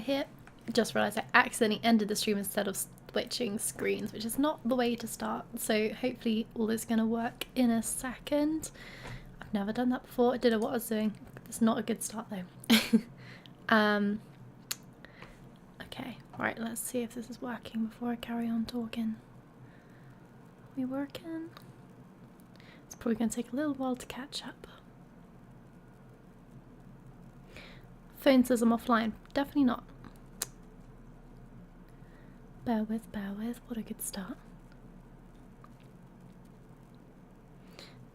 here. Just realised I accidentally ended the stream instead of switching screens, which is not the way to start. So hopefully all is going to work in a second. I've never done that before. I didn't know what I was doing. It's not a good start though. Okay, right, let's see if this is working before I carry on talking. Are we working? It's probably going to take a little while to catch up. Phone says I'm offline. Definitely not. Bear with. What a good start.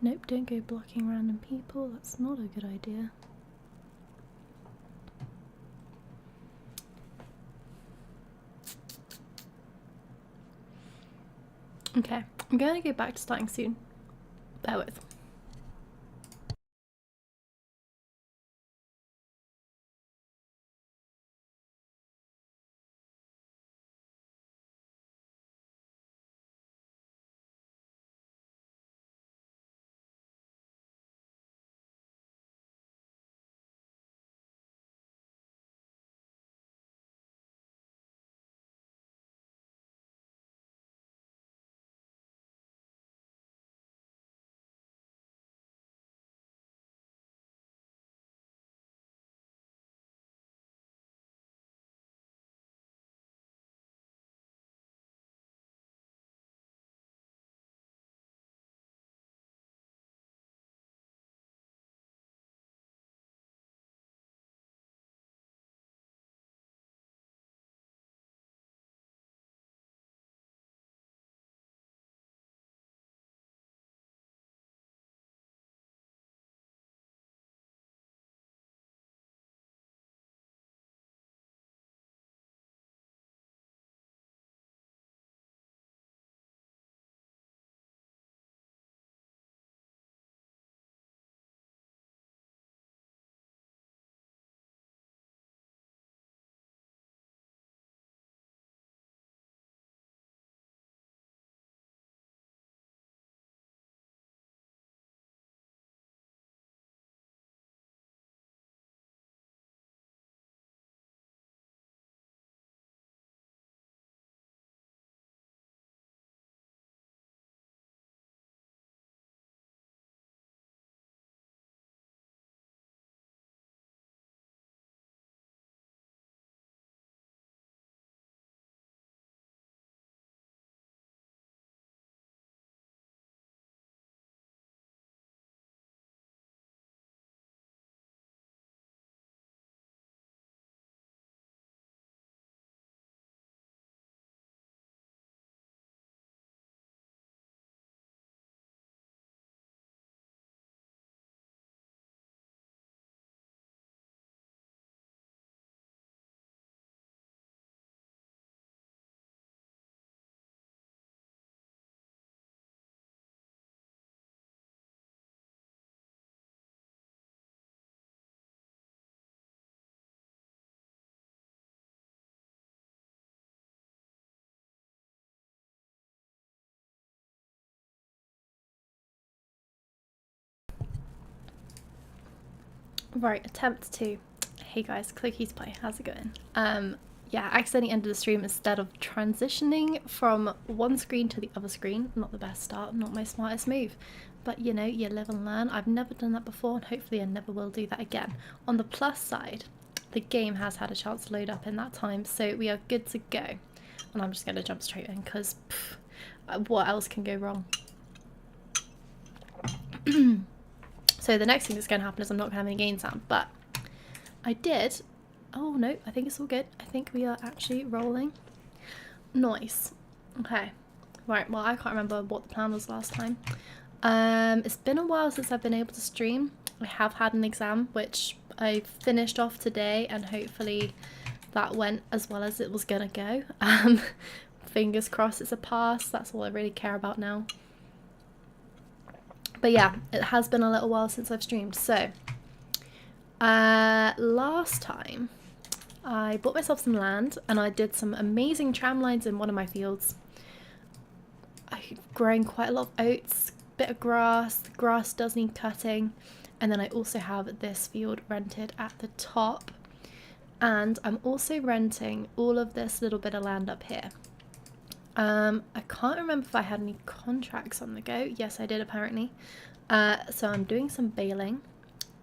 Nope, don't go blocking random people. That's not a good idea. Okay, I'm going to go back to starting soon. Bear with. Right, attempt 2. Hey guys, Clicky's Play, how's it going? Yeah, accidentally ended the stream instead of transitioning from one screen to the other screen. Not the best start, not my smartest move. But you know, you live and learn. I've never done that before and hopefully I never will do that again. On the plus side, the game has had a chance to load up in that time, so we are good to go. And I'm just going to jump straight in because what else can go wrong? So the next thing that's going to happen is I'm not going to have any gain sound, but I did. Oh no, I think it's all good. I think we are actually rolling. Nice. Okay. Right, well I can't remember what the plan was last time. It's been a while since I've been able to stream. I have had an exam which I finished off today and hopefully that went as well as it was gonna go. Fingers crossed it's a pass. That's all I really care about now. But yeah, it has been a little while since I've streamed. So last time I bought myself some land and I did some amazing tram lines in one of my fields. I've grown quite a lot of oats, bit of grass. The grass does need cutting. And then I also have this field rented at the top. And I'm also renting all of this little bit of land up here. I can't remember if I had any contracts on the go. Yes, I did apparently. So I'm doing some baling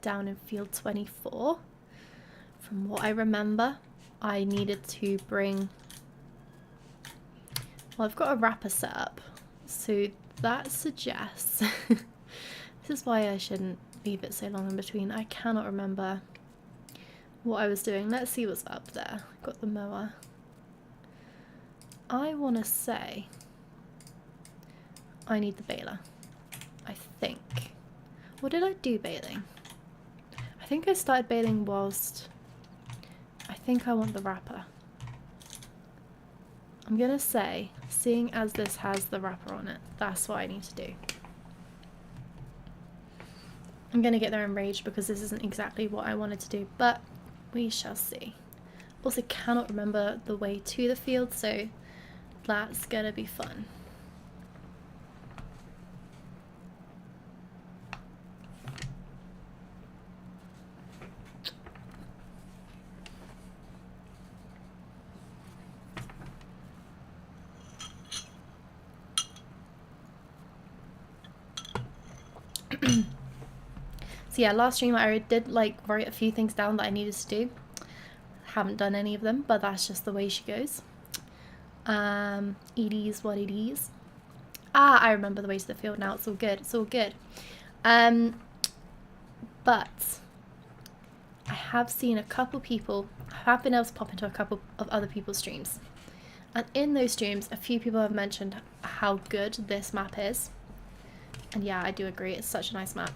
down in field 24. From what I remember, I needed to bring... Well, I've got a wrapper set up. So that suggests... This is why I shouldn't leave it so long in between. I cannot remember what I was doing. Let's see what's up there. Got the mower. I want to say I need the baler, I think. Or did I do baling? I think I started baling whilst... I think I want the wrapper. I'm going to say, seeing as this has the wrapper on it, that's what I need to do. I'm going to get there enraged because this isn't exactly what I wanted to do, but we shall see. Also cannot remember the way to the field, so that's going to be fun. So yeah, last stream I did like write a few things down that I needed to do. Haven't done any of them, but that's just the way she goes. It is what it is. Ah, I remember the way to the field now. It's all good. It's all good. But I have seen a couple people, I have been able to pop into a couple of other people's streams. And in those streams, a few people have mentioned how good this map is. And yeah, I do agree. It's such a nice map.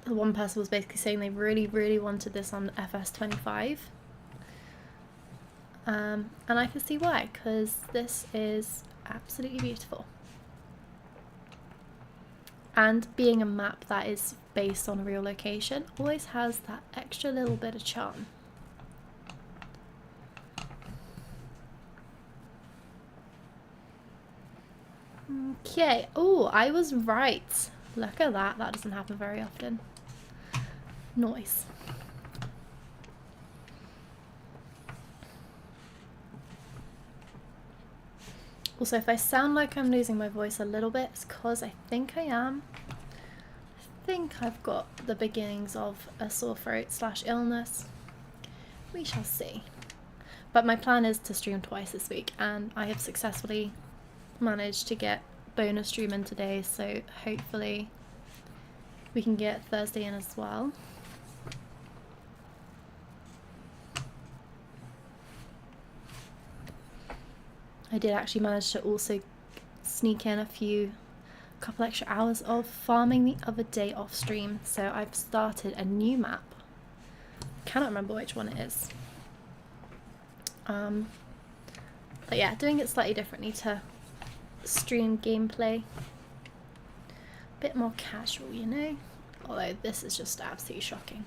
One person was basically saying they really, really wanted this on FS25. And I can see why, because this is absolutely beautiful. And being a map that is based on a real location always has that extra little bit of charm. Okay, oh, I was right. Look at that, that doesn't happen very often. Nice. Also, if I sound like I'm losing my voice a little bit, it's because I think I am. I think I've got the beginnings of a sore throat / illness. We shall see. But my plan is to stream twice this week, and I have successfully managed to get bonus stream in today, so hopefully we can get Thursday in as well. I did actually manage to also sneak in a couple extra hours of farming the other day off stream, so I've started a new map. Cannot remember which one it is. But yeah, doing it slightly differently to stream gameplay. Bit more casual, you know? Although this is just absolutely shocking.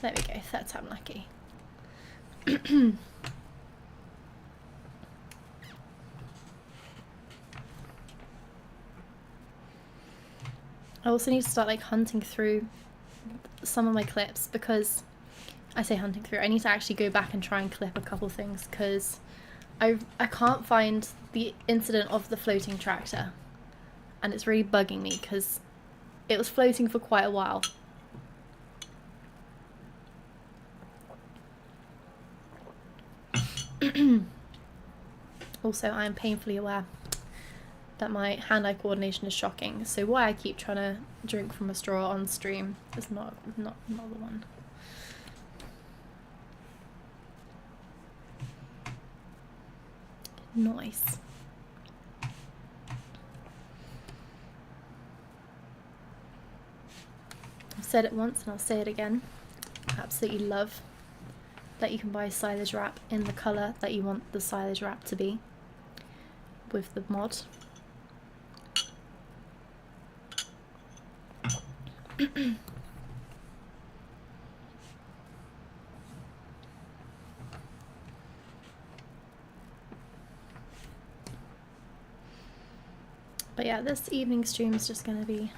There we go, third time lucky. I also need to start like hunting through some of my clips, because I say hunting through, I need to actually go back and try and clip a couple things, because I can't find the incident of the floating tractor, and it's really bugging me because it was floating for quite a while. Also, I am painfully aware that my hand-eye coordination is shocking, so why I keep trying to drink from a straw on stream is not the one. Nice. I've said it once and I'll say it again. I absolutely love that you can buy silage wrap in the colour that you want the silage wrap to be with the mod. But yeah, this evening stream is just going to be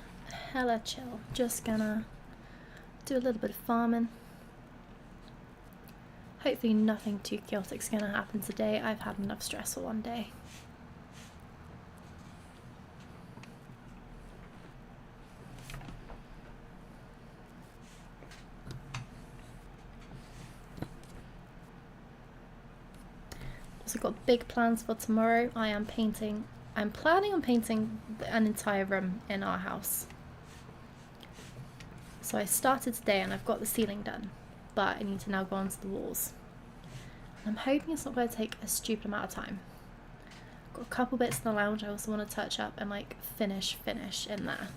hella chill. Just gonna do a little bit of farming. Hopefully nothing too chaotic's gonna happen today. I've had enough stress for one day. Also got big plans for tomorrow. I'm planning on painting an entire room in our house. So I started today and I've got the ceiling done, but I need to now go onto the walls. I'm hoping it's not going to take a stupid amount of time. Got a couple bits in the lounge I also want to touch up and like finish in there.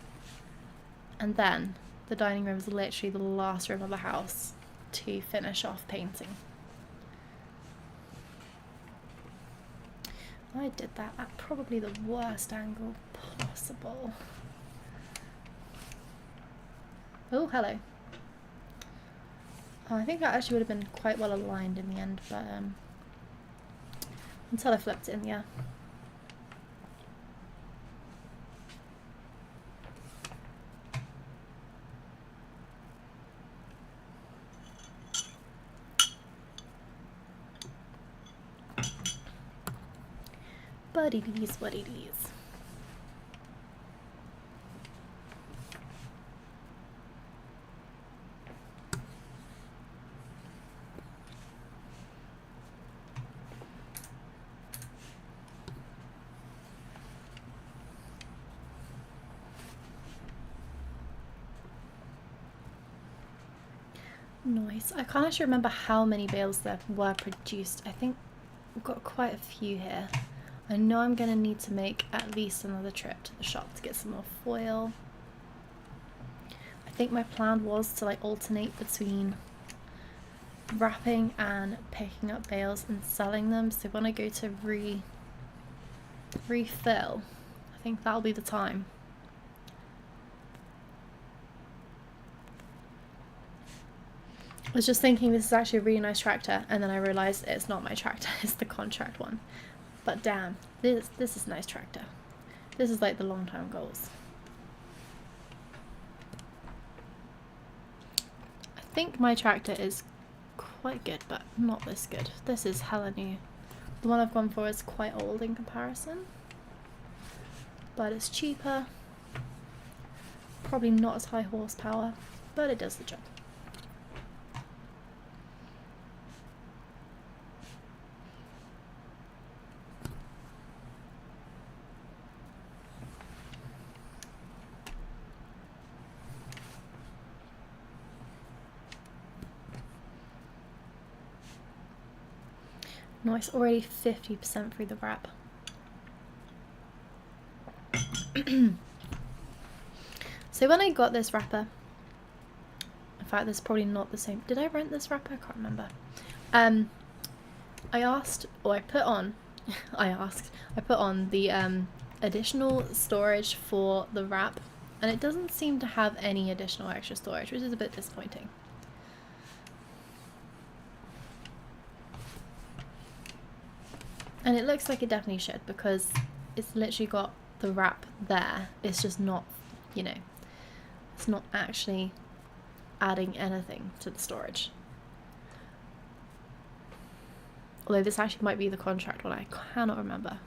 And then the dining room is literally the last room of the house to finish off painting. I did that at probably the worst angle possible. Oh, hello. I think that actually would have been quite well aligned in the end, but until I flipped it in the air. But it is what it is. Nice. I can't actually remember how many bales there were produced. I think we've got quite a few here. I know I'm going to need to make at least another trip to the shop to get some more foil. I think my plan was to like alternate between wrapping and picking up bales and selling them. So when I go to refill, I think that'll be the time. I was just thinking this is actually a really nice tractor, and then I realised it's not my tractor, it's the contract one. But damn, this is a nice tractor. This is like the long-term goals. I think my tractor is quite good, but not this good. This is hella new. The one I've gone for is quite old in comparison, but it's cheaper. Probably not as high horsepower, but it does the job. Nice, already 50% through the wrap. So when I got this wrapper, in fact this is probably not the same, did I rent this wrapper? I can't remember. I asked, or I put on, I put on the additional storage for the wrap, and it doesn't seem to have any additional extra storage, which is a bit disappointing. And it looks like it definitely should, because it's literally got the wrap there. It's just not, you know, it's not actually adding anything to the storage. Although this actually might be the contract one, I cannot remember.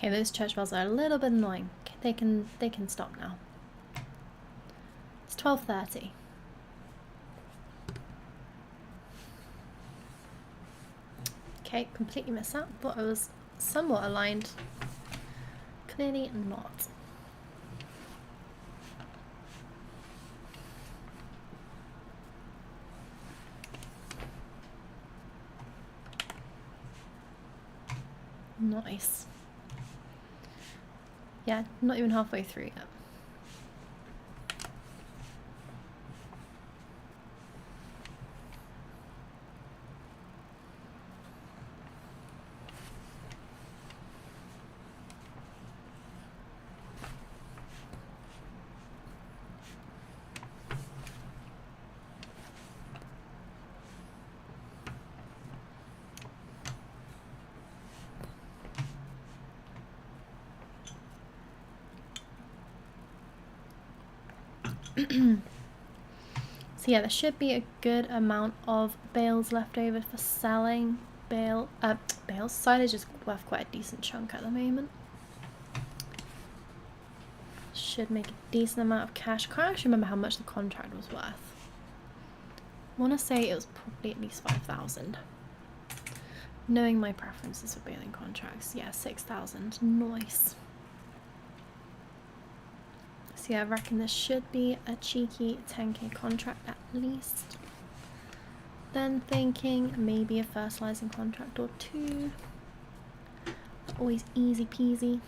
Okay, those church bells are a little bit annoying. They can stop now. It's 12:30. Okay, completely missed that. Thought I was somewhat aligned. Clearly not. Nice. Yeah, not even halfway through yet. So yeah, there should be a good amount of bales left over for selling. Bales. Silage is worth quite a decent chunk at the moment. Should make a decent amount of cash. Can't actually remember how much the contract was worth. I want to say it was probably at least 5,000. Knowing my preferences for baling contracts, yeah, 6,000. Nice. So yeah, I reckon this should be a cheeky 10k contract at least. Then thinking maybe a fertilizing contract or two. Always easy peasy.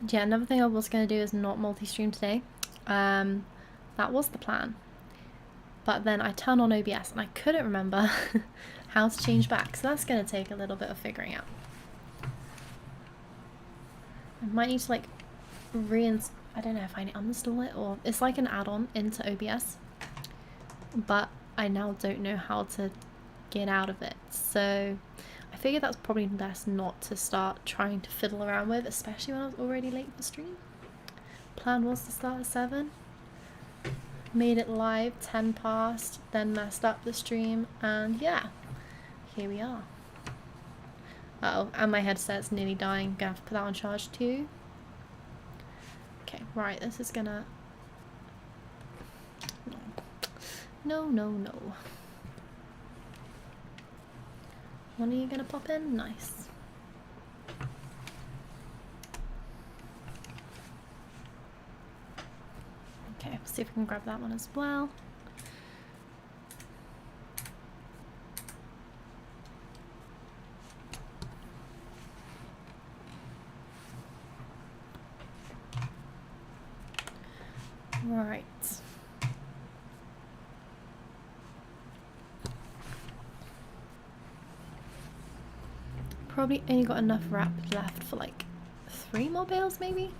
Yeah, another thing I was going to do is not multi-stream today. That was the plan. But then I turned on OBS and I couldn't remember how to change back. So that's going to take a little bit of figuring out. I might need to like I don't know if I uninstall it or it's like an add-on into OBS. But I now don't know how to get out of it. So I figured that's probably best not to start trying to fiddle around with, especially when I was already late for stream. Plan was to start at 7. Made it live 10 past, then messed up the stream, and yeah, here we are. Uh oh, and my headset's nearly dying. Gonna have to put that on charge too. Okay, right, this is gonna... No. When are you gonna pop in? Nice. Okay, see if we can grab that one as well. Right. Probably only got enough wrap left for like 3 more bales maybe?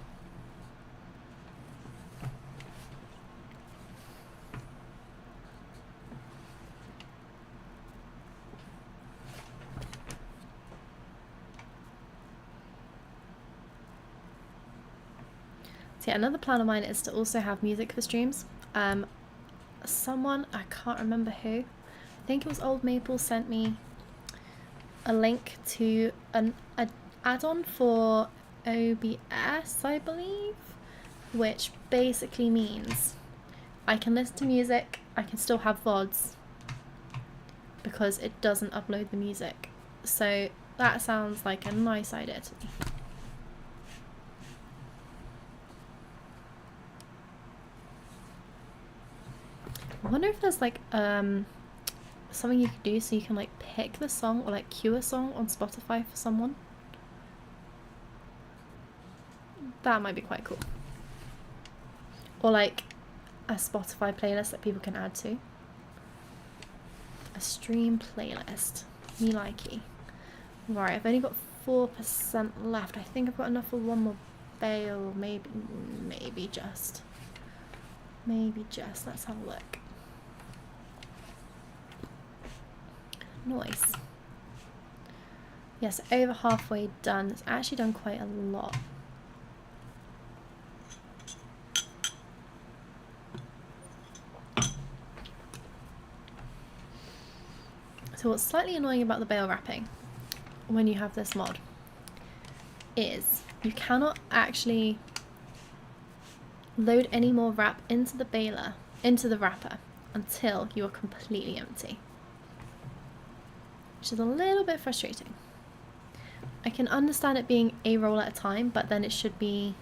So yeah, another plan of mine is to also have music for streams. Someone, I can't remember who, I think it was Old Maple, sent me a link to an add-on for OBS, I believe, which basically means I can listen to music, I can still have VODs because it doesn't upload the music. So that sounds like a nice idea to me. I wonder if there's like something you could do so you can like pick the song or like queue a song on Spotify for someone. That might be quite cool. Or like a Spotify playlist that people can add to. A stream playlist. Me likey. Right, I've only got 4% left. I think I've got enough for one more bale. Maybe just. Let's have a look. Nice. Yes, over halfway done. It's actually done quite a lot. So what's slightly annoying about the bale wrapping when you have this mod is you cannot actually load any more wrap into the wrapper until you are completely empty. Which is a little bit frustrating. I can understand it being a roll at a time, but then it should be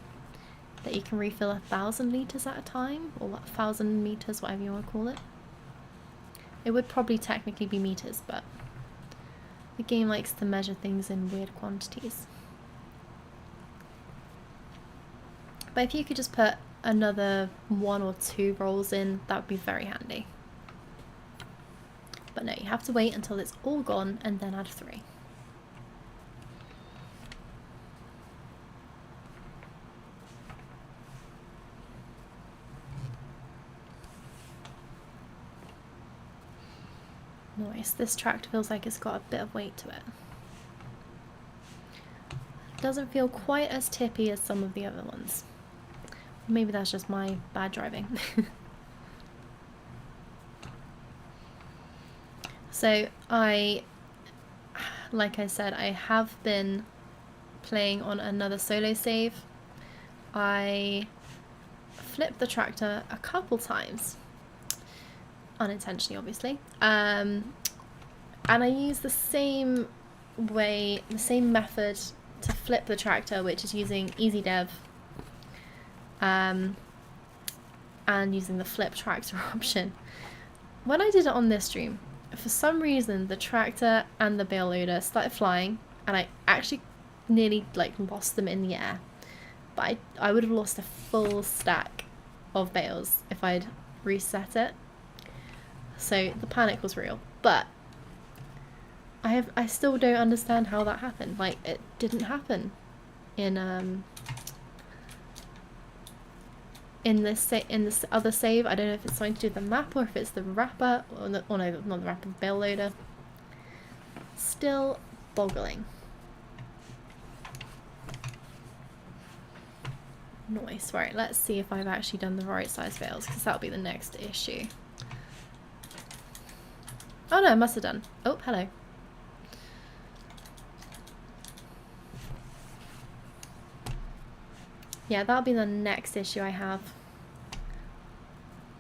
that you can refill 1,000 litres at a time, or 1,000 meters, whatever you want to call it. It would probably technically be meters, but the game likes to measure things in weird quantities. But if you could just put another 1 or 2 rolls in, that would be very handy. But no, you have to wait until it's all gone and then add 3. Nice. This tractor feels like it's got a bit of weight to it. Doesn't feel quite as tippy as some of the other ones. Maybe that's just my bad driving. So like I said, I have been playing on another solo save. I flipped the tractor a couple times, unintentionally obviously, and I used the same method to flip the tractor, which is using easy dev and using the flip tractor option. When I did it on this stream, for some reason the tractor and the bale loader started flying, and I actually nearly like lost them in the air. But I would have lost a full stack of bales if I'd reset it. So the panic was real. But I still don't understand how that happened. Like, it didn't happen in this other save. I don't know if it's something to do with the map or if it's the wrapper, or no, not the wrapper, the bale loader. Still boggling. Nice. Right, let's see if I've actually done the right size bales, because that'll be the next issue. Oh no, I must have done. Oh, hello. Yeah, that'll be the next issue I have.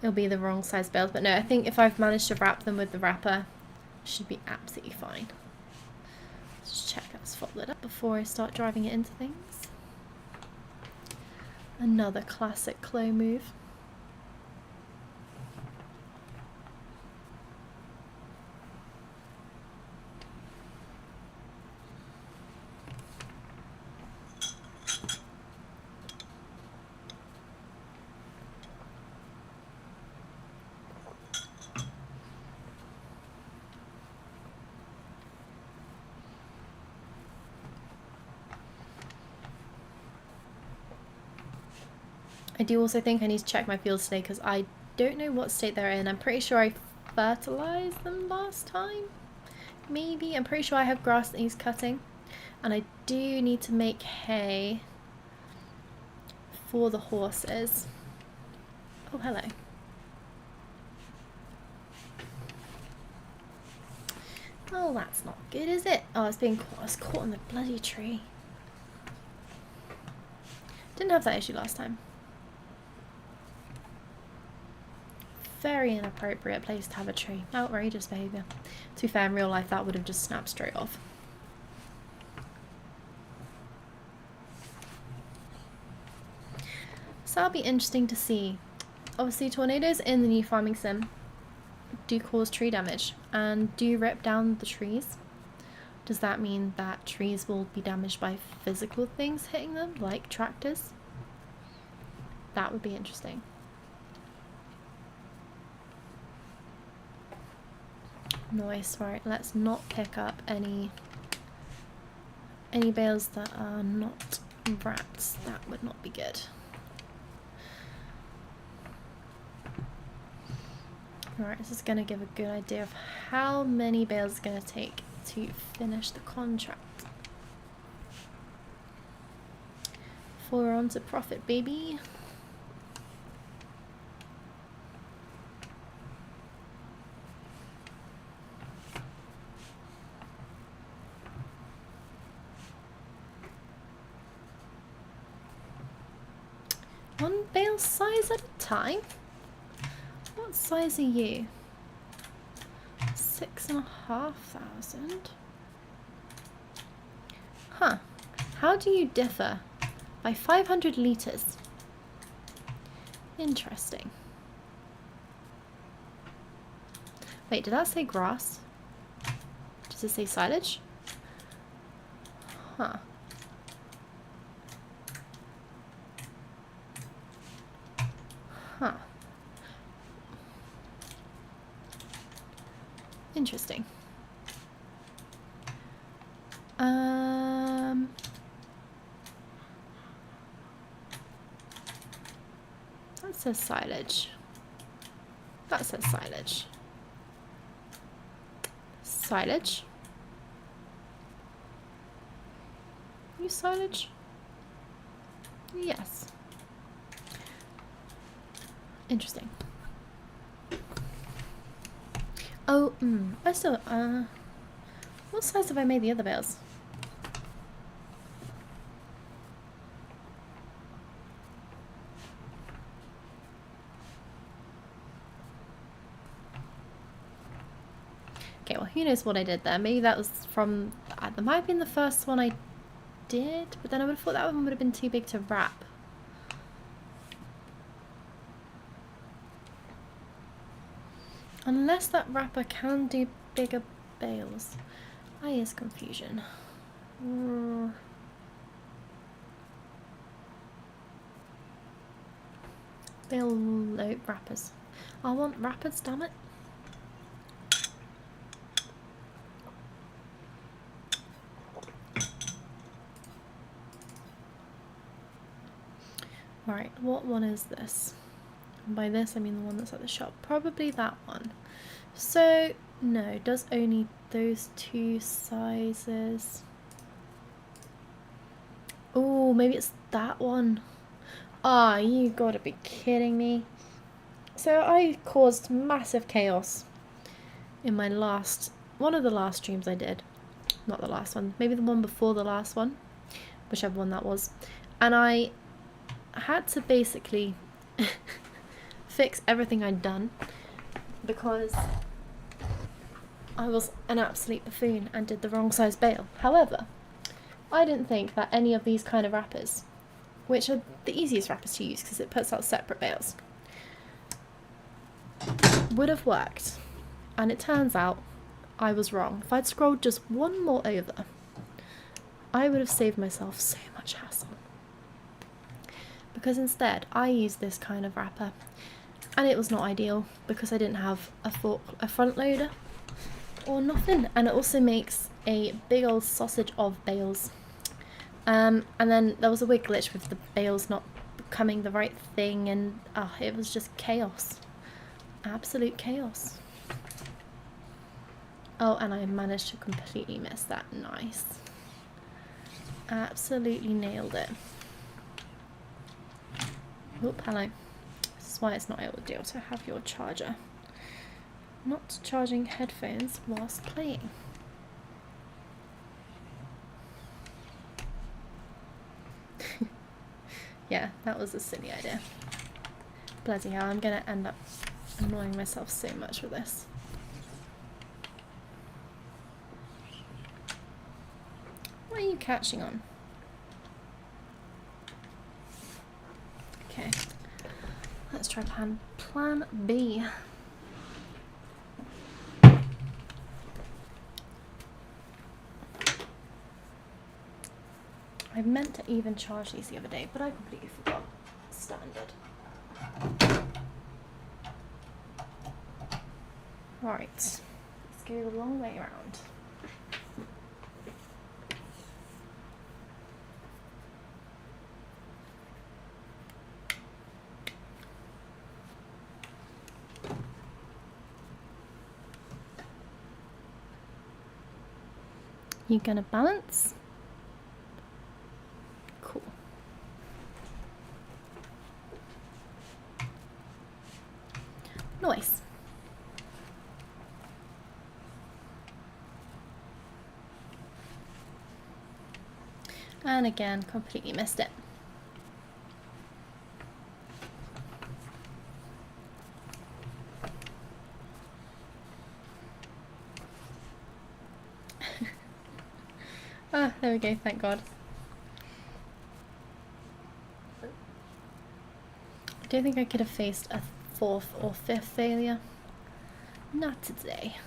It'll be the wrong size bales, but no, I think if I've managed to wrap them with the wrapper, it should be absolutely fine. Let's just check that's folded up before I start driving it into things. Another classic Chloe move. I do also think I need to check my fields today because I don't know what state they're in. I'm pretty sure I fertilized them last time. Maybe. I'm pretty sure I have grass that needs cutting. And I do need to make hay for the horses. Oh, hello. Oh, that's not good, is it? Oh, it's being caught. I was caught in the bloody tree. Didn't have that issue last time. Very inappropriate place to have a tree. Outrageous behaviour. To be fair, in real life that would have just snapped straight off. So that'll be interesting to see. Obviously tornadoes in the new farming sim do cause tree damage and do rip down the trees. Does that mean that trees will be damaged by physical things hitting them, like tractors? That would be interesting. Nice. Right, let's not pick up any bales that are not wrapped. That would not be good. Alright, this is going to give a good idea of how many bales it's going to take to finish the contract. Before we're on to profit, baby. One bale size at a time? What size are you? 6,500. Huh. How do you differ? By 500 litres. Interesting. Wait, did that say grass? Does it say silage? Huh. Huh. Interesting. That says silage. That says silage. silage. Use silage? Yes. Interesting. Oh, I still, what size have I made the other bales? Okay, well, who knows what I did there. Maybe that was from, that might have been the first one I did, but then I would have thought that one would have been too big to wrap. Unless that wrapper can do bigger bales. Is confusion. Bale load wrappers. I want wrappers, damn it. Right, what one is this? And by this I mean the one that's at the shop. Probably that one. So, no, it does only those two sizes. Oh, maybe it's that one. Ah, you gotta be kidding me. So I caused massive chaos in my one of the last streams I did. Not the last one, maybe the one before the last one. Whichever one that was. And I had to basically fix everything I'd done because I was an absolute buffoon and did the wrong size bale. However, I didn't think that any of these kind of wrappers, which are the easiest wrappers to use because it puts out separate bales, would have worked. And it turns out I was wrong. If I'd scrolled just one more over, I would have saved myself so much hassle. Because instead I used this kind of wrapper and it was not ideal because I didn't have a front loader or nothing, and it also makes a big old sausage of bales. And then there was a weird glitch with the bales not becoming the right thing, and it was just chaos. Absolute chaos. Oh, and I managed to completely miss that. Nice. Absolutely nailed it. Oop, hello. This is why it's not ideal to have your charger not charging headphones whilst playing. Yeah, that was a silly idea. Bloody hell, I'm gonna end up annoying myself so much with this. What are you catching on? Okay, let's try plan B. I meant to even charge these the other day, but I completely forgot. Standard. Right, let's go the long way around. You gonna balance? Cool. Nice. And again, completely missed it. Ah, there we go, thank God. I don't think I could have faced a fourth or fifth failure. Not today.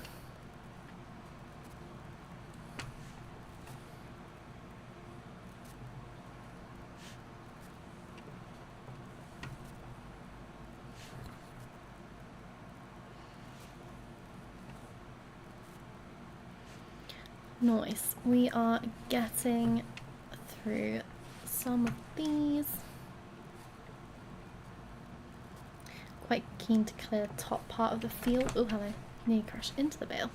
Nice. We are getting through some of these. Quite keen to clear the top part of the field. Oh, hello. Nearly crashed into the bale.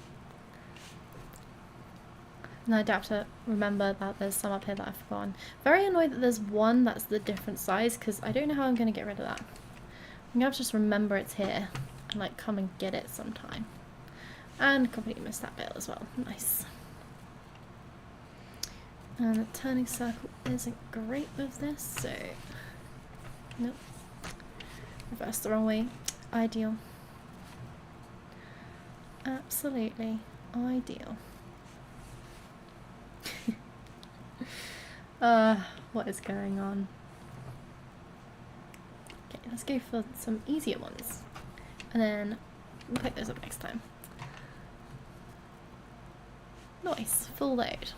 And I do have to remember that there's some up here that I've forgotten. Very annoyed that there's one that's the different size because I don't know how I'm going to get rid of that. I'm going to have to just remember it's here and like come and get it sometime. And completely missed that bit as well. Nice. And the turning circle isn't great with this, so nope. Reverse the wrong way. Ideal. Absolutely ideal. What is going on? Okay, let's go for some easier ones. And then we'll pick those up next time. Nice, full load.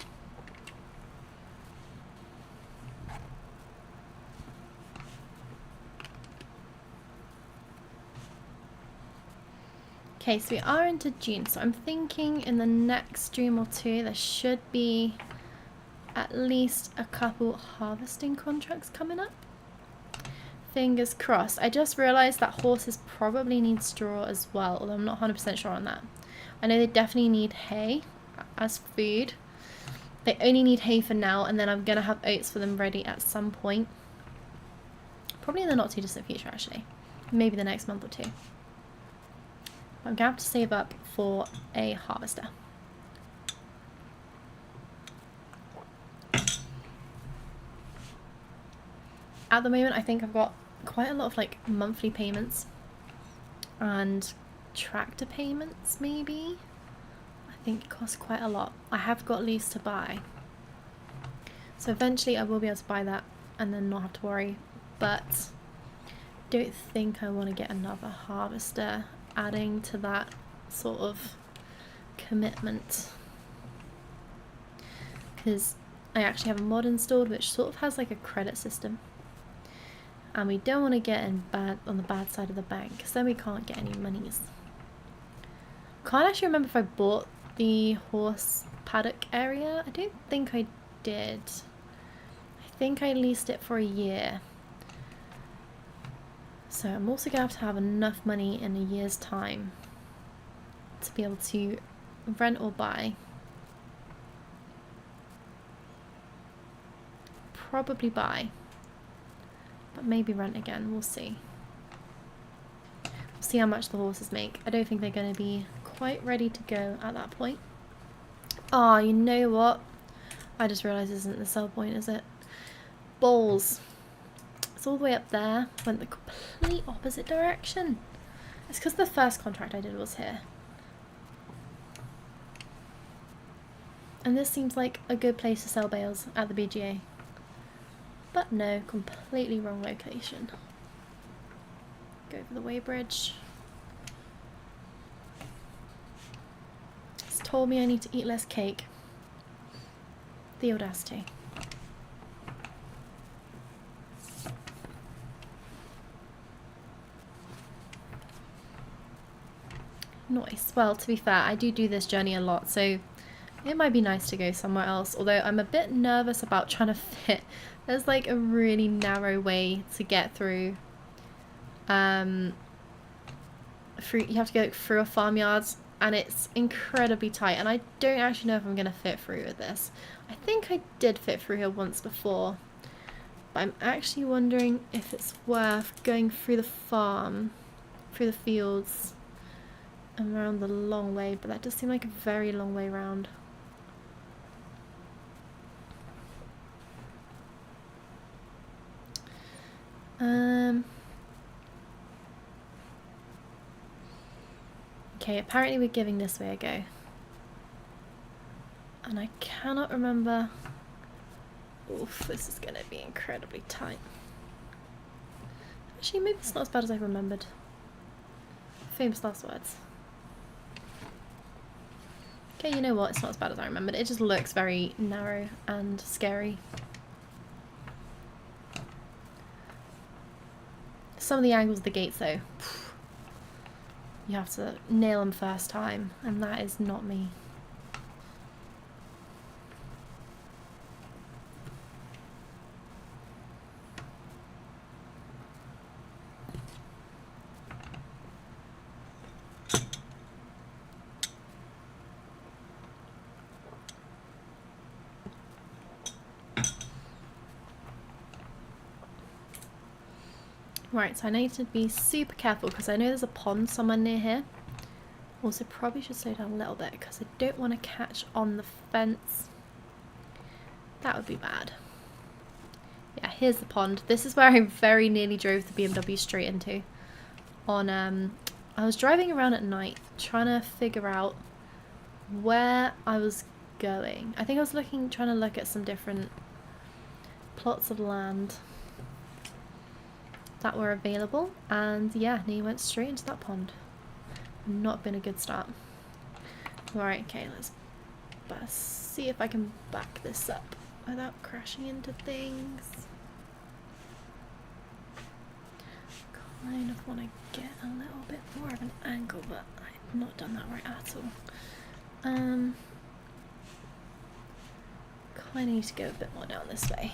Okay, so we are into June, so I'm thinking in the next stream or two there should be at least a couple harvesting contracts coming up. Fingers crossed. I just realised that horses probably need straw as well, although I'm not 100% sure on that. I know they definitely need hay as food. They only need hay for now, and then I'm going to have oats for them ready at some point. Probably in the not too distant future, actually. Maybe the next month or two. I'm going to have to save up for a harvester. At the moment, I think I've got quite a lot of like monthly payments and tractor payments, maybe. I think it costs quite a lot. I have got lease to buy. So eventually I will be able to buy that and then not have to worry. But don't think I want to get another harvester adding to that sort of commitment. Because I actually have a mod installed which sort of has like a credit system. And we don't want to get in on the bad side of the bank because then we can't get any monies. Can't actually remember if I bought the horse paddock area. I don't think I did. I think I leased it for a year. So I'm also going to have enough money in a year's time to be able to rent or buy. Probably buy. But maybe rent again, we'll see. We'll see how much the horses make. I don't think they're going to be quite ready to go at that point. Oh, you know what? I just realised this isn't the sell point, is it? Balls. It's all the way up there. Went the complete opposite direction. It's because the first contract I did was here. And this seems like a good place to sell bales at the BGA. But no, completely wrong location. Go for the weighbridge. It's told me I need to eat less cake. The audacity. Nice. Well, to be fair, I do this journey a lot, so it might be nice to go somewhere else, although I'm a bit nervous about trying to fit. There's like a really narrow way to get through. You have to go through a farmyard and it's incredibly tight, and I don't actually know if I'm going to fit through with this. I think I did fit through here once before, but I'm actually wondering if it's worth going through the farm, through the fields, and around the long way, but that does seem like a very long way round. Okay, apparently we're giving this way a go. And I cannot remember. Oof, this is going to be incredibly tight. Actually, maybe it's not as bad as I remembered. Famous last words. Okay, you know what? It's not as bad as I remembered. It just looks very narrow and scary. Some of the angles of the gates, though, you have to nail them first time, and that is not me. Right, so I need to be super careful because I know there's a pond somewhere near here. Also, probably should slow down a little bit because I don't want to catch on the fence. That would be bad. Yeah, here's the pond. This is where I very nearly drove the BMW straight into. I was driving around at night trying to figure out where I was going. I think I was trying to look at some different plots of land that were available, and yeah, and he went straight into that pond. Not been a good start. Alright, okay, let's see if I can back this up without crashing into things. Kind of want to get a little bit more of an angle, but I've not done that right at all. Kind of need to go a bit more down this way.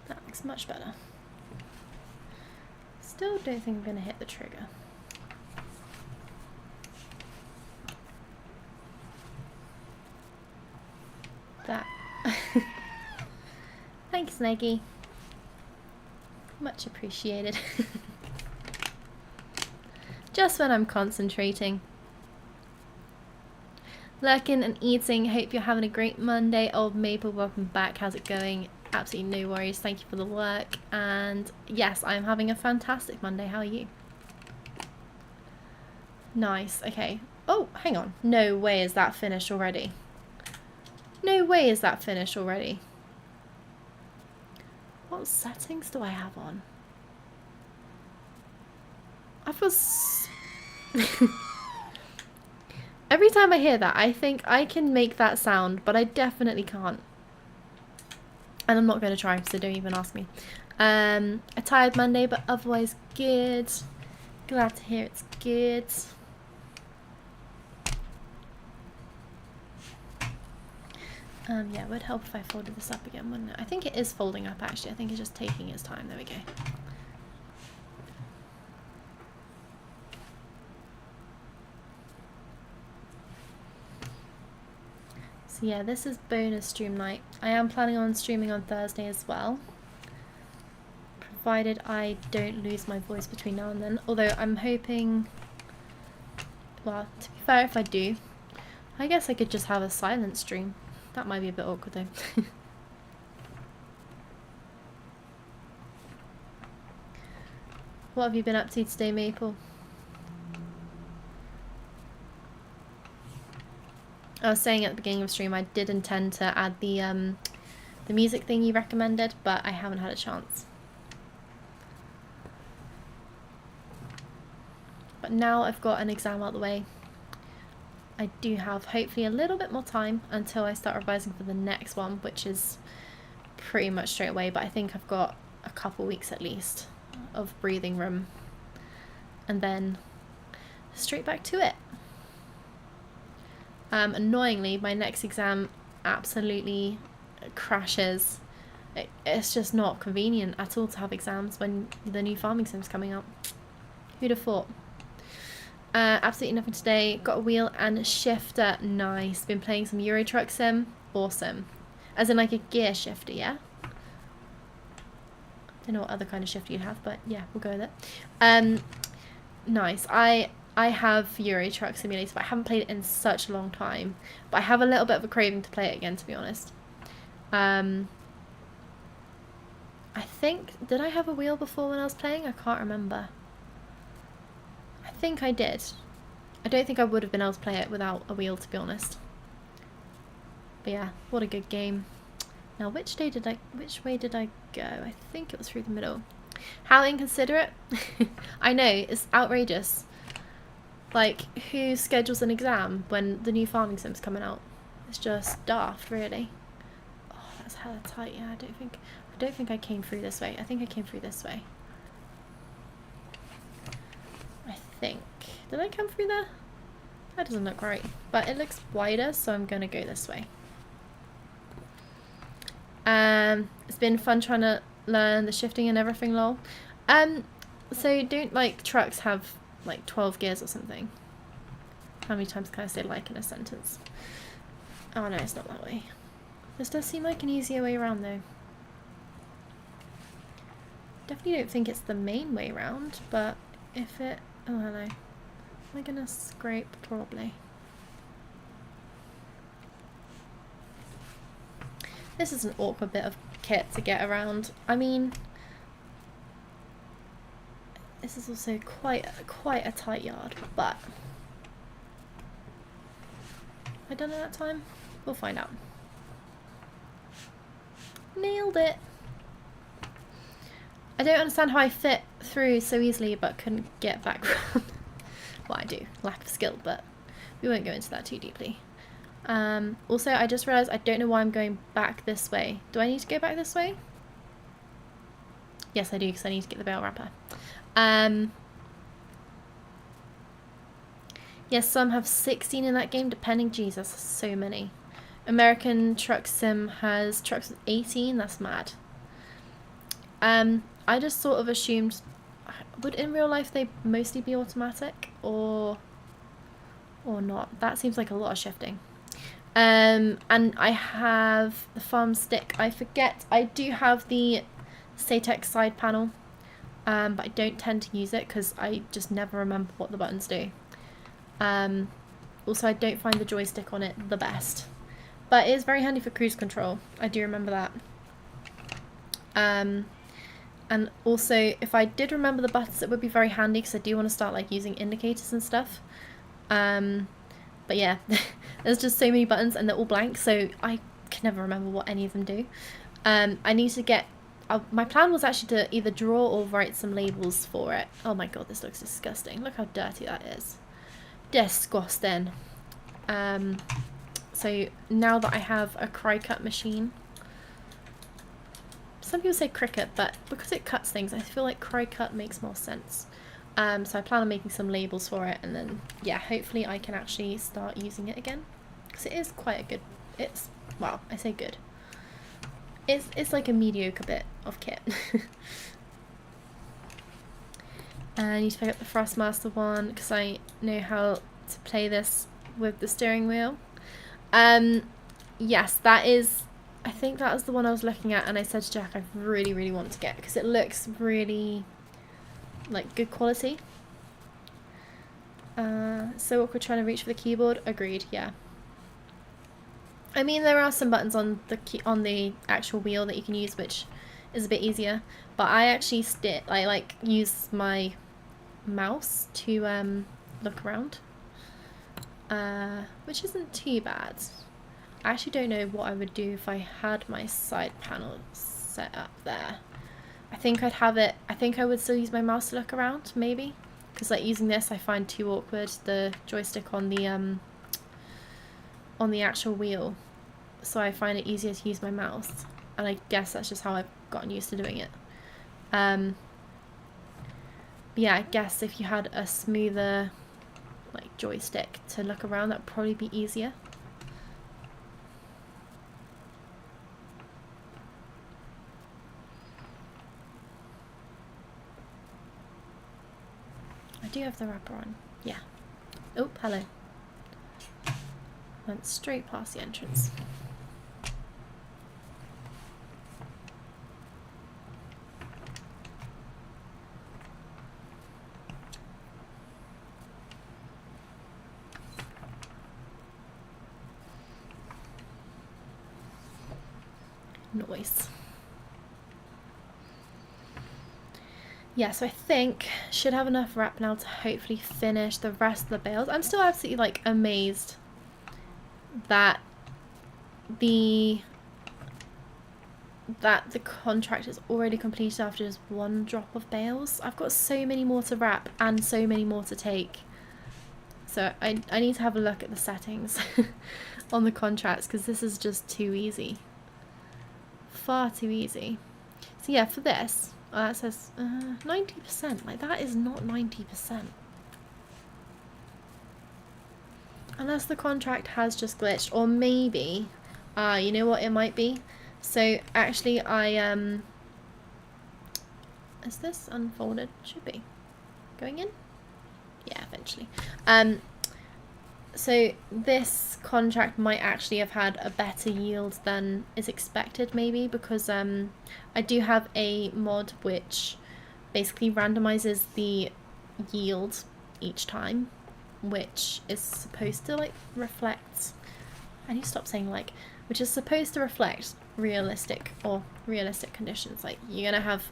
That looks much better. Still don't think I'm going to hit the trigger. That. Thanks, Naggy. Much appreciated. Just when I'm concentrating. Lurking and eating. Hope you're having a great Monday. Old Maple, welcome back. How's it going? Absolutely no worries. Thank you for the work. And yes, I'm having a fantastic Monday. How are you? Nice. Okay. Oh, hang on. No way is that finished already. No way is that finished already. What settings do I have on? I feel every time I hear that, I think I can make that sound, but I definitely can't. And I'm not going to try, so don't even ask me. A tired Monday, but otherwise good. Glad to hear it's good. Yeah, it would help if I folded this up again, wouldn't it? I think it is folding up, actually. I think it's just taking its time. There we go. So yeah, this is bonus stream night. I am planning on streaming on Thursday as well, provided I don't lose my voice between now and then. Although I'm hoping, well, to be fair, if I do, I guess I could just have a silent stream. That might be a bit awkward though. What have you been up to today, Maple? I was saying at the beginning of the stream I did intend to add the music thing you recommended, but I haven't had a chance. But now I've got an exam out of the way, I do have hopefully a little bit more time until I start revising for the next one, which is pretty much straight away, but I think I've got a couple weeks at least of breathing room and then straight back to it. Annoyingly, my next exam absolutely crashes. It's just not convenient at all to have exams when the new farming sim's coming out. Who'd have thought? Absolutely nothing today. Got a wheel and shifter. Nice. Been playing some Euro Truck Sim. Awesome. As in like a gear shifter, yeah? Don't know what other kind of shifter you'd have, but yeah, we'll go with it. Nice. I have Euro Truck Simulator, but I haven't played it in such a long time. But I have a little bit of a craving to play it again, to be honest. I think, did I have a wheel before when I was playing? I can't remember. I think I did. I don't think I would have been able to play it without a wheel, to be honest. But yeah, what a good game. Now, which way did I go? I think it was through the middle. How inconsiderate. I know, it's outrageous. Like, who schedules an exam when the new farming sim's coming out? It's just daft, really. Oh, that's hella tight. Yeah, I don't think I came through this way. I think I came through this way. I think. Did I come through there? That doesn't look right. But it looks wider, so I'm gonna go this way. It's been fun trying to learn the shifting and everything, lol. So don't like trucks have like 12 gears or something? How many times can I say like in a sentence? Oh no, it's not that way. This does seem like an easier way around though. Definitely don't think it's the main way around, but if it... Oh, hello. Am I gonna scrape? Probably. This is an awkward bit of kit to get around. I mean, this is also quite a tight yard, but... Have I done it that time? We'll find out. Nailed it! I don't understand how I fit through so easily but couldn't get background. Well, I do. Lack of skill, but we won't go into that too deeply. Also, I just realised I don't know why I'm going back this way. Do I need to go back this way? Yes, I do, because I need to get the bale wrapper. Yes, some have 16 in that game, depending. Jesus, so many. American Truck Sim has trucks with 18. That's mad. I just sort of assumed, would in real life they mostly be automatic or not? That seems like a lot of shifting. And I have the farm stick. I forget, I do have the Satex side panel, but I don't tend to use it because I just never remember what the buttons do. Also, I don't find the joystick on it the best, but it is very handy for cruise control. I do remember that. And also, if I did remember the buttons, it would be very handy because I do want to start like using indicators and stuff. But yeah, there's just so many buttons and they're all blank, so I can never remember what any of them do. I need to get... my plan was actually to either draw or write some labels for it. Oh my god, this looks disgusting. Look how dirty that is. Disgusting. So now that I have a cry cut machine... Some people say cricket, but because it cuts things, I feel like cry cut makes more sense. So I plan on making some labels for it, and then, yeah, hopefully I can actually start using it again. Because it is quite a good, it's, well, I say good. It's like a mediocre bit of kit. I need to pick up the Thrustmaster one, because I know how to play this with the steering wheel. Yes, that is, I think that was the one I was looking at, and I said to Jack I really, really want to get, because it looks really... like good quality. So awkward trying to reach for the keyboard. Agreed. Yeah. I mean, there are some buttons on the actual wheel that you can use, which is a bit easier. But I actually like use my mouse to look around, which isn't too bad. I actually don't know what I would do if I had my side panel set up there. I think I'd have it, I think I would still use my mouse to look around, maybe. Because like using this I find too awkward, the joystick on the actual wheel. So I find it easier to use my mouse. And I guess that's just how I've gotten used to doing it. But yeah, I guess if you had a smoother like joystick to look around, that would probably be easier. I do have the wrapper on. Yeah. Oh, hello. Went straight past the entrance. Noise. Yeah, so I think should have enough wrap now to hopefully finish the rest of the bales. I'm still absolutely like amazed that the contract is already completed after just one drop of bales. I've got so many more to wrap and so many more to take. So I need to have a look at the settings on the contracts because this is just too easy. Far too easy. So yeah, for this, that says 90%. Like, that is not 90%. Unless the contract has just glitched. Or maybe, you know what it might be? So, actually, is this unfolded? Should be. Going in? Yeah, eventually. So this contract might actually have had a better yield than is expected, maybe, because I do have a mod which basically randomizes the yield each time, which is supposed to like reflect, I need to stop saying like, which is supposed to reflect realistic conditions. Like, you're gonna have,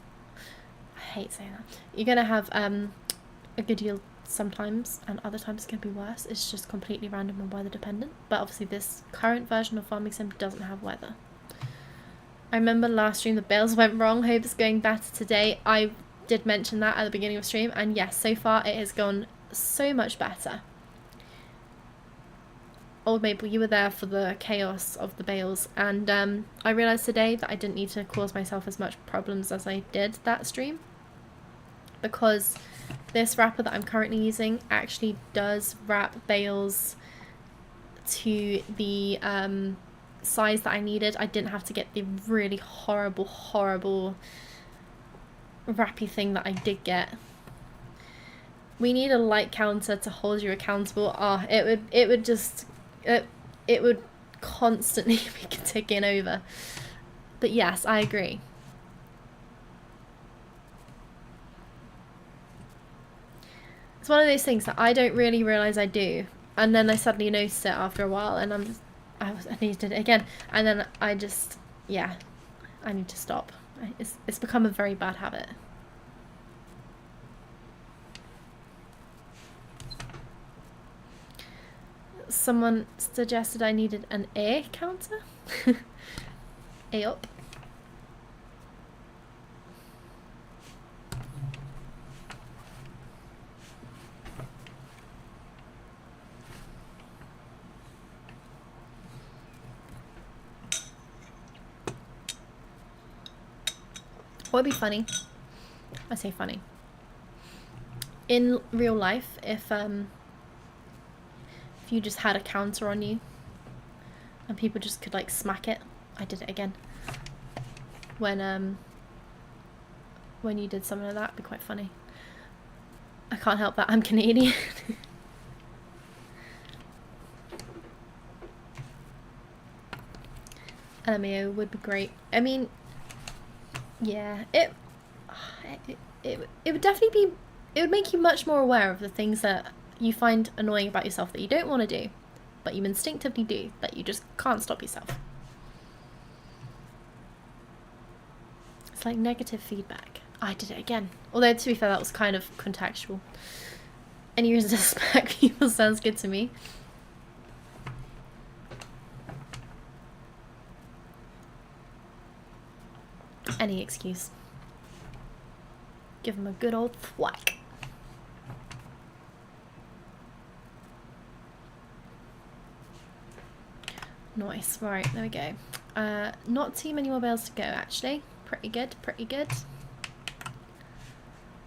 I hate saying that, you're gonna have a good yield sometimes, and other times it can be worse. It's just completely random and weather dependent. But obviously this current version of Farming Sim doesn't have weather. I remember last stream the bales went wrong. Hope it's going better today. I did mention that at the beginning of stream, and yes, so far it has gone so much better. Old Maple, you were there for the chaos of the bales, and I realised today that I didn't need to cause myself as much problems as I did that stream, because this wrapper that I'm currently using actually does wrap bales to the size that I needed. I didn't have to get the really horrible wrappy thing that I did get. We need a light counter to hold you accountable. It would constantly be ticking over. But yes, I agree. It's one of those things that I don't really realise I do, and then I suddenly notice it after a while, and I needed it again, and then I just, yeah, I need to stop. It's become a very bad habit. Someone suggested I needed an A counter. A up. What would be funny? I say funny. In real life, if you just had a counter on you and people just could like smack it. I did it again. When you did something like that, it'd be quite funny. I can't help that, I'm Canadian. LMAO would be great. I mean, yeah, it would definitely be, it would make you much more aware of the things that you find annoying about yourself that you don't want to do, but you instinctively do, that you just can't stop yourself. It's like negative feedback. I did it again. Although, to be fair, that was kind of contextual. Any reason to smack people sounds good to me. Any excuse. Give them a good old thwack. Nice. Right, there we go. Not too many more bales to go, actually. Pretty good, pretty good.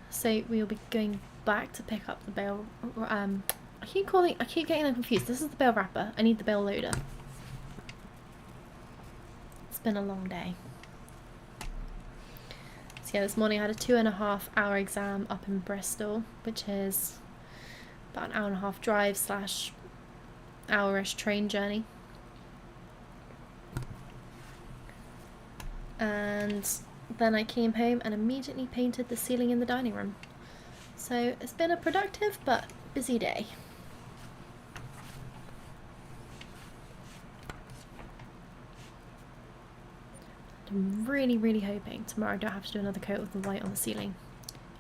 So we'll be going back to pick up the bale. I keep getting them confused. This is the bale wrapper. I need the bale loader. It's been a long day. So yeah, this morning I had a 2.5 hour exam up in Bristol, which is about an 1.5 hour drive / hour-ish train journey. And then I came home and immediately painted the ceiling in the dining room. So it's been a productive but busy day. I'm really, really hoping tomorrow I don't have to do another coat of the white on the ceiling.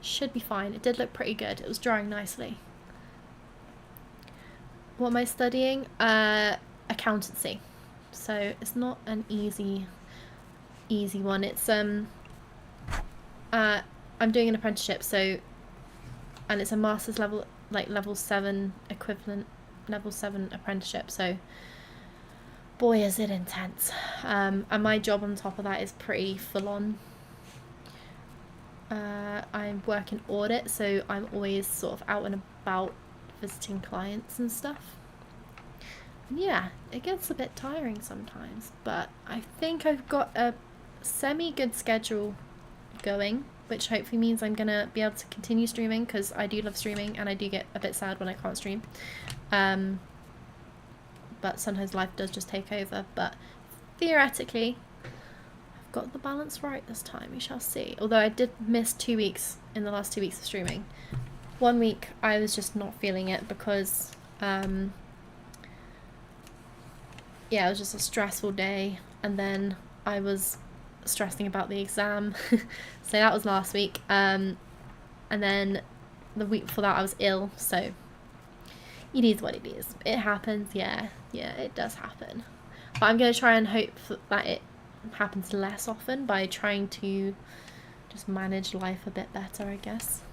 Should be fine. It did look pretty good. It was drying nicely. What am I studying? Accountancy. So it's not an easy one. It's I'm doing an apprenticeship, so, and it's a master's level, like level 7 equivalent, level 7 apprenticeship, so boy is it intense. And my job on top of that is pretty full on. I work in audit, so I'm always sort of out and about visiting clients and stuff. And yeah, it gets a bit tiring sometimes, but I think I've got a semi-good schedule going, which hopefully means I'm gonna be able to continue streaming, because I do love streaming and I do get a bit sad when I can't stream. but sometimes life does just take over. But theoretically, I've got the balance right this time. We shall see. Although I did miss 2 weeks in the last 2 weeks of streaming. 1 week I was just not feeling it because yeah, it was just a stressful day, and then I was stressing about the exam. So that was last week, and then the week before that I was ill, so it is what it is. It happens. Yeah, it does happen, but I'm going to try and hope that it happens less often by trying to just manage life a bit better, I guess.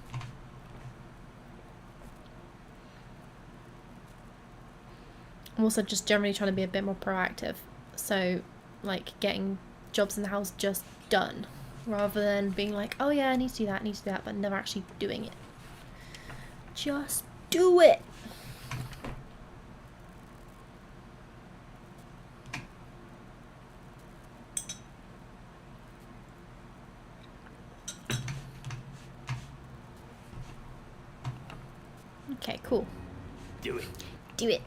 I'm also just generally trying to be a bit more proactive, so like getting jobs in the house just done rather than being like, oh yeah, I need to do that, but never actually doing it. Just do it. Okay, cool. Do it. Do it.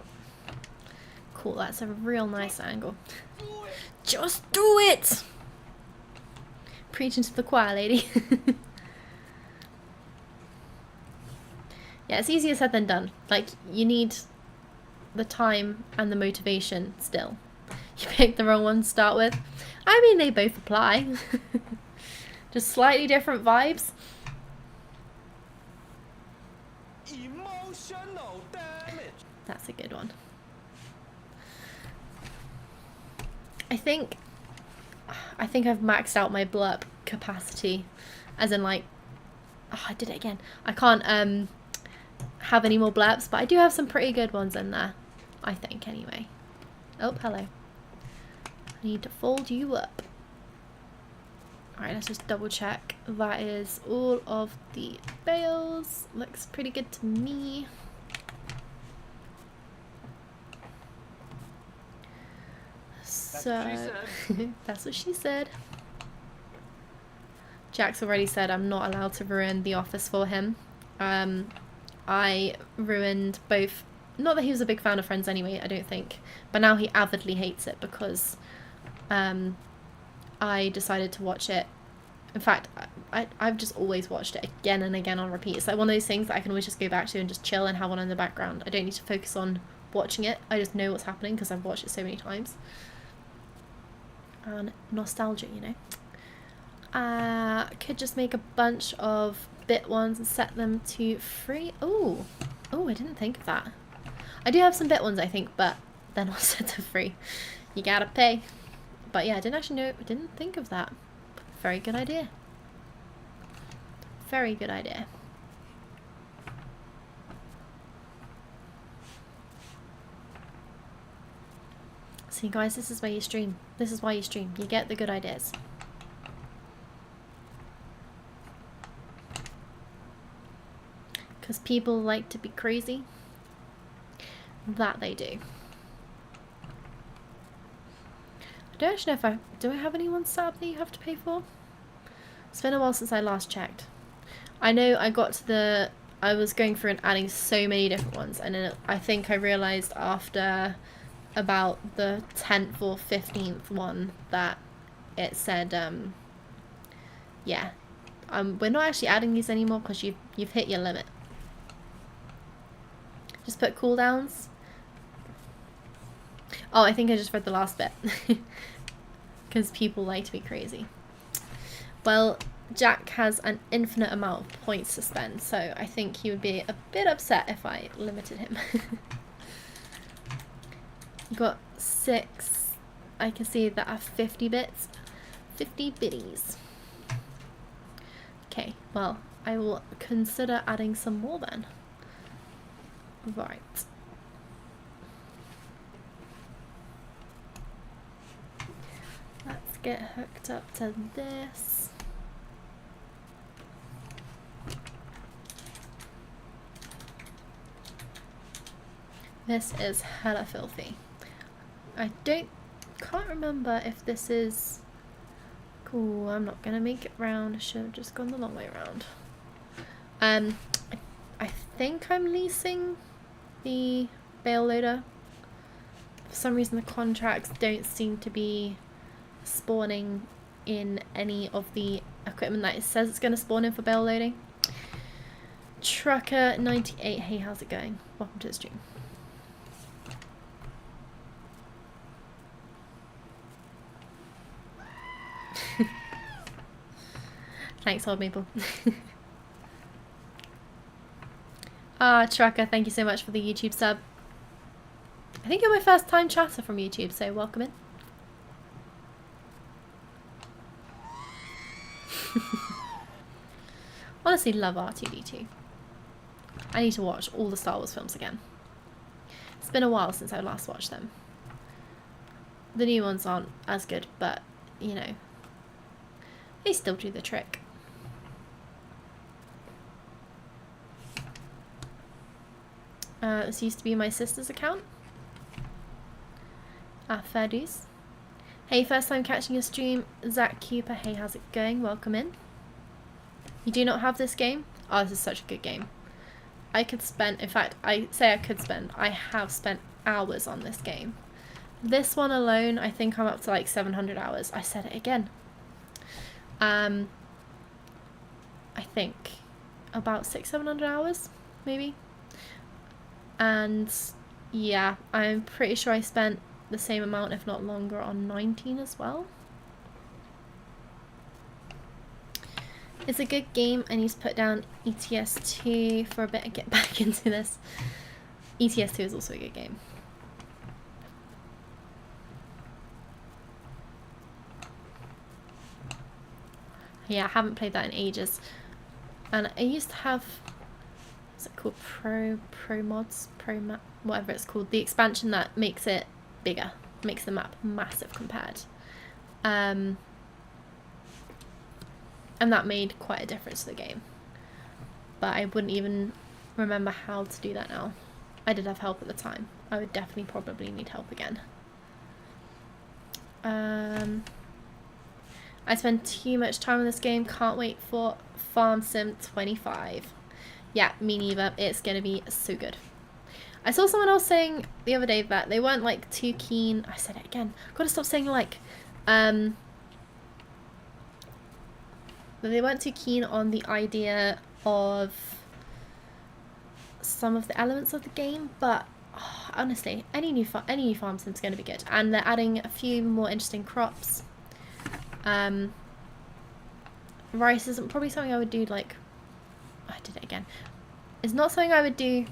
Cool, that's a real nice angle. Just do it! Preaching to the choir, lady. Yeah, it's easier said than done. Like, you need the time and the motivation still. You picked the wrong one to start with. I mean, they both apply. Just slightly different vibes. Emotional damage. That's a good one. I think I've maxed out my blurb capacity, as in like, oh, I did it again. I can't have any more blurbs, but I do have some pretty good ones in there, I think, anyway. Oh, hello. I need to fold you up. Alright, let's just double check. That is all of the bales. Looks pretty good to me. So, that's what she said. Jack's already said I'm not allowed to ruin The Office for him. I ruined both. Not that he was a big fan of Friends anyway, I don't think. But now he avidly hates it because I decided to watch it. In fact, I've just always watched it again and again on repeat. It's like one of those things that I can always just go back to and just chill and have one in the background. I don't need to focus on watching it. I just know what's happening because I've watched it so many times. And nostalgia, you know. Could just make a bunch of bit ones and set them to free. Oh, I didn't think of that. I do have some bit ones, I think, but they're not set to free. You gotta pay. But yeah, I didn't think of that. Very good idea. Very good idea. See guys, this is where you stream. This is why you stream. You get the good ideas. Because people like to be crazy. That they do. I don't actually know if do I have anyone set up that you have to pay for? It's been a while since I last checked. I know I got to I was going through and adding so many different ones, and then I think I realised after about the 10th or 15th one that it said, yeah, we're not actually adding these anymore because you've hit your limit. Just put cooldowns. Oh, I think I just read the last bit. Because people like to be crazy. Well, Jack has an infinite amount of points to spend, so I think he would be a bit upset if I limited him. You got 6. I can see that are 50 bits. 50 bitties. Okay, well, I will consider adding some more then. Right. Let's get hooked up to this. This is hella filthy. I can't remember if this is cool. I'm not gonna make it round. I should have just gone the long way around. I think I'm leasing the bale loader For some reason the contracts don't seem to be spawning in any of the equipment that it says it's going to spawn in for bale loading. Trucker98, hey, how's it going? Welcome to the stream. Thanks, Old Maple. Trucker, thank you so much for the YouTube sub. I think you're my first time chatter from YouTube, so welcome in. Honestly, love R2-D2. I need to watch all the Star Wars films again. It's been a while since I last watched them. The new ones aren't as good, but, you know, they still do the trick. This used to be my sister's account. Fair dues. Hey, first time catching your stream. Zach Cooper, hey, how's it going? Welcome in. You do not have this game? Oh, this is such a good game. I could spend, in fact, I have spent hours on this game. This one alone, I think I'm up to like 700 hours. I said it again. I think about 600-700 hours, maybe. And yeah, I'm pretty sure I spent the same amount, if not longer, on 19 as well. It's a good game. I need to put down ETS2 for a bit and get back into this. ETS2 is also a good game. Yeah, I haven't played that in ages. And I used to have, what's it called? Pro mods? Whatever it's called. The expansion that makes it bigger. Makes the map massive compared. And that made quite a difference to the game. But I wouldn't even remember how to do that now. I did have help at the time. I would definitely probably need help again. I spend too much time on this game. Can't wait for Farm Sim 25. Yeah, me neither. It's going to be so good. I saw someone else saying the other day that they weren't like too keen. I said it again. Gotta stop saying like. That they weren't too keen on the idea of some of the elements of the game, but oh, honestly, any new farm sim is going to be good, and they're adding a few more interesting crops. Rice isn't probably something I would do like. I did it again. It's not something I would do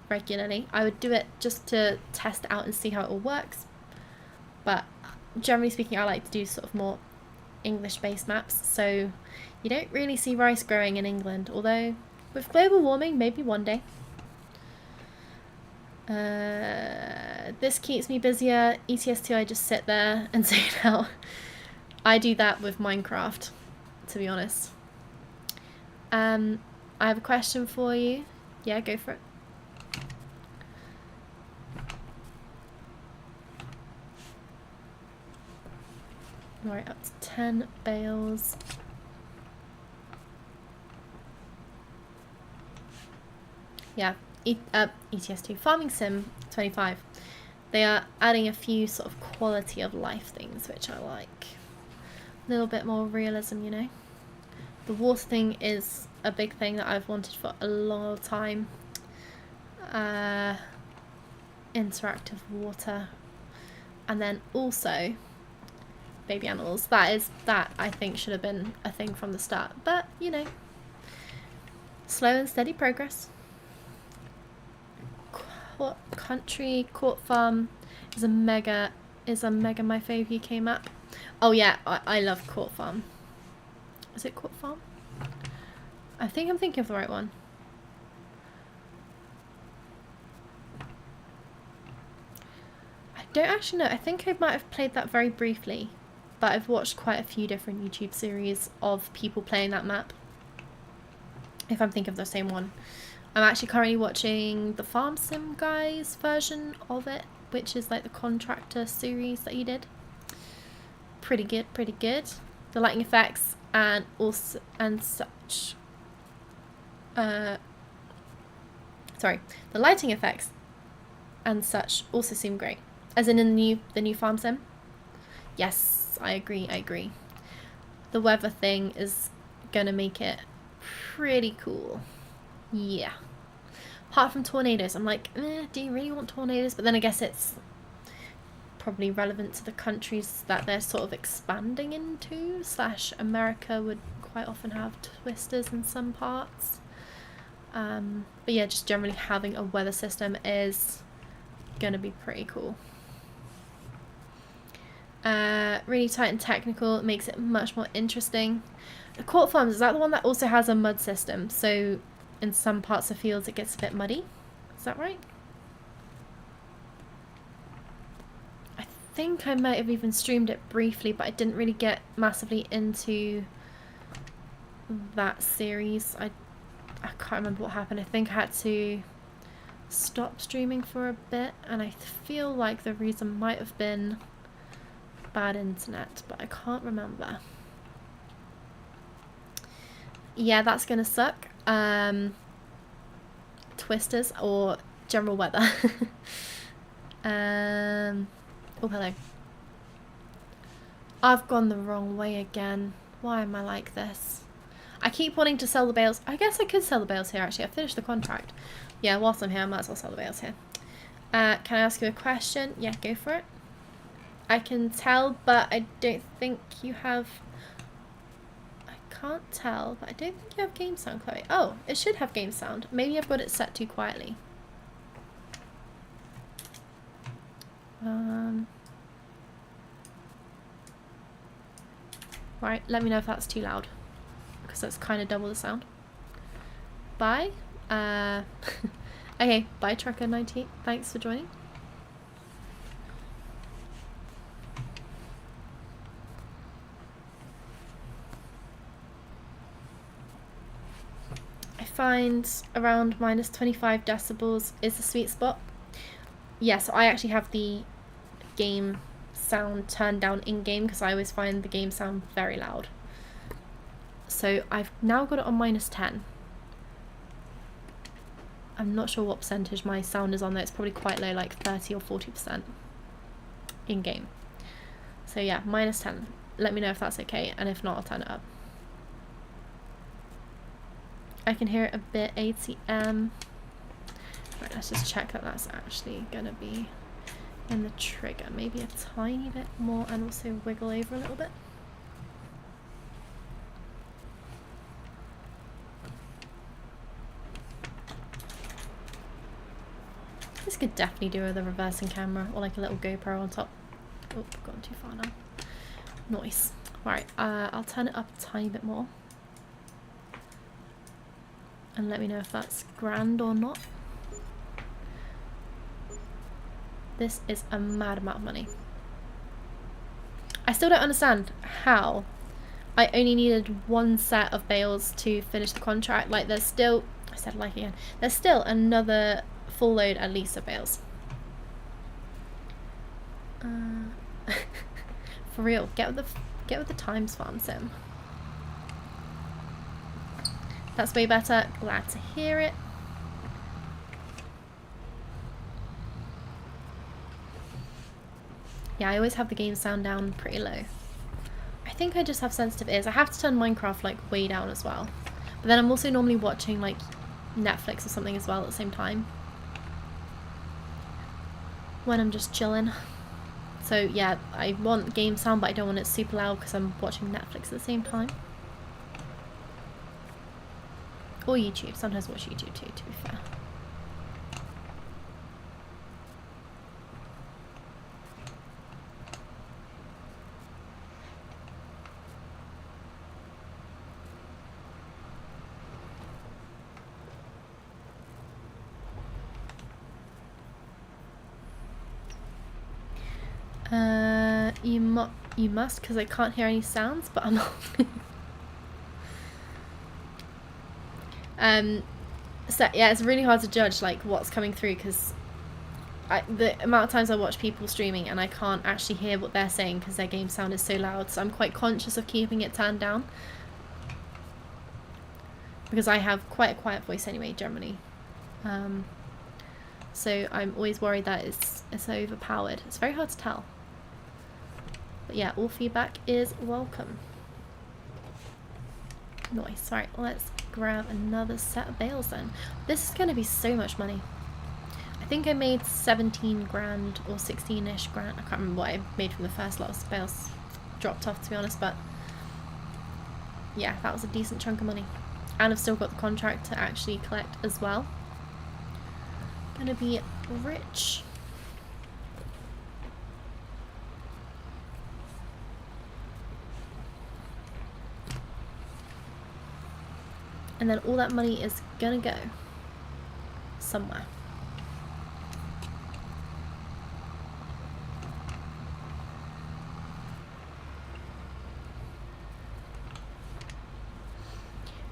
regularly. I would do it just to test it out and see how it all works. But generally speaking, I like to do sort of more English-based maps, so you don't really see rice growing in England, although with global warming, maybe one day. This keeps me busier. ETS2, I just sit there and say it out. I do that with Minecraft, to be honest. I have a question for you. Yeah, go for it. Right, up to 10 bales. Yeah, ETS2, Farming Sim 25. They are adding a few sort of quality of life things, which I like. A little bit more realism, you know. The water thing is a big thing that I've wanted for a long time. Interactive water. And then also baby animals. That I think should have been a thing from the start. But, you know, slow and steady progress. Country Court Farm is a mega my fave UK map. Oh yeah, I love Court Farm. Is it Court Farm? I think I'm thinking of the right one. I don't actually know. I think I might have played that very briefly, but I've watched quite a few different YouTube series of people playing that map. If I'm thinking of the same one. I'm actually currently watching the Farm Sim guy's version of it, which is like the contractor series that he did. Pretty good, pretty good. The lighting effects and also such. Sorry, the lighting effects and such also seem great. As in the new farm sim? Yes, I agree, I agree. The weather thing is gonna make it pretty cool. Yeah. Apart from tornadoes, I'm like, do you really want tornadoes? But then I guess it's probably relevant to the countries that they're sort of expanding into, / America would quite often have twisters in some parts. But yeah, just generally having a weather system is gonna be pretty cool. Really tight and technical, it makes it much more interesting. The Court Farms, is that the one that also has a mud system? So in some parts of fields it gets a bit muddy. Is that right? I think I might have even streamed it briefly, but I didn't really get massively into that series. I can't remember what happened. I think I had to stop streaming for a bit, and I feel like the reason might have been bad internet, but I can't remember. Yeah, that's gonna suck. Twisters or general weather. Oh, hello. I've gone the wrong way again. Why am I like this? I keep wanting to sell the bales. I guess I could sell the bales here, actually. I finished the contract. Yeah, whilst I'm here, I might as well sell the bales here. Can I ask you a question? Yeah, go for it. I can tell, but I don't think you have... I can't tell, but I don't think you have game sound, Chloe. Oh, it should have game sound. Maybe I've got it set too quietly. Right, let me know if that's too loud, because that's kind of double the sound. Bye. Okay, bye Trucker19. Thanks for joining. I find around minus 25 decibels is the sweet spot. Yeah, so I actually have the game sound turned down in-game because I always find the game sound very loud. So I've now got it on minus 10. I'm not sure what percentage my sound is on there. It's probably quite low, like 30 or 40% in-game. So yeah, minus 10. Let me know if that's okay, and if not, I'll turn it up. I can hear it a bit ATM. Right, let's just check that that's actually gonna be in the trigger. Maybe a tiny bit more, and also wiggle over a little bit. This could definitely do with a reversing camera or like a little GoPro on top. Oh, gone too far now. Nice. Right, I'll turn it up a tiny bit more. And let me know if that's grand or not. This is a mad amount of money. I still don't understand how I only needed one set of bales to finish the contract. Like, there's still, I said like again, there's still another full load at least of bales. For real, get with the times, farm sim. That's way better. Glad to hear it. Yeah, I always have the game sound down pretty low. I think I just have sensitive ears. I have to turn Minecraft like way down as well. But then I'm also normally watching like Netflix or something as well at the same time, when I'm just chilling. So yeah, I want game sound, but I don't want it super loud because I'm watching Netflix at the same time. Or YouTube. Sometimes watch YouTube too, to be fair. You must, because I can't hear any sounds, but I'm not. So yeah, it's really hard to judge like what's coming through, because the amount of times I watch people streaming and I can't actually hear what they're saying because their game sound is so loud, so I'm quite conscious of keeping it turned down, because I have quite a quiet voice anyway generally. so I'm always worried that it's overpowered. It's very hard to tell. But yeah, all feedback is welcome. Nice. Right, let's grab another set of bales then. This is going to be so much money. I think I made 17 grand or 16-ish grand. I can't remember what I made from the first lot of bales. Dropped off, to be honest, but yeah, that was a decent chunk of money. And I've still got the contract to actually collect as well. Gonna be rich. And then all that money is gonna go somewhere.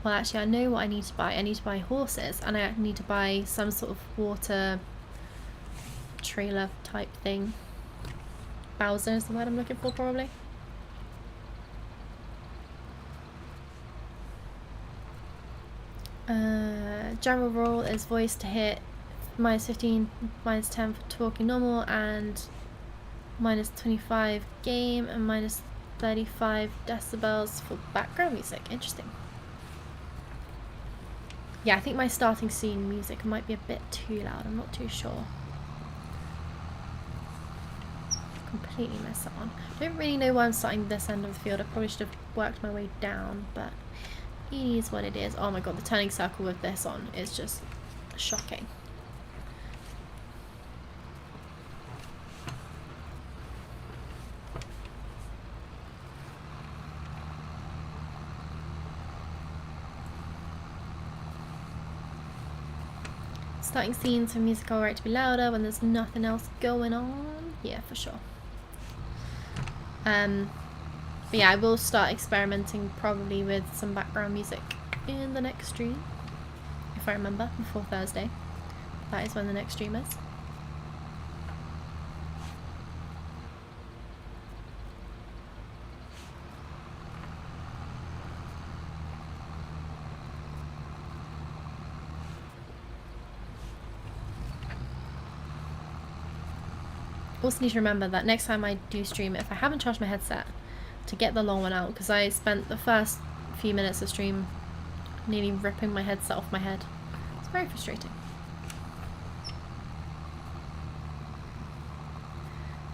Well, actually, I know what I need to buy. I need to buy horses, and I need to buy some sort of water trailer type thing. Bowser is the word I'm looking for, probably. General rule is voice to hit, -15, -10 for talking normal, and -25 game, and -35 decibels for background music. Interesting. Yeah, I think my starting scene music might be a bit too loud. I'm not too sure. Completely messed that one. I don't really know why I'm starting this end of the field. I probably should have worked my way down, but it is what it is. Oh my god, the turning circle with this on is just shocking. Starting scenes for music are right to be louder when there's nothing else going on. Yeah, for sure. But yeah, I will start experimenting probably with some background music in the next stream, if I remember, before Thursday. That is when the next stream is. Also need to remember that next time I do stream, if I haven't charged my headset, to get the long one out, because I spent the first few minutes of stream nearly ripping my headset off my head. It's very frustrating.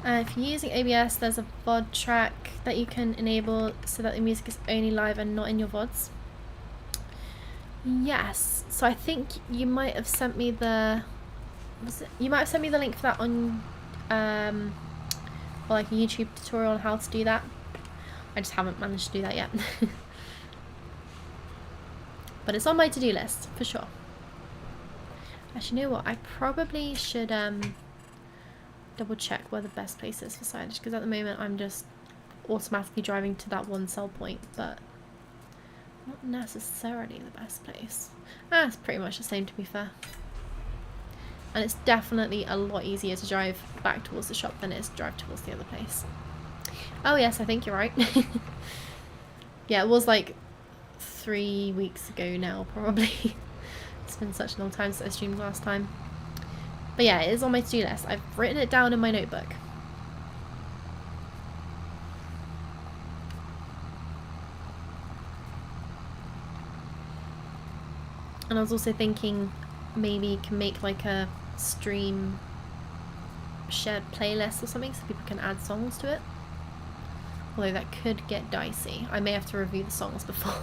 If you're using ABS, there's a VOD track that you can enable so that the music is only live and not in your VODs. Yes, so I think you might have sent me the... You might have sent me the link for that on... or like a YouTube tutorial on how to do that. I just haven't managed to do that yet. But it's on my to-do list, for sure. Actually, you know what? I probably should double check where the best place is for silage, because at the moment I'm just automatically driving to that one sell point, but not necessarily the best place. It's pretty much the same, to be fair. And it's definitely a lot easier to drive back towards the shop than it is to drive towards the other place. Oh yes, I think you're right. Yeah, it was like 3 weeks ago now, probably. It's been such a long time since I streamed last time. But yeah, it is on my to-do list. I've written it down in my notebook. And I was also thinking maybe you can make like a stream shared playlist or something so people can add songs to it. Although that could get dicey. I may have to review the songs before.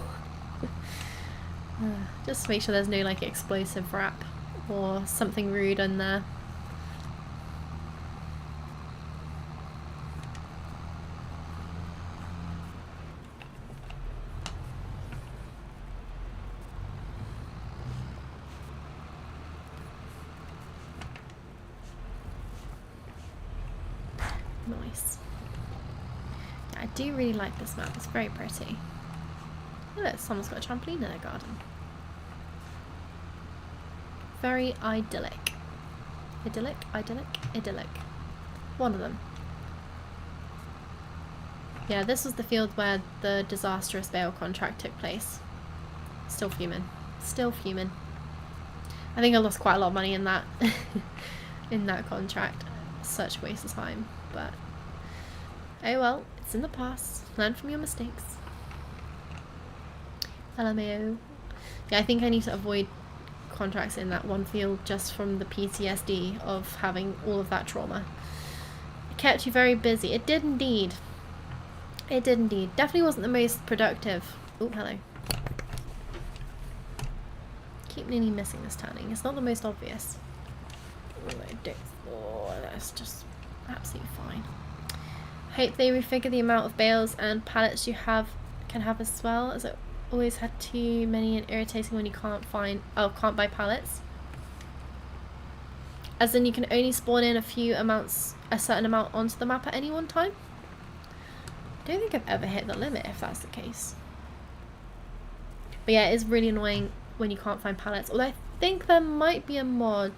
Just to make sure there's no like explosive rap or something rude in there. Nice. Yeah, I do really like this map. It's very pretty. Look, someone's got a trampoline in their garden. Very idyllic. Idyllic? Idyllic? Idyllic. One of them. Yeah, this was the field where the disastrous bale contract took place. Still fuming. Still fuming. I think I lost quite a lot of money in that in that contract. Such a waste of time, but oh well, it's in the past. Learn from your mistakes. LMAO. Yeah, I think I need to avoid contracts in that one field just from the PTSD of having all of that trauma. It kept you very busy. It did indeed. It did indeed. Definitely wasn't the most productive. Oh, hello. Keep nearly missing this turning. It's not the most obvious. Oh, that's just absolutely fine. Hope they refigure the amount of bales and pallets you can have as well, as it always had too many and irritating when you can't buy pallets. As in you can only spawn in a certain amount onto the map at any one time. I don't think I've ever hit the limit if that's the case. But yeah, it is really annoying when you can't find pallets. Although I think there might be a mod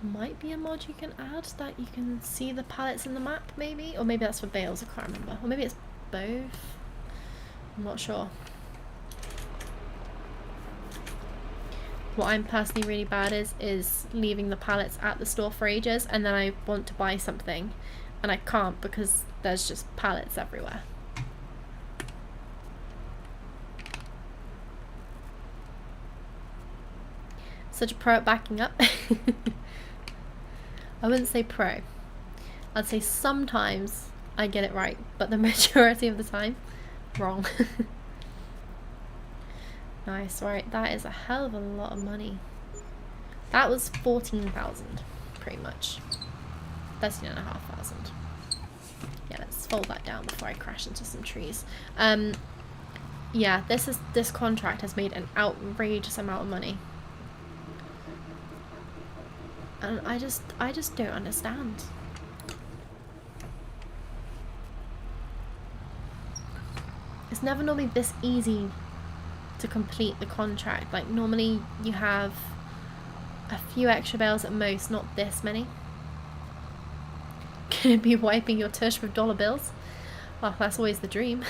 you can add that you can see the pallets in the map, maybe? Or maybe that's for bales, I can't remember. Or maybe it's both. I'm not sure. What I'm personally really bad is leaving the pallets at the store for ages and then I want to buy something and I can't because there's just pallets everywhere. Such a pro at backing up. I wouldn't say pro. I'd say sometimes I get it right, but the majority of the time, wrong. Nice, right, that is a hell of a lot of money. That was 14,000, pretty much. 13,500. Yeah, let's fold that down before I crash into some trees. Yeah, this contract has made an outrageous amount of money. And I just don't understand. It's never normally this easy to complete the contract. Like normally you have a few extra bales at most, not this many. Gonna be wiping your tush with dollar bills? Well, that's always the dream.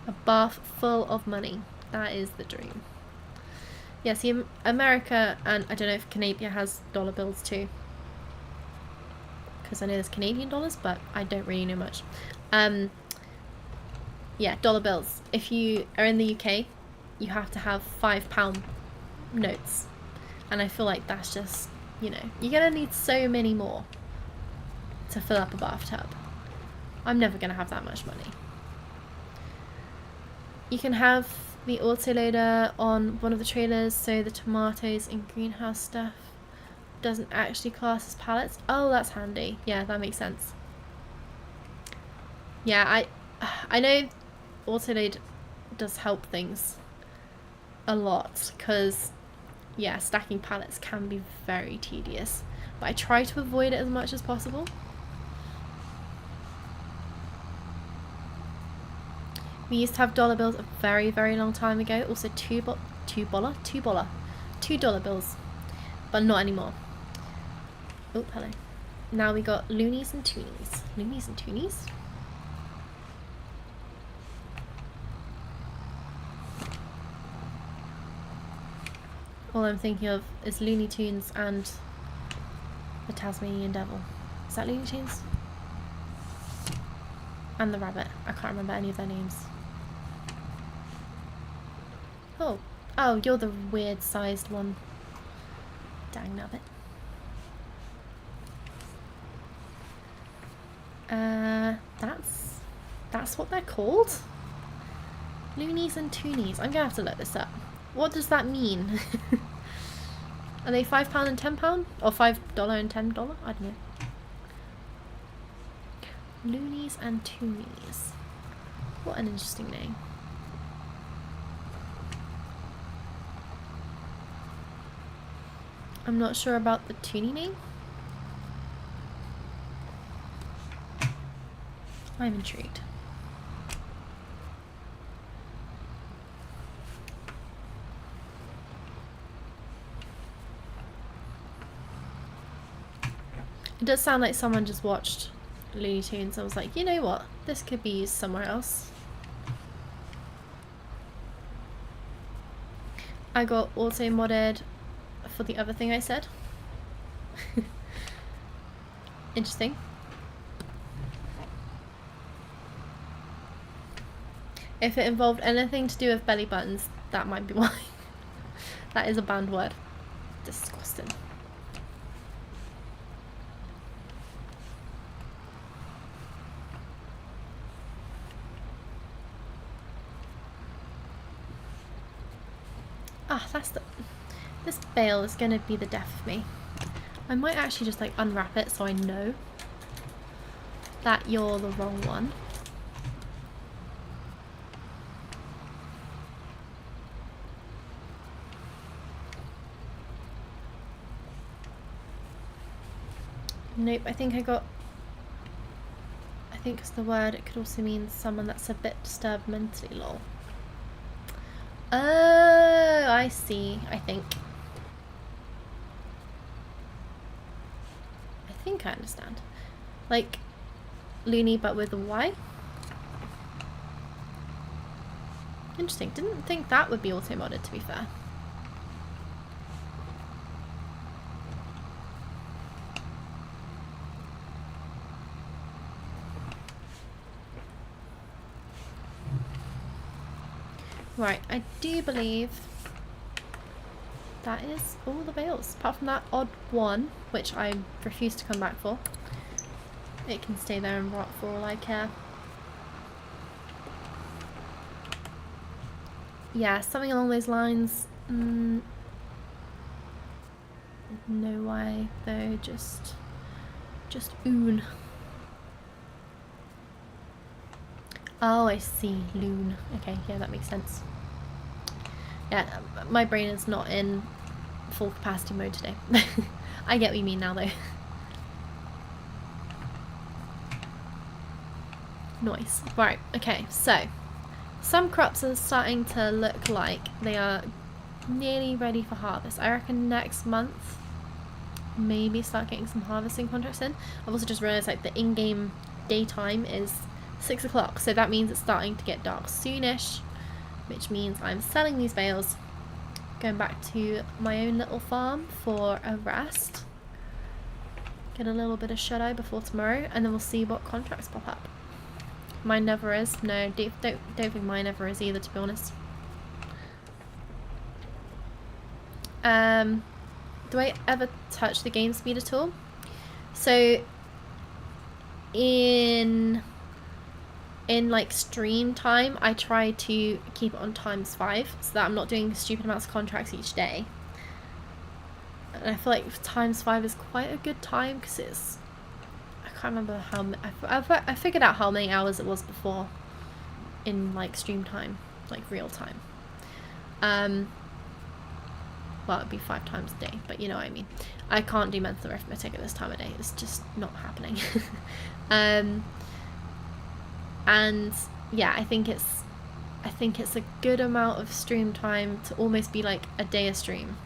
A bath full of money. That is the dream. Yeah, see, America, and I don't know if Canada has dollar bills too. Because I know there's Canadian dollars, but I don't really know much. Yeah, dollar bills. If you are in the UK, you have to have £5 notes. And I feel like that's just, you know, you're going to need so many more to fill up a bathtub. I'm never going to have that much money. You can have the autoloader on one of the trailers, so the tomatoes and greenhouse stuff doesn't actually class as pallets. Oh, that's handy. Yeah, that makes sense. Yeah, I know autoload does help things a lot, because yeah, stacking pallets can be very tedious, but I try to avoid it as much as possible. We used to have dollar bills a very, very long time ago. Also $2 bills, but not anymore. Oh, hello. Now we got loonies and toonies. Loonies and toonies? All I'm thinking of is Looney Tunes and the Tasmanian Devil. Is that Looney Tunes? And the rabbit. I can't remember any of their names. Oh. Oh, you're the weird sized one. Dang nabbit. That's what they're called? Loonies and Toonies. I'm gonna have to look this up. What does that mean? Are they £5 and £10? Or $5 and $10? I don't know. Loonies and Toonies. What an interesting name. I'm not sure about the Toonie name. I'm intrigued. It does sound like someone just watched Looney Tunes and was like, you know what, this could be used somewhere else. I got auto modded for the other thing I said. Interesting. If it involved anything to do with belly buttons, that might be why. That is a banned word. Disgusting. Ah, this bale is gonna be the death of me. I might actually just like unwrap it so I know that you're the wrong one. Nope, I think it's the word, it could also mean someone that's a bit disturbed mentally, lol. Oh, I see, I think I understand. Like, loony but with a Y? Interesting, didn't think that would be auto-modded, to be fair. Right, I do believe that is all the bales, apart from that odd one, which I refuse to come back for. It can stay there and rot for all I care. Yeah, something along those lines. No way, though, just oon. Oh, I see, loon. Okay, yeah, that makes sense. Yeah, my brain is not in full capacity mode today. I get what you mean now, though. Nice. Right, okay, so some crops are starting to look like they are nearly ready for harvest. I reckon next month maybe start getting some harvesting contracts in. I've also just realised like the in-game daytime is 6 o'clock, so that means it's starting to get dark soonish, which means I'm selling these bales, going back to my own little farm for a rest, get a little bit of shut-eye before tomorrow, and then we'll see what contracts pop up. Mine never is. No, don't think mine ever is either, to be honest. Do I ever touch the game speed at all? So in like stream time, I try to keep it on ×5 so that I'm not doing stupid amounts of contracts each day. And I feel like ×5 is quite a good time because it's, I can't remember how, I figured out how many hours it was before in like stream time, like real time. Well, it'd be 5 times a day, but you know what I mean. I can't do mental arithmetic at this time of day. It's just not happening. And yeah, I think it's a good amount of stream time to almost be like a day a stream.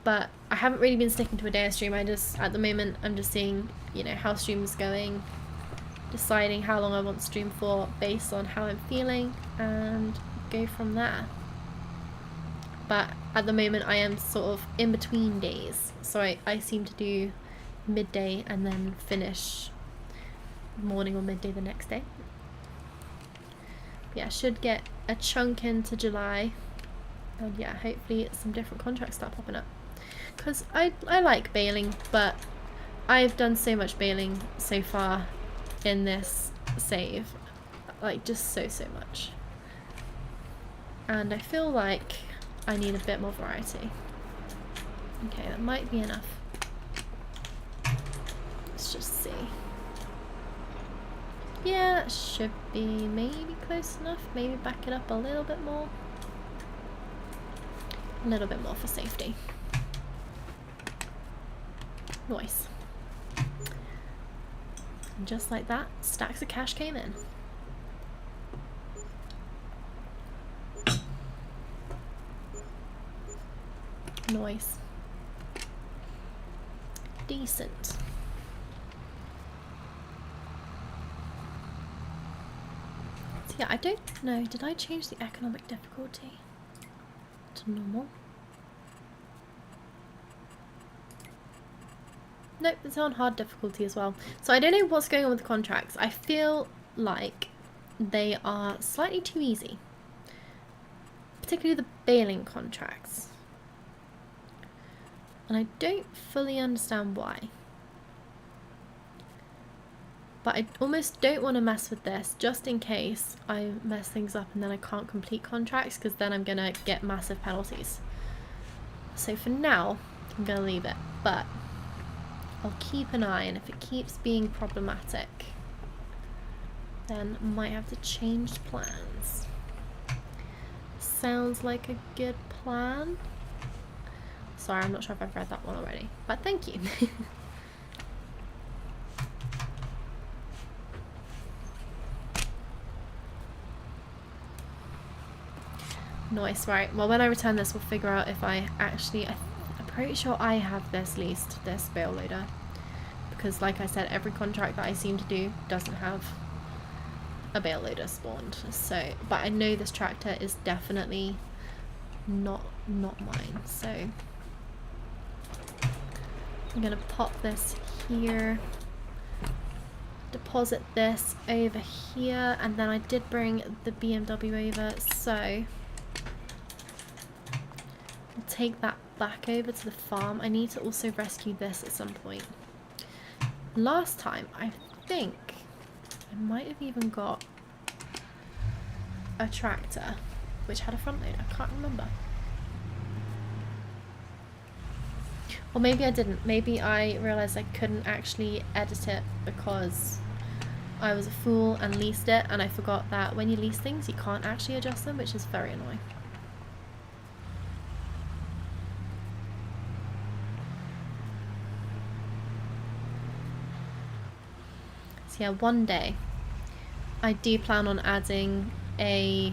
But I haven't really been sticking to a day a stream. At the moment, I'm just seeing, you know, how stream's going, deciding how long I want to stream for based on how I'm feeling, and go from there. But at the moment I am sort of in between days, so I seem to do midday and then finish morning or midday the next day. Yeah, should get a chunk into July, and yeah, hopefully some different contracts start popping up, because I like baling, but I've done so much baling so far in this save, like just so much, and I feel like I need a bit more variety. Okay, that might be enough. Let's just see. Yeah, that should be maybe close enough. Maybe back it up a little bit more. A little bit more for safety. Nice. And just like that, stacks of cash came in. Nice. Decent. So yeah, I don't know, did I change the economic difficulty? to normal. Nope, it's on hard difficulty as well. So I don't know what's going on with the contracts. I feel like they are slightly too easy. Particularly the bailing contracts. And I don't fully understand why. But I almost don't want to mess with this just in case I mess things up and then I can't complete contracts, because then I'm going to get massive penalties. So for now, I'm going to leave it. But I'll keep an eye, and if it keeps being problematic, then I might have to change plans. Sounds like a good plan. Sorry, I'm not sure if I've read that one already, but thank you. Nice, right. Well, when I return this, we'll figure out if I actually... I'm pretty sure I have this leased, this bale loader. Because, like I said, every contract that I seem to do doesn't have a bale loader spawned. So, but I know this tractor is definitely not mine. So, I'm going to pop this here. Deposit this over here. And then I did bring the BMW over, so... I'll take that back over to the farm. I need to also rescue this at some point. Last time, I think I might have even got a tractor which had a front loader. I can't remember. Or maybe I didn't. Maybe I realised I couldn't actually edit it because I was a fool and leased it, and I forgot that when you lease things you can't actually adjust them, which is very annoying. Yeah, one day I do plan on adding a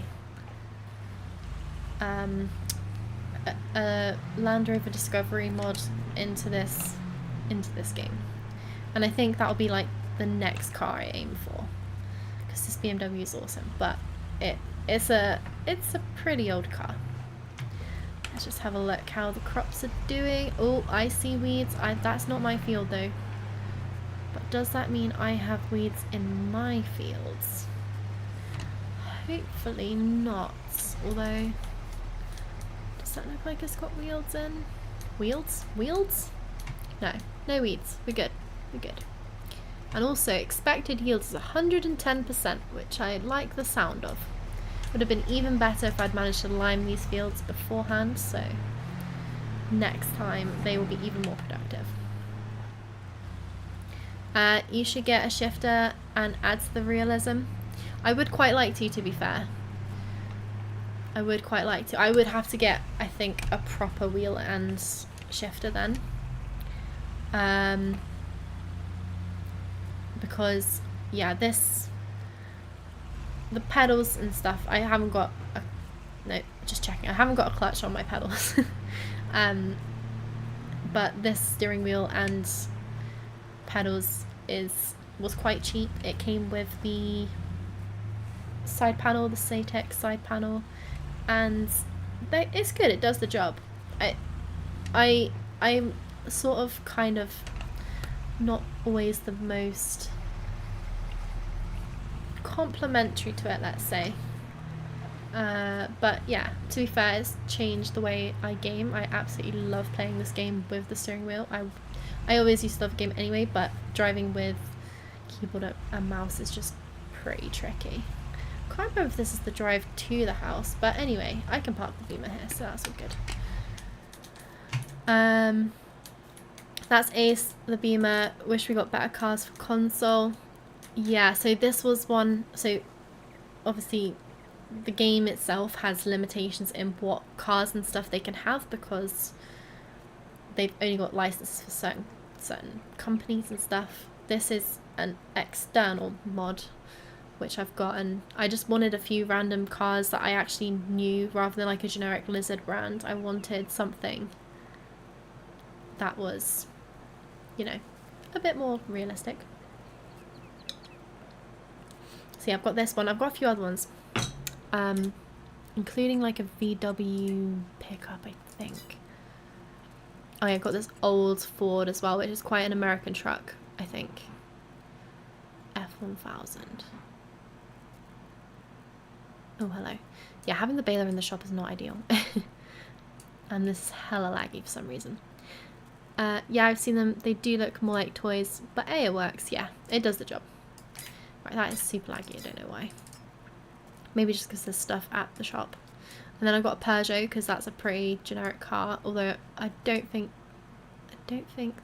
Land Rover Discovery mod into this game, and I think that'll be like the next car I aim for, because this BMW is awesome, but it's a pretty old car. Let's just have a look how the crops are doing. Oh, I see weeds. That's not my field though. But does that mean I have weeds in my fields? Hopefully not. Although, does that look like it's got weeds in? Weeds? Weeds? No, no weeds. We're good. We're good. And also, expected yield is 110%, which I like the sound of. Would have been even better if I'd managed to lime these fields beforehand, so next time they will be even more productive. You should get a shifter and add to the realism. I would quite like to be fair. I would quite like to. I would have to get, I think, a proper wheel and shifter then. Because, yeah, the pedals and stuff, I haven't got no, just checking. I haven't got a clutch on my pedals. But this steering wheel and pedals was quite cheap. It came with the side panel, the Satex side panel, and it's good. It does the job. I'm sort of kind of not always the most complimentary to it, let's say. But yeah, to be fair, it's changed the way I game. I absolutely love playing this game with the steering wheel. I always used to love the game anyway, but driving with keyboard and mouse is just pretty tricky. Can't remember if this is the drive to the house, but anyway, I can park the Beamer here, so that's all good. That's Ace, the Beamer. Wish we got better cars for console. Yeah, so this was one, so obviously the game itself has limitations in what cars and stuff they can have, because they've only got licenses for certain companies and stuff. This is an external mod which I've got, and I just wanted a few random cars that I actually knew rather than like a generic Lizard brand. I wanted something that was, you know, a bit more realistic. So yeah, I've got this one. I've got a few other ones. including like a VW pickup, I think. Oh yeah, I've got this old Ford as well, which is quite an American truck, I think. F1000. Oh, hello. Yeah, having the baler in the shop is not ideal. And this is hella laggy for some reason. Yeah, I've seen them. They do look more like toys, but hey, it works. Yeah, it does the job. Right, that is super laggy. I don't know why. Maybe just because there's stuff at the shop. And then I've got a Peugeot because that's a pretty generic car. Although I don't think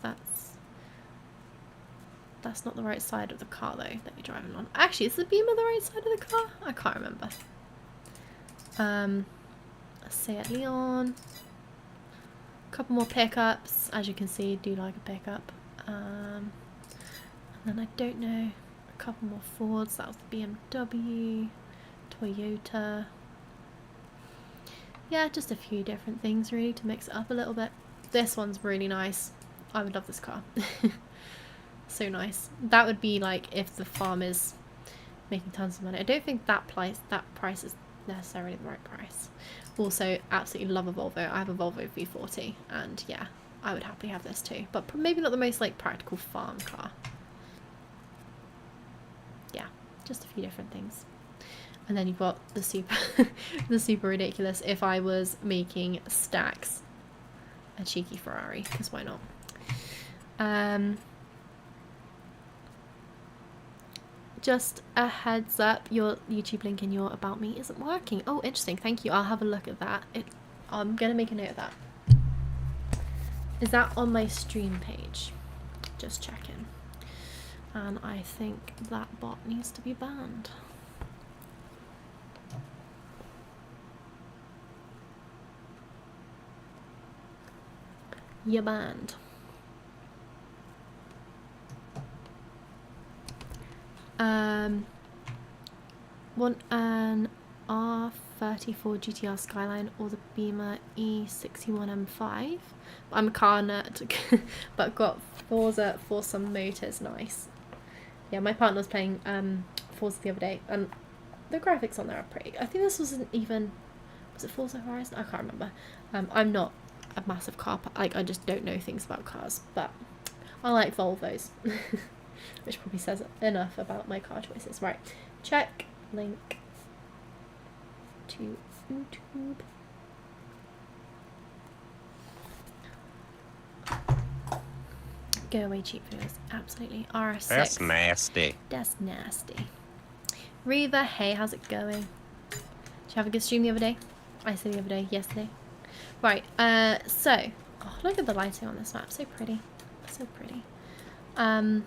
that's not the right side of the car though that you're driving on. Actually, is the Beamer the right side of the car? I can't remember. Seat Leon. A couple more pickups. As you can see, I do like a pickup. And then I don't know. A couple more Fords. That was the BMW. Toyota. Yeah, just a few different things really to mix it up a little bit. This one's really nice. I would love this car. So nice. That would be like if the farm is making tons of money. I don't think that price is necessarily the right price. Also, absolutely love a Volvo. I have a Volvo V40 and yeah, I would happily have this too. But maybe not the most like practical farm car. Yeah, just a few different things. And then you've got the super, the super ridiculous. If I was making stacks, a cheeky Ferrari, because why not? Just a heads up, your YouTube link in your about me isn't working. Oh, interesting. Thank you. I'll have a look at that. I'm gonna make a note of that. Is that on my stream page? Just checking. And I think that bot needs to be banned. You're banned. Want an R34 GTR Skyline or the Beamer E61 M5? I'm a car nerd, but got Forza for some motors. Nice. Yeah, my partner was playing Forza the other day, and the graphics on there are pretty. I think this wasn't even. Was it Forza Horizon? I can't remember. I'm not a massive car. Like I just don't know things about cars, but I like Volvos. Which probably says enough about my car choices. Right, check link to YouTube. Go away, cheap viewers. Absolutely. RS6. That's nasty. That's nasty. Reva, hey, how's it going? Did you have a good stream the other day? I said the other day, yesterday. Right, so, oh, look at the lighting on this map. So pretty. So pretty. I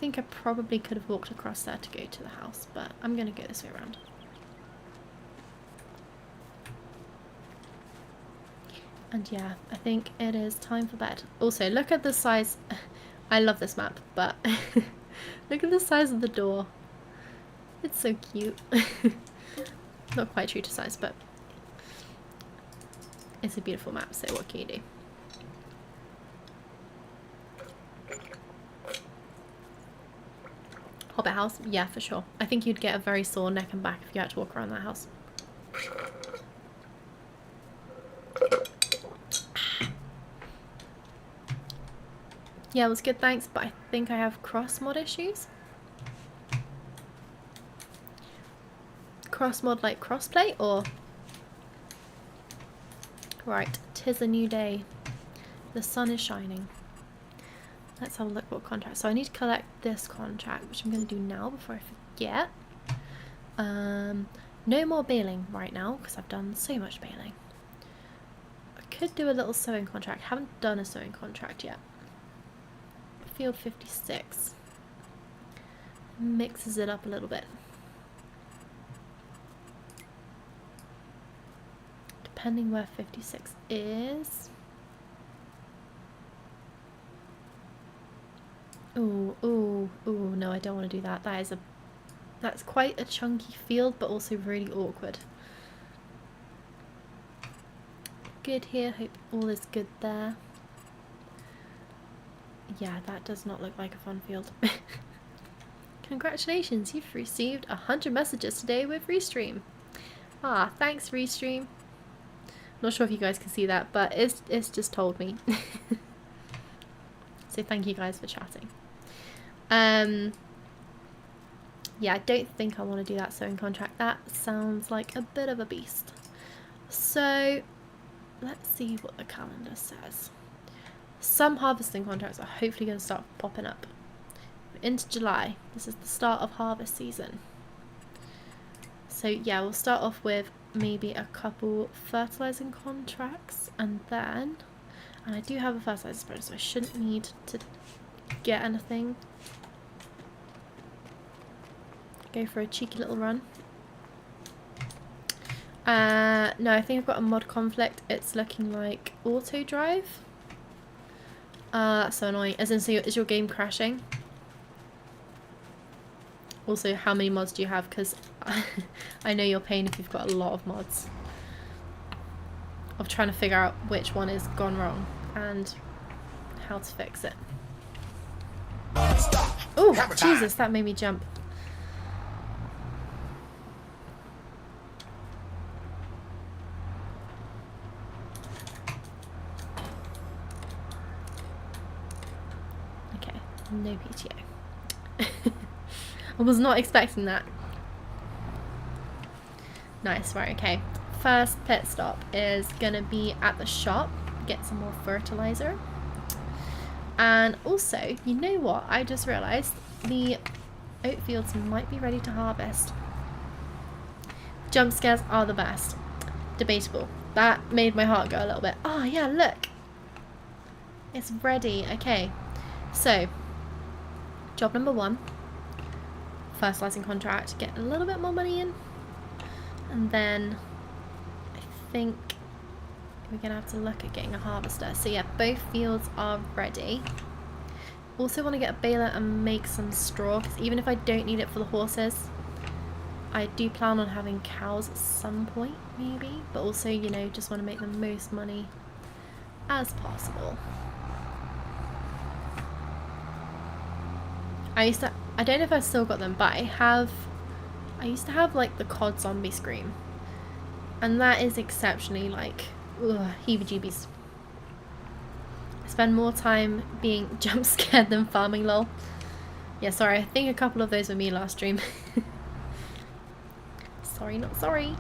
think I probably could have walked across there to go to the house, but I'm going to go this way around. And yeah, I think it is time for bed. Also, look at the size. I love this map, but look at the size of the door. It's so cute. Not quite true to size, but it's a beautiful map, so what can you do? Hobbit house? Yeah, for sure. I think you'd get a very sore neck and back if you had to walk around that house. Yeah, it was good, thanks, but I think I have cross-mod issues. Cross-mod like crossplay, or? Right, 'tis a new day. The sun is shining. Let's have a look what contract. So I need to collect this contract, which I'm going to do now before I forget. No more baling right now, because I've done so much baling. I could do a little sewing contract. Haven't done a sewing contract yet. Field 56. Mixes it up a little bit. Depending where 56 is. Ooh, ooh, ooh, no, I don't want to do that. That's quite a chunky field, but also really awkward. Good here, hope all is good there. Yeah, that does not look like a fun field. Congratulations, you've received 100 messages today with Restream. Ah, thanks, Restream. Not sure if you guys can see that, but it's just told me. So thank you guys for chatting. Yeah, I don't think I want to do that sewing contract. That sounds like a bit of a beast. So let's see what the calendar says. Some harvesting contracts are hopefully going to start popping up. Into July. This is the start of harvest season. So yeah, we'll start off with maybe a couple fertilizing contracts, and then, and I do have a fertilizer spreader, so I shouldn't need to get anything. Go for a cheeky little run. No, I think I've got a mod conflict. It's looking like auto drive. So annoying. As in, so is your game crashing? Also, how many mods do you have? Because I know you're paying if you've got a lot of mods. Of trying to figure out which one is gone wrong and how to fix it. Oh, Jesus, that made me jump. Okay, no PTO. I was not expecting that. Nice, right, okay. First pit stop is gonna be at the shop, get some more fertilizer. And also, you know what? I just realised the oat fields might be ready to harvest. Jump scares are the best. Debatable. That made my heart go a little bit. Oh yeah, look. It's ready. Okay. So, job number 1. Fertilizing contract. Get a little bit more money in. And then I think we're going to have to look at getting a harvester. So yeah, both fields are ready. Also want to get a baler and make some straw, because even if I don't need it for the horses, I do plan on having cows at some point maybe, but also, you know, just want to make the most money as possible. I don't know if I've still got them, but I used to have like the cod zombie scream, and that is exceptionally like, ugh, heebie-jeebies. I spend more time being jump scared than farming, lol. Yeah, sorry, I think a couple of those were me last stream. Sorry, not sorry.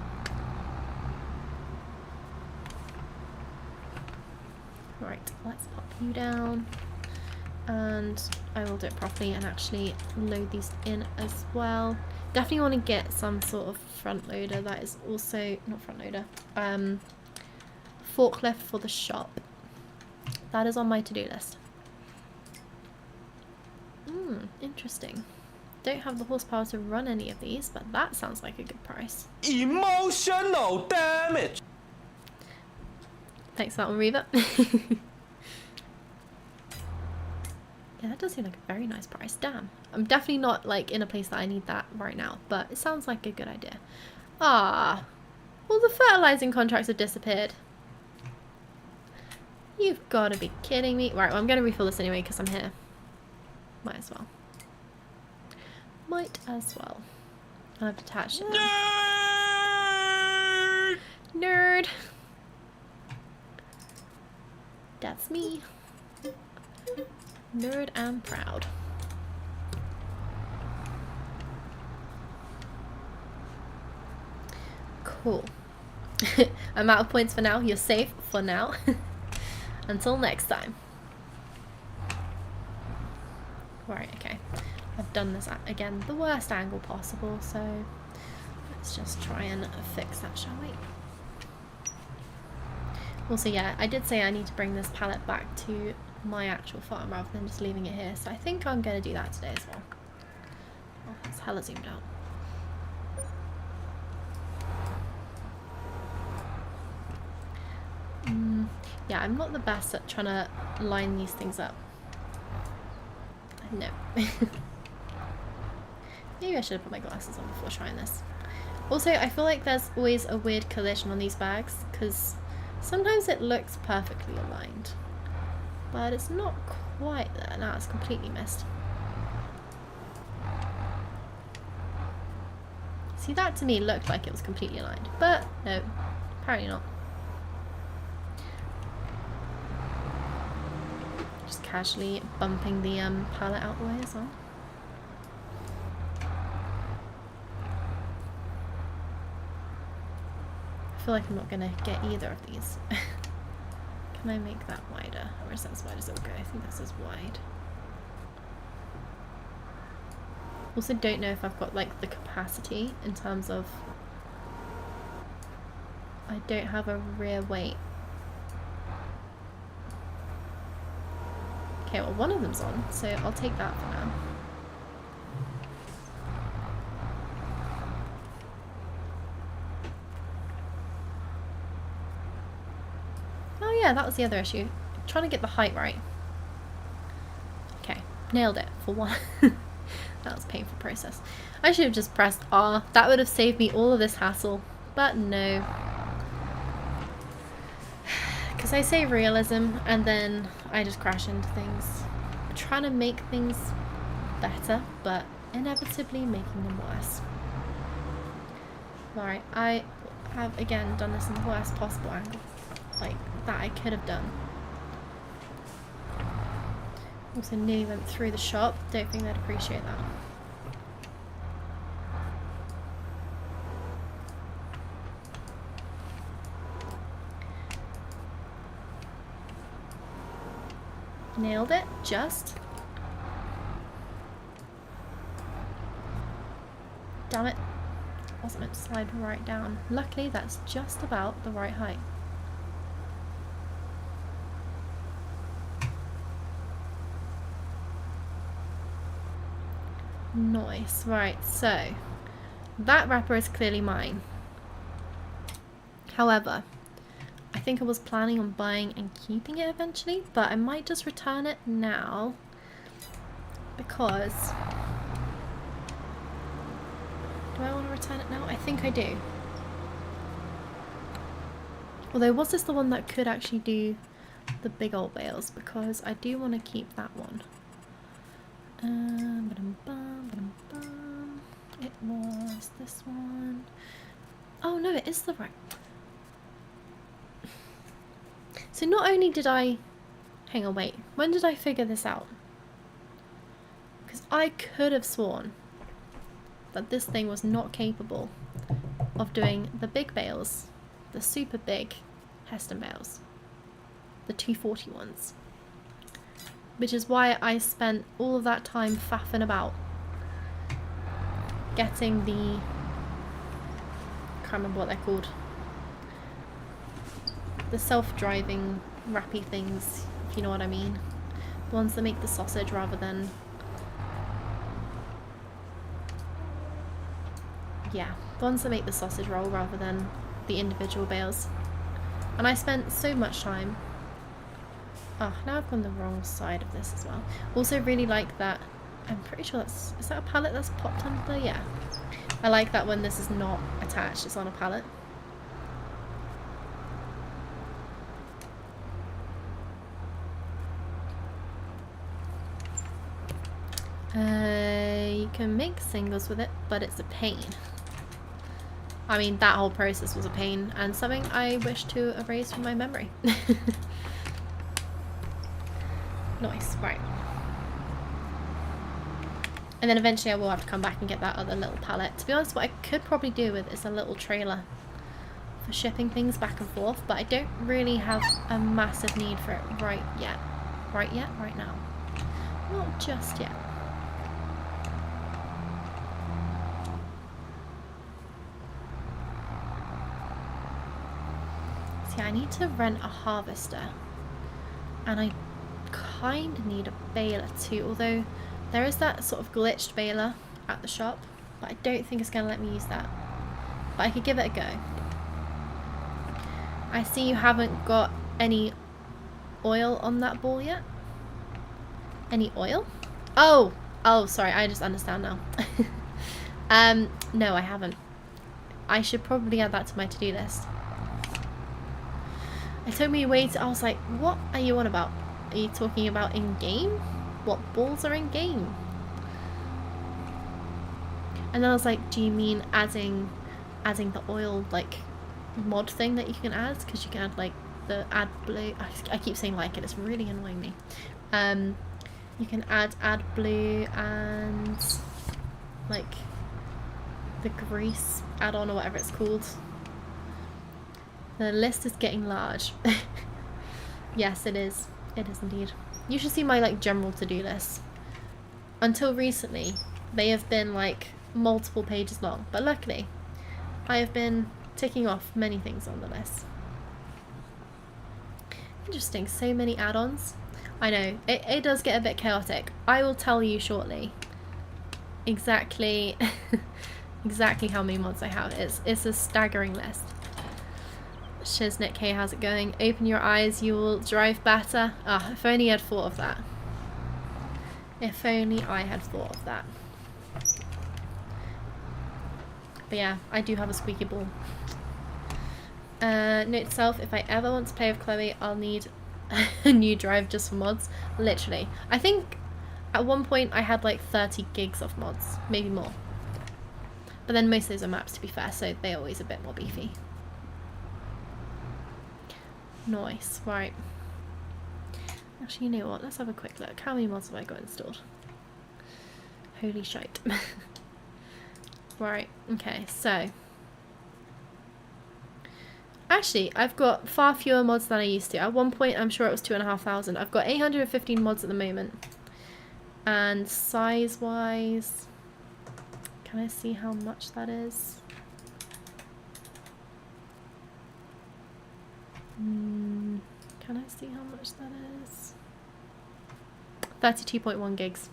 Right, let's pop you down. And I will do it properly and actually load these in as well. Definitely want to get some sort of front loader that is also, not front loader, forklift for the shop. That is on my to-do list. Interesting. Don't have the horsepower to run any of these, but that sounds like a good price. Emotional damage. Thanks for that one, Reva. Yeah, that does seem like a very nice price. Damn. I'm definitely not like in a place that I need that right now, but it sounds like a good idea. Ah, all the fertilizing contracts have disappeared. You've got to be kidding me. Right, well, I'm going to refill this anyway because I'm here. Might as well. Might as well. I've detached it now. Nerd! Nerd! That's me. Nerd and proud. Cool. I'm out of points for now. You're safe for now. Until next time. Right, okay. I've done this at, again, the worst angle possible, so let's just try and fix that, shall we? Also, yeah, I did say I need to bring this pallet back to my actual farm rather than just leaving it here, so I think I'm going to do that today as well. Oh, it's hella zoomed out. Yeah, I'm not the best at trying to line these things up. No. Maybe I should have put my glasses on before trying this. Also, I feel like there's always a weird collision on these bags, because sometimes it looks perfectly aligned, but it's not quite there. Now it's completely missed. See, that to me looked like it was completely aligned, but no, apparently not. Just casually bumping the pallet out the way as well. I feel like I'm not gonna get either of these. Can I make that wider? Or is that as wide as it'll go? I think that's as wide. Also don't know if I've got like the capacity in terms of I don't have a rear weight. Okay, well one of them's on, so I'll take that for now. Oh yeah, that was the other issue. I'm trying to get the height right. Okay, nailed it for one. That was a painful process. I should have just pressed R. That would have saved me all of this hassle. But no. Because I say realism and then I just crash into things. I'm trying to make things better, but inevitably making them worse. Alright, I have again done this in the worst possible angle. Like, that I could have done. Also nearly went through the shop. Don't think they'd appreciate that. Nailed it, just. Damn it. Wasn't meant to slide right down. Luckily, that's just about the right height. Nice. Right, so that wrapper is clearly mine. However, I think I was planning on buying and keeping it eventually, but I might just return it now because... Do I want to return it now? I think I do. Although, was this the one that could actually do the big old bales? Because I do want to keep that one. It was this one. Oh no, it is the right. So not only did I... Hang on, wait. When did I figure this out? Because I could have sworn that this thing was not capable of doing the big bales, the super big Heston bales, the 240 ones. Which is why I spent all of that time faffing about getting the... I can't remember what they're called. The self-driving wrappy things, if you know what I mean. The ones that make the sausage rather than... Yeah, the ones that make the sausage roll rather than the individual bales. And I spent so much time... Oh, now I've gone the wrong side of this as well. Also really like that... I'm pretty sure that's... Is that a pallet that's popped under there? Yeah. I like that when this is not attached, it's on a pallet. You can make singles with it, but it's a pain. I mean, that whole process was a pain, and something I wish to erase from my memory. Nice, right. And then eventually I will have to come back and get that other little pallet. To be honest, what I could probably do with is a little trailer for shipping things back and forth, but I don't really have a massive need for it right yet. Right yet? Right now. Not just yet. See, I need to rent a harvester. And I kind of need a baler too, although there is that sort of glitched baler at the shop, but I don't think it's going to let me use that. But I could give it a go. I see you haven't got any oil on that ball yet. Any oil? Oh! Oh, sorry, I just understand now. No, I haven't. I should probably add that to my to-do list. It took me way to... I was like, what are you on about? Are you talking about in-game? What balls are in-game? And then I was like, do you mean adding the oil like mod thing that you can add? Because you can add like the add blue. I keep saying like it. It's really annoying me. You can add blue and like the grease add-on or whatever it's called. The list is getting large. Yes, it is. It is indeed. You should see my like general to-do list. Until recently, they have been like multiple pages long, but luckily I have been ticking off many things on the list. Interesting, so many add-ons. I know, it does get a bit chaotic. I will tell you shortly exactly exactly how many mods I have. It's a staggering list. Shiznit K, how's it going? Open your eyes, you will drive better. Ah, if only I'd thought of that. If only I had thought of that. But yeah, I do have a squeaky ball. Note to self, if I ever want to play with Chloe, I'll need a new drive just for mods. Literally. I think at one point I had like 30 gigs of mods, maybe more. But then most of those are maps, to be fair, so they're always a bit more beefy. Nice, right. Actually, you know what? Let's have a quick look. How many mods have I got installed? Holy shite. Right, okay, so. Actually, I've got far fewer mods than I used to. At one point, I'm sure it was 2,500. I've got 815 mods at the moment. And size-wise, can I see how much that is? Can I see how much that is? 32.1 gigs.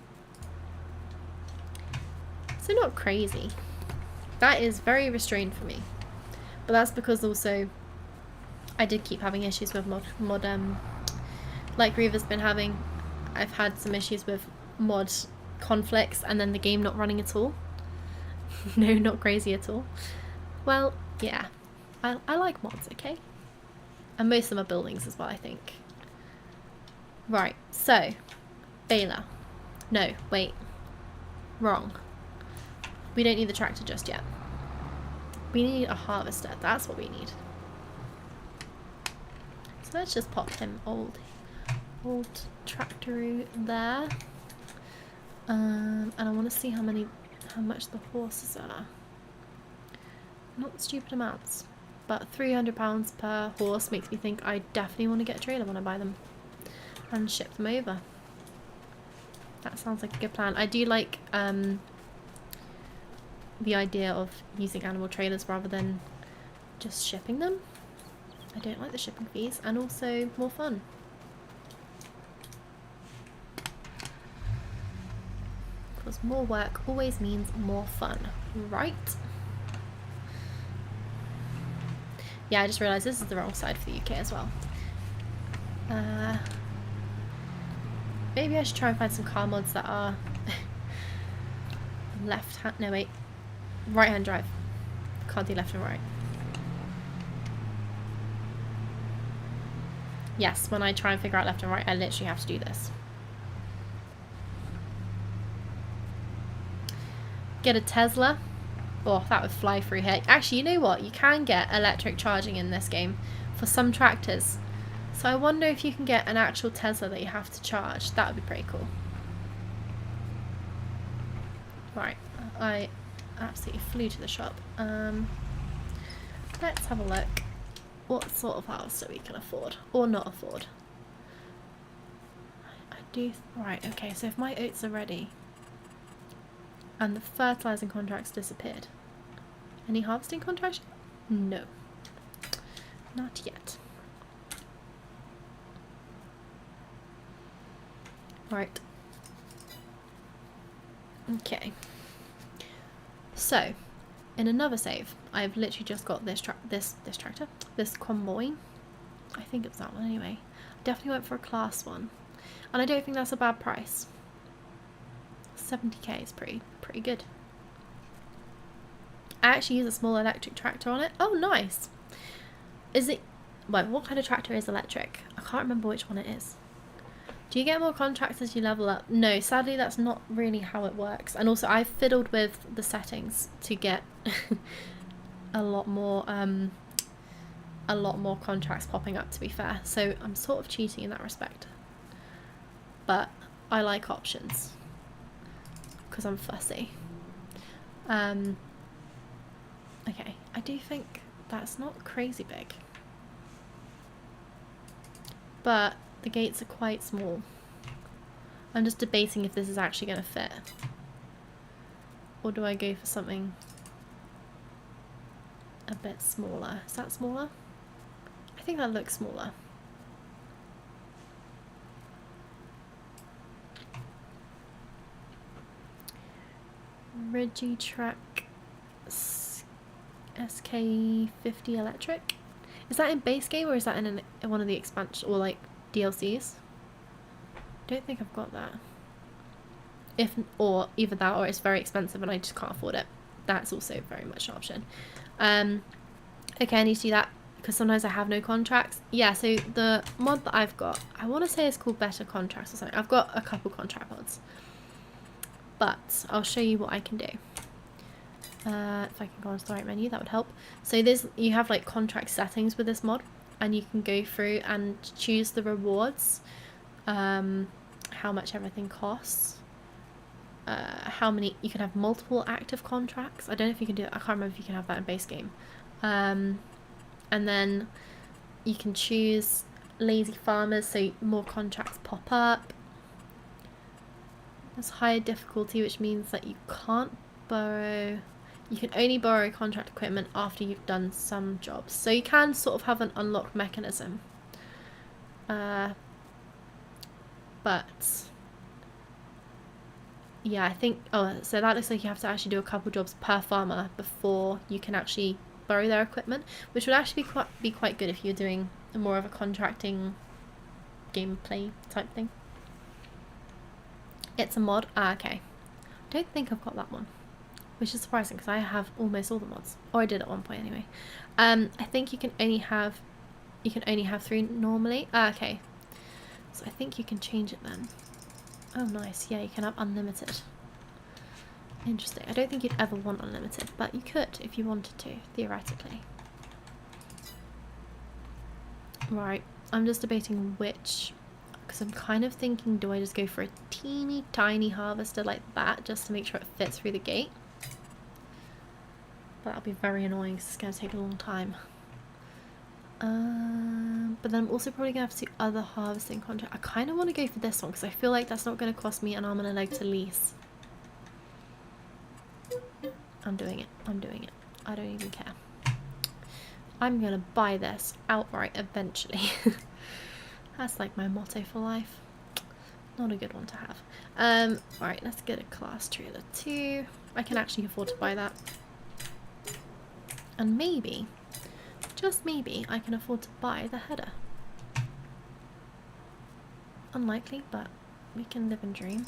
So not crazy. That is very restrained for me. But that's because also I did keep having issues with mod like Reaver's been having. I've had some issues with mod conflicts and then the game not running at all. No, not crazy at all. Well, yeah. I like mods, okay? And most of them are buildings as well, I think. Right, so baler. No, wait. Wrong. We don't need the tractor just yet. We need a harvester. That's what we need. So let's just pop him old tractor there. And I want to see how much the horses are. Not stupid amounts, but £300 per horse makes me think I definitely want to get a trailer when I buy them and ship them over. That sounds like a good plan. I do like the idea of using animal trailers rather than just shipping them. I don't like the shipping fees, and also more fun. Because more work always means more fun, right? Yeah, I just realised this is the wrong side for the UK as well. Maybe I should try and find some car mods that are left hand, no wait, right hand drive. Can't do left and right. Yes, when I try and figure out left and right, I literally have to do this. Get a Tesla. Oh, that would fly through here. Actually, you know what? You can get electric charging in this game for some tractors. So I wonder if you can get an actual Tesla that you have to charge. That would be pretty cool. Right, I absolutely flew to the shop. Let's have a look. What sort of house that we can afford or not afford. I do. Right, okay, so if my oats are ready and the fertilizing contracts disappeared, any harvesting contracts? No, not yet. Right. Okay. So, in another save, I've literally just got this tractor, this combine. I think it's that one anyway. Definitely went for a class one, and I don't think that's a bad price. 70k is pretty good. I actually use a small electric tractor on it. Oh, nice. Is it? Well, what kind of tractor is electric? I can't remember which one it is. Do you get more contracts as you level up? No, sadly that's not really how it works. And also I've fiddled with the settings to get a lot more contracts popping up, to be fair. So I'm sort of cheating in that respect. But I like options because I'm fussy. Okay, I do think that's not crazy big. But the gates are quite small. I'm just debating if this is actually going to fit. Or do I go for something a bit smaller? Is that smaller? I think that looks smaller. Regitrack SK50 electric. Is that in base game or is that in one of the expansion or like DLCs? Don't think I've got that. Or either that or it's very expensive and I just can't afford it. That's also very much an option. Okay, I need to do that because sometimes I have no contracts. Yeah, so the mod that I've got, I want to say it's called Better Contracts or something. I've got a couple contract mods, but I'll show you what I can do. If I can go onto the right menu, that would help. So you have like contract settings with this mod, and you can go through and choose the rewards, how much everything costs, how many, you can have multiple active contracts. I don't know if you can do that. I can't remember if you can have that in base game. And then you can choose lazy farmers, so more contracts pop up. There's higher difficulty, which means that you can't borrow. You can only borrow contract equipment after you've done some jobs. So you can sort of have an unlock mechanism. But yeah, I think, so that looks like you have to actually do a couple jobs per farmer before you can actually borrow their equipment, which would actually be quite good if you're doing more of a contracting gameplay type thing. It's a mod. Okay. I don't think I've got that one, which is surprising because I have almost all the mods, or I did at one point anyway. I think you can only have 3 normally. Okay, so I think you can change it then. Oh nice, yeah, you can have unlimited. Interesting. I don't think you'd ever want unlimited, but you could if you wanted to, theoretically. Right, I'm just debating which, because I'm kind of thinking, do I just go for a teeny tiny harvester like that just to make sure it fits through the gate? But that'll be very annoying because it's going to take a long time. But then I'm also probably going to have to do other harvesting contracts. I kind of want to go for this one because I feel like that's not going to cost me an arm and a leg to lease. I'm doing it. I'm doing it. I don't even care. I'm going to buy this outright eventually. That's like my motto for life. Not a good one to have. Alright, let's get a class trailer 2. I can actually afford to buy that. And maybe, just maybe, I can afford to buy the header. Unlikely, but we can live and dream.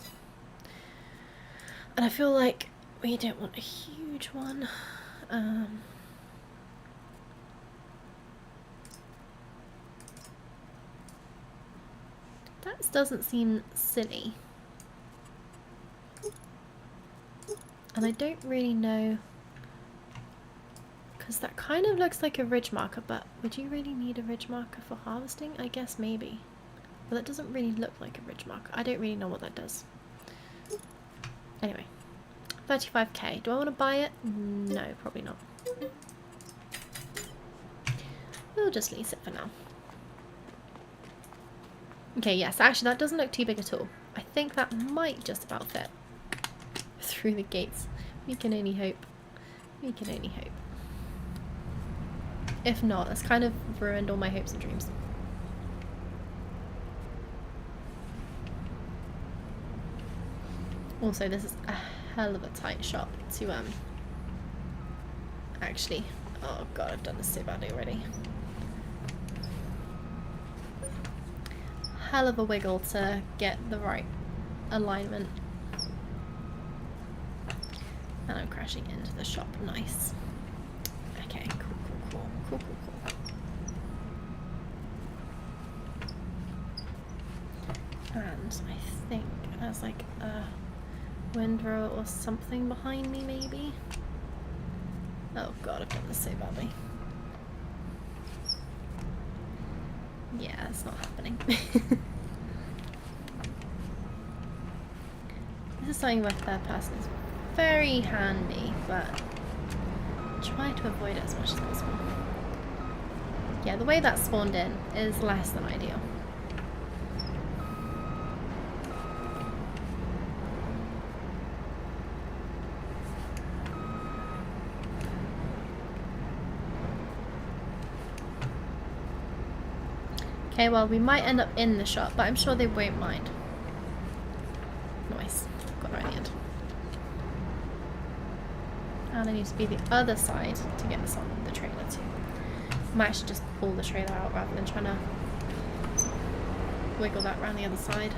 And I feel like we don't want a huge one. That doesn't seem silly. And I don't really know, because that kind of looks like a ridge marker, but would you really need a ridge marker for harvesting? I guess maybe. But that doesn't really look like a ridge marker. I don't really know what that does. Anyway, 35k. Do I want to buy it? No, probably not. We'll just lease it for now. Okay, yes, actually that doesn't look too big at all. I think that might just about fit through the gates. We can only hope. We can only hope. If not, that's kind of ruined all my hopes and dreams. Also, this is a hell of a tight shop to actually, oh god, I've done this so badly already. Hell of a wiggle to get the right alignment. And I'm crashing into the shop. Nice. Okay, cool. And I think there's like a windrow or something behind me, maybe. Oh god, I've done this so badly. Yeah, it's not happening. This is something where third person is very handy, but try to avoid it as much as possible. Yeah, the way that spawned in is less than ideal. Okay, well, we might end up in the shop, but I'm sure they won't mind. Nice. Got right in the end. And I need to be the other side to get this on the trailer too. I might actually just pull the trailer out rather than trying to wiggle that around the other side.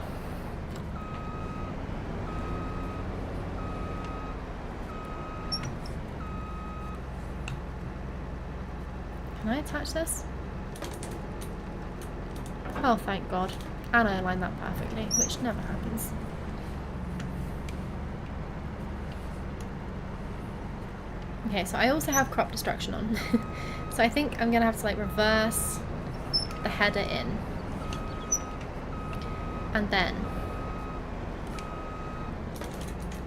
Can I attach this? Oh, thank God. And I aligned that perfectly, which never happens. Okay, so I also have crop destruction on. So I think I'm going to have to like reverse the header in. And then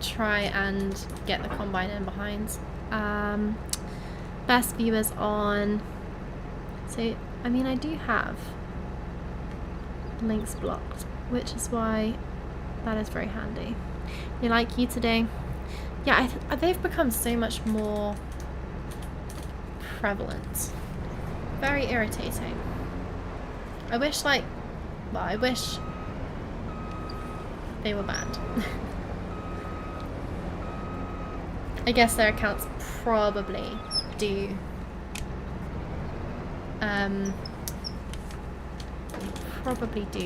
try and get the combine in behind. Best viewers on. So, I mean, I do have links blocked, which is why that is very handy. You like you today? Yeah, they've become so much more prevalent. Very irritating. I wish I wish they were banned. I guess their accounts probably do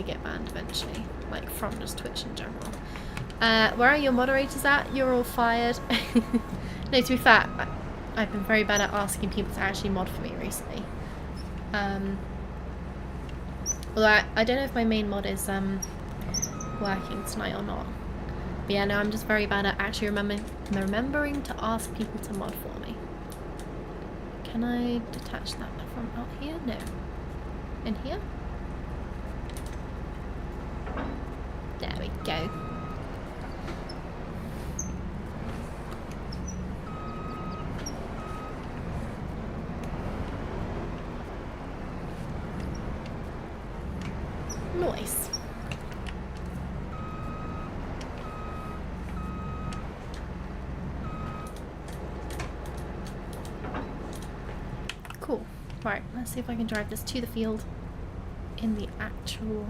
get banned eventually, like from just Twitch in general. Where are your moderators at? You're all fired. No, to be fair, I've been very bad at asking people to actually mod for me recently. Although I don't know if my main mod is working tonight or not. But yeah, no, I'm just very bad at actually remembering to ask people to mod for me. Can I detach that from out here? No. In here? There we go. Nice. Cool. Right, let's see if I can drive this to the field in the actual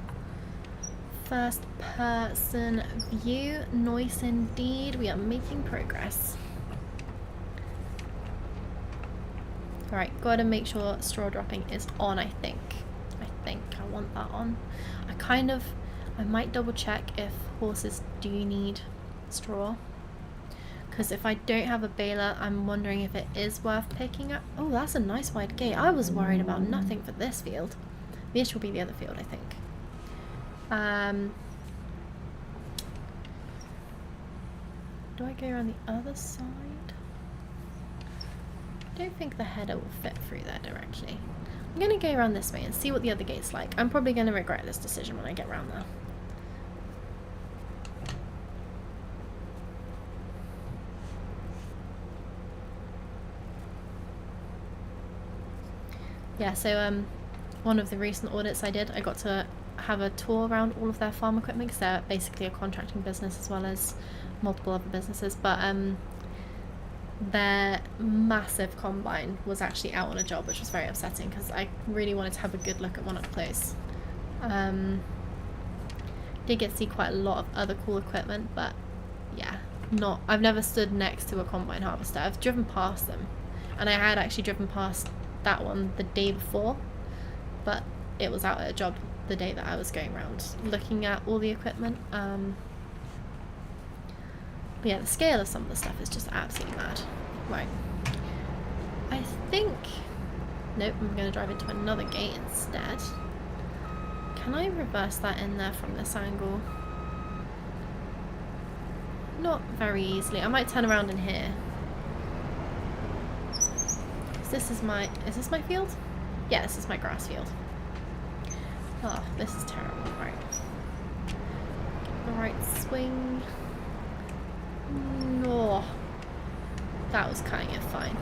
first person view. Nice indeed. We are making progress. Alright, gotta make sure straw dropping is on, I think. I want that on. I might double check if horses do need straw. Because if I don't have a baler, I'm wondering if it is worth picking up. Oh, that's a nice wide gate. I was worried about nothing for this field. This will be the other field, I think. Do I go around the other side? I don't think the header will fit through there directly. I'm going to go around this way and see what the other gate's like. I'm probably going to regret this decision when I get around there. Yeah, so one of the recent audits I did, I got to have a tour around all of their farm equipment because they're basically a contracting business as well as multiple other businesses, but their massive combine was actually out on a job, which was very upsetting because I really wanted to have a good look at one up close. Did get to see quite a lot of other cool equipment, but yeah, I've never stood next to a combine harvester. I've driven past them, and I had actually driven past that one the day before, but it was out at a job the day that I was going around looking at all the equipment. But yeah, the scale of some of the stuff is just absolutely mad. Right. I think... Nope, I'm going to drive into another gate instead. Can I reverse that in there from this angle? Not very easily. I might turn around in here. Is this my field? Yeah, this is my grass field. Oh, this is terrible. Right. The right swing. No. That was cutting it fine.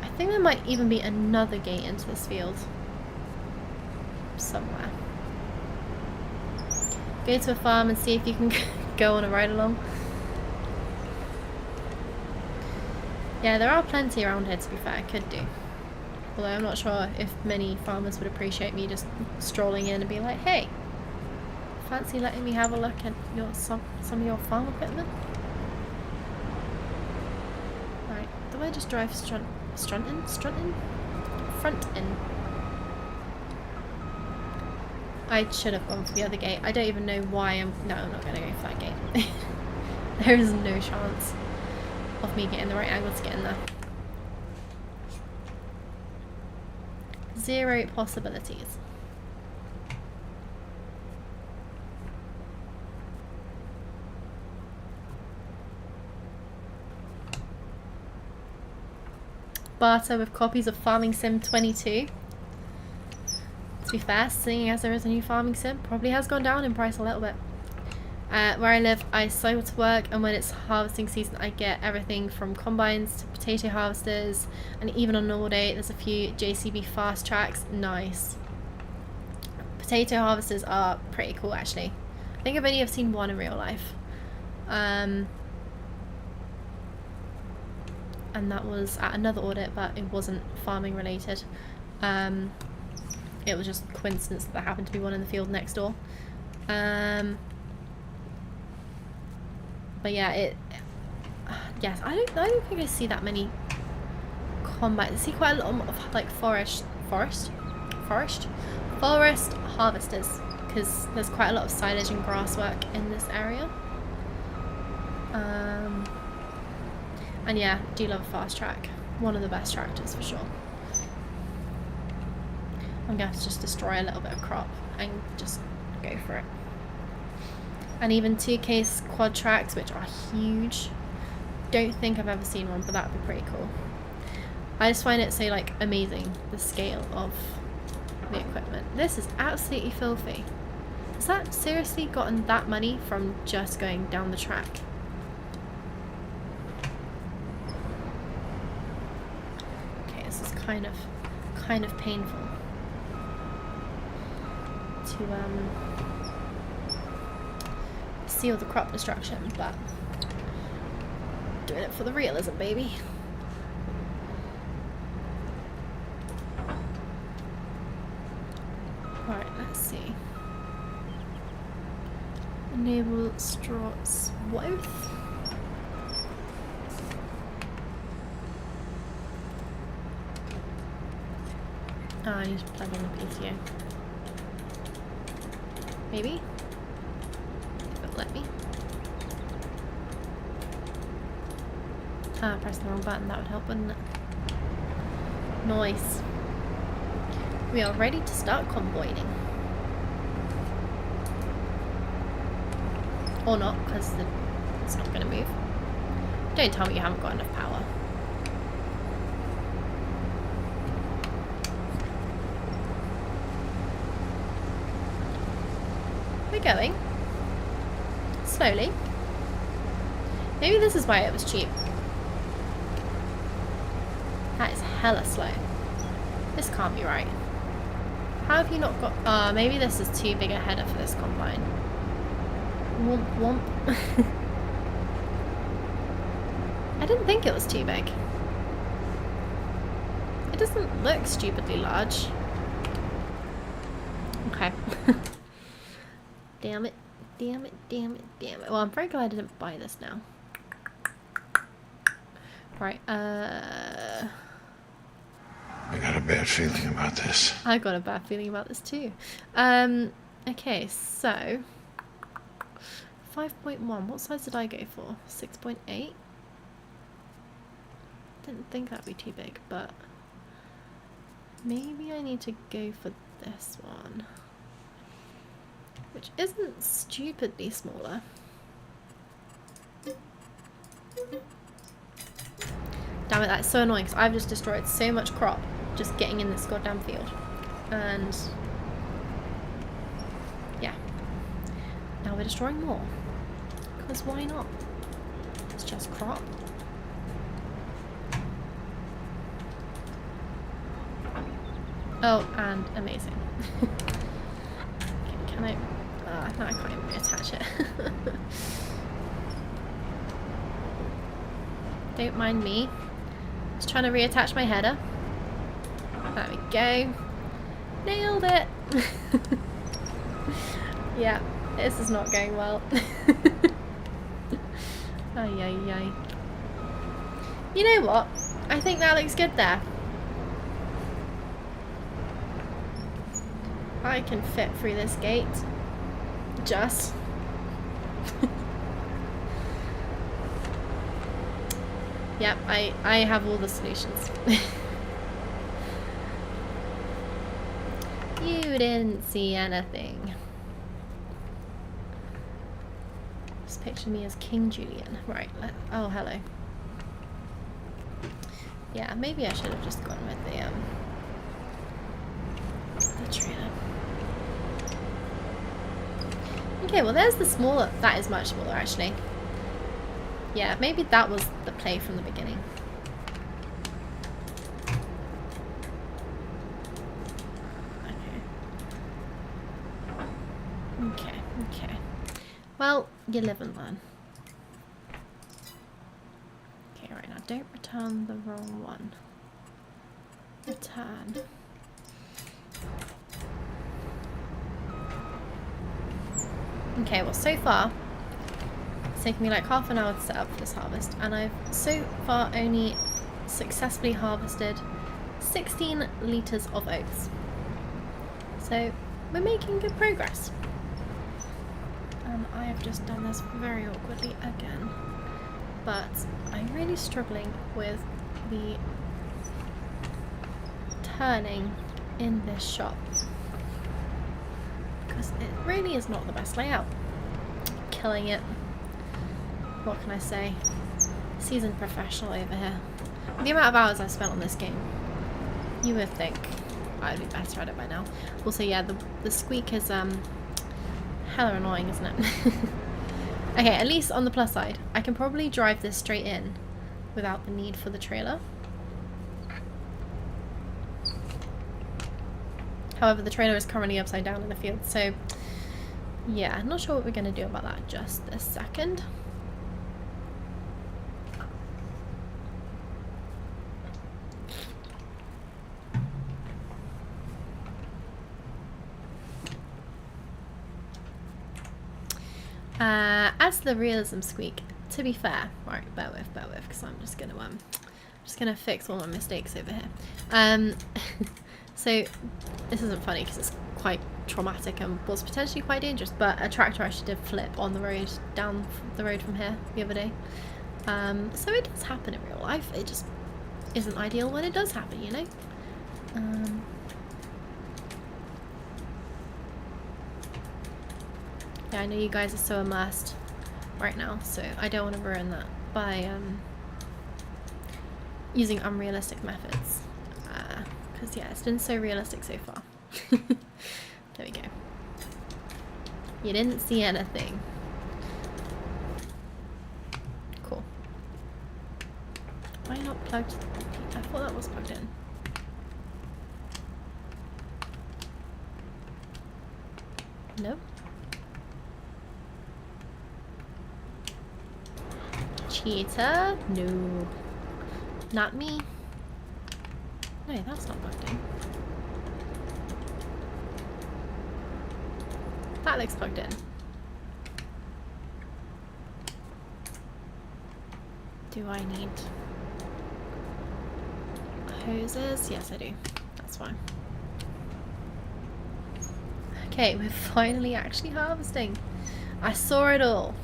I think there might even be another gate into this field. Somewhere. Go to a farm and see if you can go on a ride along. Yeah, there are plenty around here, to be fair. I could do. Although I'm not sure if many farmers would appreciate me just strolling in and being like, hey, fancy letting me have a look at some of your farm equipment? Right, do I just drive front in? I should have gone for the other gate. I don't even know why I'm not going to go for that gate. There is no chance of me getting the right angle to get in there. 0 possibilities. Barter with copies of Farming Sim 22. To be fair, seeing as there is a new Farming Sim, probably has gone down in price a little bit. Where I live, I cycle to work, and when it's harvesting season, I get everything from combines to potato harvesters, and even on a normal day, there's a few JCB fast tracks. Nice. Potato harvesters are pretty cool, actually. I think I've only ever seen one in real life. And that was at another audit, but it wasn't farming related. It was just coincidence that there happened to be one in the field next door. But yeah, yes, I don't think I see that many combines. I see quite a lot of like forest harvesters, because there's quite a lot of silage and grass work in this area. And yeah, do love a fast track. One of the best tractors for sure. I'm gonna have to just destroy a little bit of crop and just go for it. And even 2-case quad tracks, which are huge. Don't think I've ever seen one, but that would be pretty cool. I just find it so like amazing, the scale of the equipment. This is absolutely filthy. Has that seriously gotten that money from just going down the track? Okay, this is kind of painful to see all the crop destruction, but doing it for the realism, baby. Alright, let's see. Enable straw swath. Oh, I need to plug in the PTO. Maybe? If it'll let me. Ah, press the wrong button, that would help, wouldn't it? Nice. We are ready to start combining. Or not, because it's not going to move. Don't tell me you haven't got enough power. We're going. Slowly. Maybe this is why it was cheap. That is hella slow. This can't be right. How have you not got... maybe this is too big a header for this combine. Womp womp. I didn't think it was too big. It doesn't look stupidly large. Okay. Damn it. Damn it, damn it, damn it. Well, I'm very glad I didn't buy this now. Right, I got a bad feeling about this. I got a bad feeling about this too. Okay, so 5.1. What size did I go for? 6.8. Didn't think that'd be too big, but maybe I need to go for this one, which isn't stupidly smaller. Damn it, that's so annoying because I've just destroyed so much crop just getting in this goddamn field. And yeah, now we're destroying more. Because why not? It's just crop. Oh, and amazing. Okay, can I? No, I can't even reattach it. Don't mind me. Just trying to reattach my header. There we go. Nailed it. Yeah, this is not going well. Ay, ay, ay. You know what? I think that looks good there. I can fit through this gate. Just. Yep, I have all the solutions. You didn't see anything. Just picture me as King Julian. Right, oh, hello. Yeah, maybe I should have just gone with the trailer. Okay, well there's the smaller, that is much smaller actually. Yeah, maybe that was the play from the beginning. Okay. Well, you live and learn. Okay, right now, don't return the wrong one. Return. Okay, well so far, it's taken me like half an hour to set up for this harvest, and I've so far only successfully harvested 16 litres of oats. So, we're making good progress. And I have just done this very awkwardly again. But I'm really struggling with the turning in this shop. Because it really is not the best layout. Killing it. What can I say? Seasoned professional over here. The amount of hours I've spent on this game, you would think I'd be better at it by now. Also, yeah, the squeak is hella annoying, isn't it? Okay, at least on the plus side, I can probably drive this straight in without the need for the trailer. However, the trailer is currently upside down in the field, so yeah, not sure what we're going to do about that just a second. As the realism squeak, to be fair, right, bear with, because I'm just gonna fix all my mistakes over here. So this isn't funny because it's quite traumatic and was potentially quite dangerous, but a tractor actually did flip on the road, down the road from here the other day. So it does happen in real life, it just isn't ideal when it does happen, you know? Yeah, I know you guys are so immersed right now, so I don't want to ruin that by using unrealistic methods. Because yeah, it's been so realistic so far. There we go. You didn't see anything. Cool. Why not plugged? I thought that was plugged in. Nope. Cheetah? No. Not me. No, that's not plugged in. That looks plugged in. Do I need hoses? Yes, I do. That's fine. Okay, we're finally actually harvesting. I saw it all.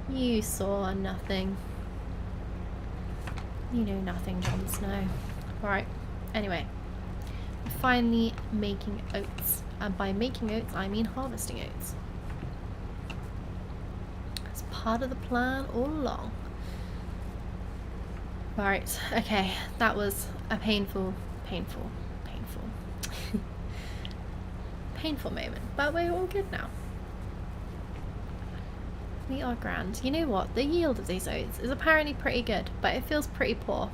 You saw nothing. You know nothing, Jon Snow. Right, anyway. finally making oats. And by making oats, I mean harvesting oats. It's part of the plan all along. Right, okay, that was a painful moment, but we're all good now. We are grand. You know what? The yield of these oats is apparently pretty good, but it feels pretty poor.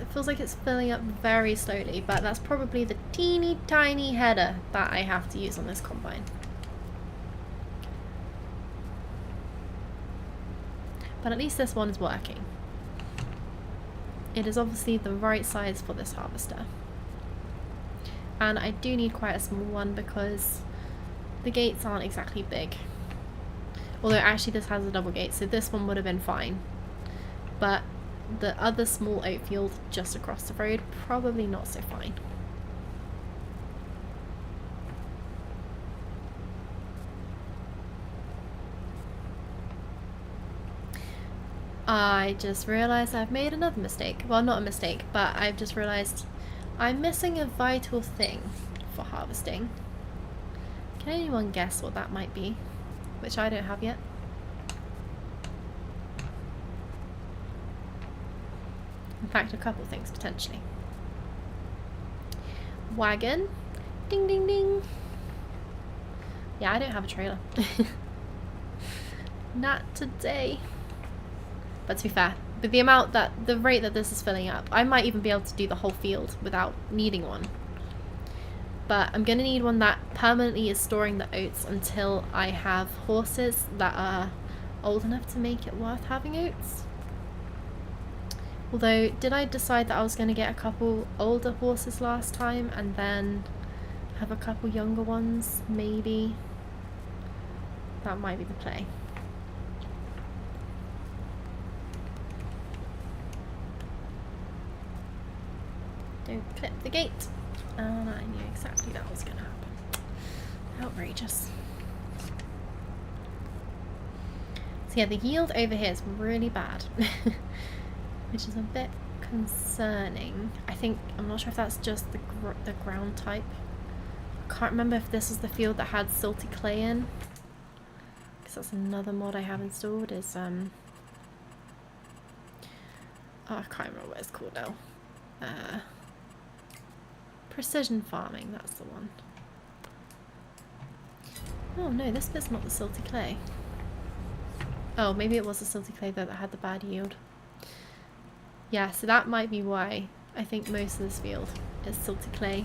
It feels like it's filling up very slowly, but that's probably the teeny tiny header that I have to use on this combine. But at least this one is working. It is obviously the right size for this harvester. And I do need quite a small one because the gates aren't exactly big. Although actually this has a double gate, so this one would have been fine. But the other small oat field just across the road, probably not so fine. I just realised I've made another mistake. Well, not a mistake, but I've just realised I'm missing a vital thing for harvesting. Can anyone guess what that might be? Which I don't have yet. In fact, a couple things potentially. Wagon. Ding ding ding. Yeah, I don't have a trailer. Not today. But to be fair, with the rate that this is filling up, I might even be able to do the whole field without needing one. But I'm going to need one that permanently is storing the oats until I have horses that are old enough to make it worth having oats. Although, did I decide that I was going to get a couple older horses last time and then have a couple younger ones? Maybe. That might be the play. Don't clip the gate. And I knew exactly that was going to happen. Outrageous. So yeah, the yield over here is really bad. Which is a bit concerning. I'm not sure if that's just the ground type. I can't remember if this is the field that had silty clay in. Because that's another mod I have installed is oh, I can't remember what it's called now. Precision farming, that's the one. Oh no, this bit's not the silty clay. Oh, maybe it was the silty clay that had the bad yield. Yeah, so that might be why I think most of this field is silty clay.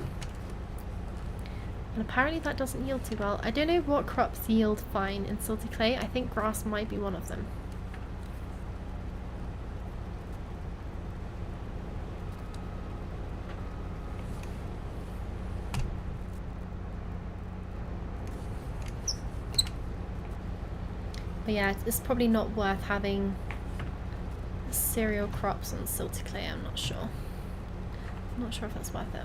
And apparently that doesn't yield too well. I don't know what crops yield fine in silty clay. I think grass might be one of them. But yeah, it's probably not worth having cereal crops on silty clay, I'm not sure. I'm not sure if that's worth it.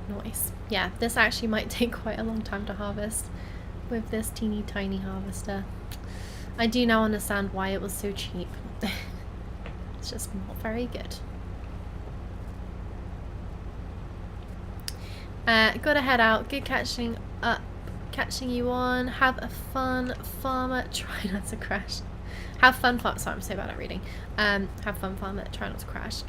Nice. Yeah, this actually might take quite a long time to harvest with this teeny tiny harvester. I do now understand why it was so cheap. It's just not very good. Gotta head out. Good catching you on. Have a fun farmer. Try not to crash. Have fun farmer. Sorry, I'm so bad at reading. Have fun farmer. Try not to crash.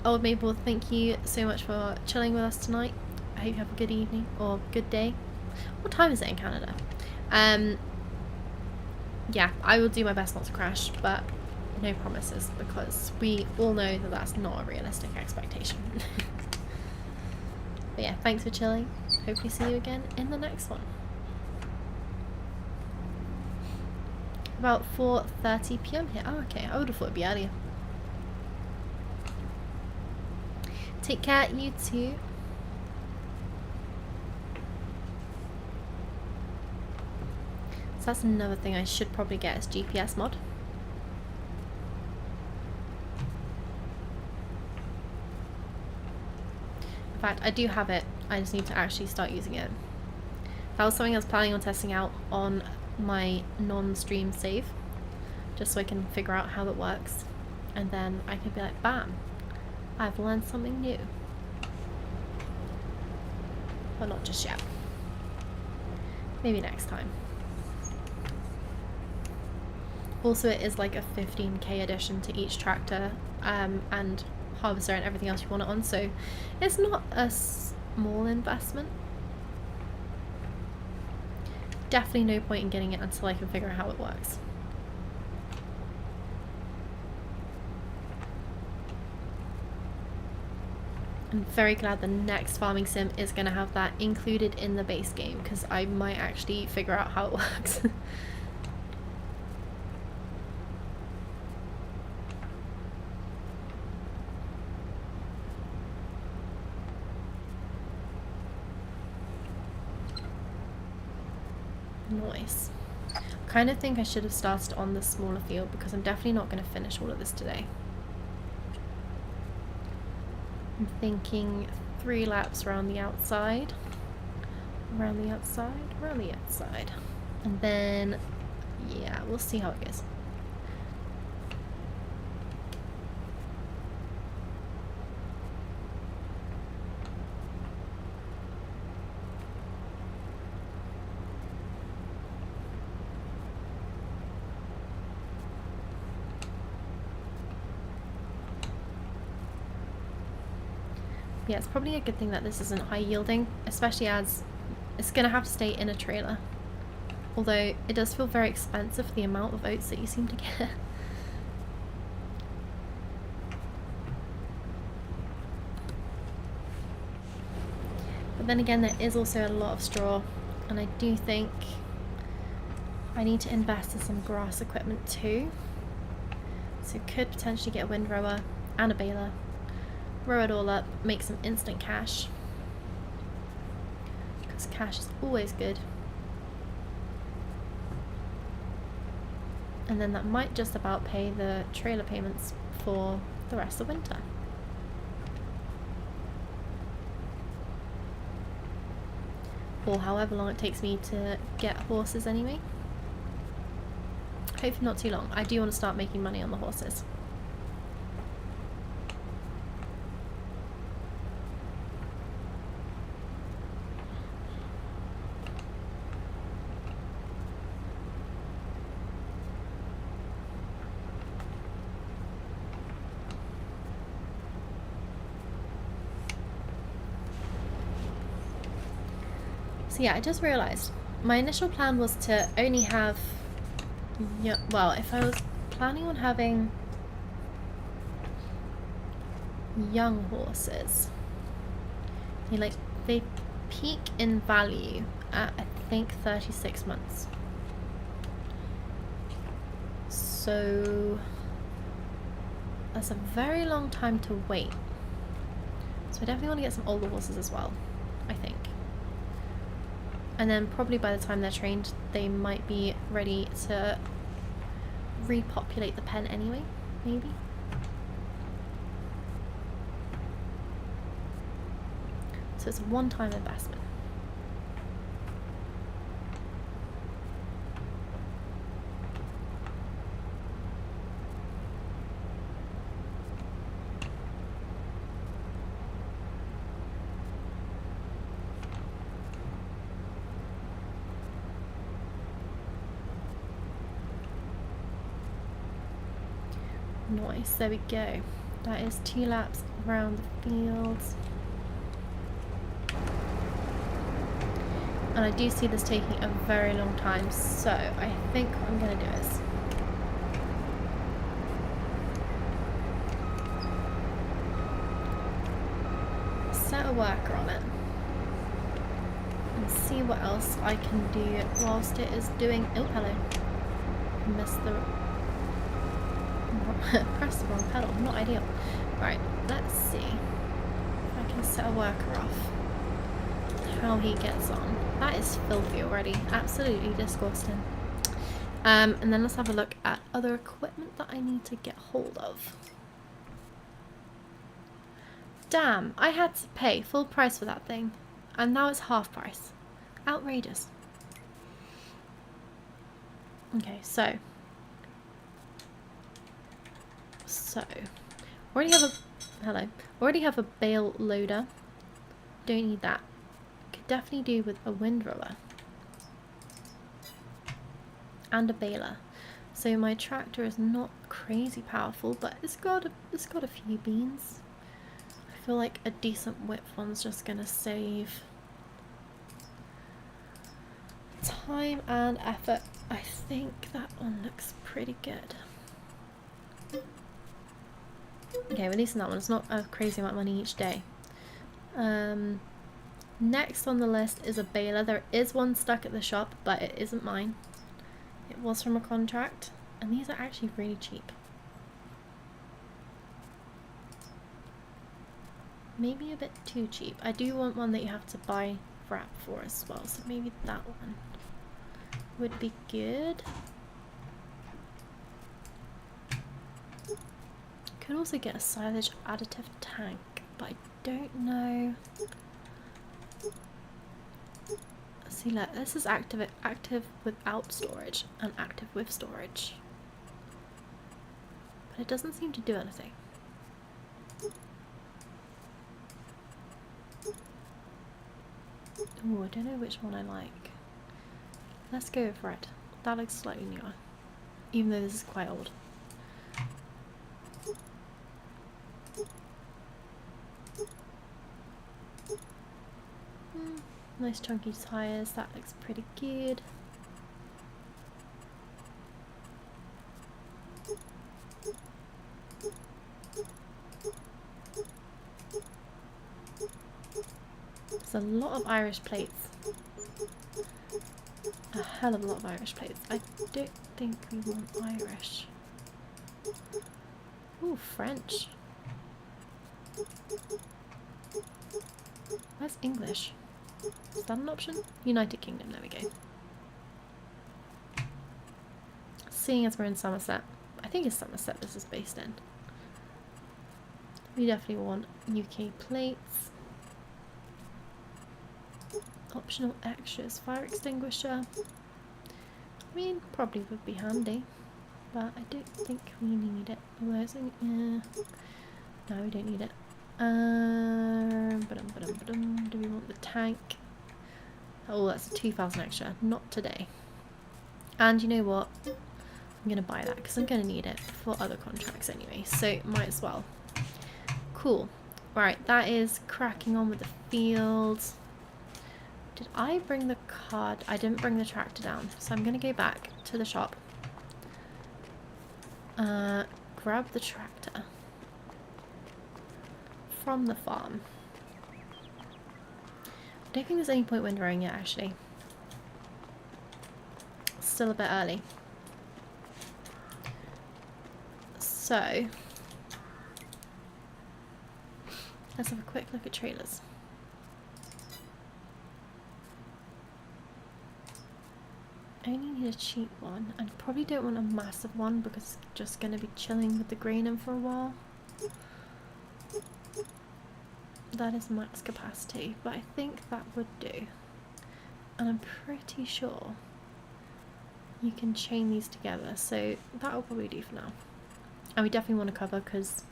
Old Maple, thank you so much for chilling with us tonight. I hope you have a good evening or good day. What time is it in Canada? Yeah, I will do my best not to crash, but no promises because we all know that that's not a realistic expectation. But yeah, thanks for chilling. Hopefully see you again in the next one. About 4:30 PM here. Oh, okay. I would have thought it'd be earlier. Take care, you too. So that's another thing I should probably get is GPS mod. fact, I do have it. I just need to actually start using it. That was something I was planning on testing out on my non-stream save, just so I can figure out how it works, and then I can be like, bam, I've learned something new. But not just yet. Maybe next time. Also, it is like a 15k addition to each tractor and harvester and everything else you want it on, so it's not a small investment. Definitely no point in getting it until I can figure out how it works. I'm very glad the next farming sim is going to have that included in the base game, because I might actually figure out how it works. Nice. I kind of think I should have started on the smaller field, because I'm definitely not going to finish all of this today. I'm thinking 3 laps around the outside, around the outside, around the outside, and then yeah, we'll see how it goes. Yeah, it's probably a good thing that this isn't high yielding, especially as it's going to have to stay in a trailer. Although it does feel very expensive for the amount of oats that you seem to get. But then again, there is also a lot of straw, and I do think I need to invest in some grass equipment too. So could potentially get a windrower and a baler. Row it all up, make some instant cash, because cash is always good. And then that might just about pay the trailer payments for the rest of winter. Or however long it takes me to get horses anyway. Hopefully not too long. I do want to start making money on the horses. So yeah, I just realised my initial plan was to only have, well, if I was planning on having young horses, they peak in value at I think 36 months. So that's a very long time to wait. So I definitely want to get some older horses as well, I think. And then probably by the time they're trained, they might be ready to repopulate the pen anyway, maybe. So it's a one-time investment. Nice, there we go. That is 2 laps around the fields. And I do see this taking a very long time, so I think what I'm going to do is set a worker on it and see what else I can do whilst it is doing... Oh, hello. Missed the... Press the wrong pedal, not ideal. Right, let's see if I can set a worker off. How he gets on. That is filthy already, absolutely disgusting. And then let's have a look at other equipment that I need to get hold of. Damn, I had to pay full price for that thing. And now it's half price. Outrageous. Okay, so. Already have a, hello. Already have a bale loader. Don't need that. Could definitely do with a windrower. And a baler. So my tractor is not crazy powerful, but it's got a few beans. I feel like a decent width one's just gonna save time and effort. I think that one looks pretty good. Okay, releasing that one. It's not a crazy amount of money each day. Next on the list is a baler. There is one stuck at the shop, but it isn't mine. It was from a contract, and these are actually really cheap. Maybe a bit too cheap. I do want one that you have to buy wrap for as well, so maybe that one would be good. Could also get a silage additive tank, but I don't know. See, look, this is active without storage and active with storage, but it doesn't seem to do anything. Oh, I don't know which one I like. Let's go for it. That looks slightly newer, even though this is quite old. Nice chunky tyres, that looks pretty good. There's a lot of Irish plates. A hell of a lot of Irish plates. I don't think we want Irish. Ooh, French. Where's English? Is that an option? United Kingdom, there we go. Seeing as we're in Somerset, I think it's Somerset this is based in. We definitely want UK plates. Optional extras, fire extinguisher. I mean, probably would be handy, but I don't think we need it. Although it's only, no, we don't need it. Do we want the tank? Oh, that's a 2,000 extra. Not today. And you know what? I'm going to buy that because I'm going to need it for other contracts anyway. So might as well. Cool. Right, that is cracking on with the fields. Did I bring the card? I didn't bring the tractor down. So I'm going to go back to the shop. Grab the tractor from the farm. I don't think there's any point windrowing yet, actually. Still a bit early. So, let's have a quick look at trailers. I only need a cheap one, and probably don't want a massive one because it's just going to be chilling with the grain in for a while. That is max capacity, but I think that would do. And I'm pretty sure you can chain these together, so that'll probably do for now. And we definitely want to cover because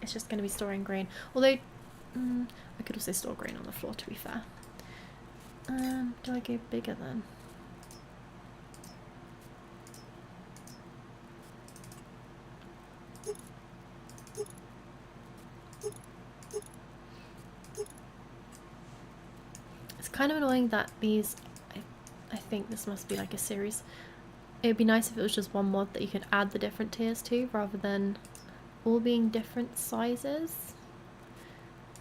it's just going to be storing grain. Although, I could also store grain on the floor, to be fair. Do I go bigger then? Kind of annoying that these, I think this must be like a series. It would be nice if it was just one mod that you could add the different tiers to rather than all being different sizes.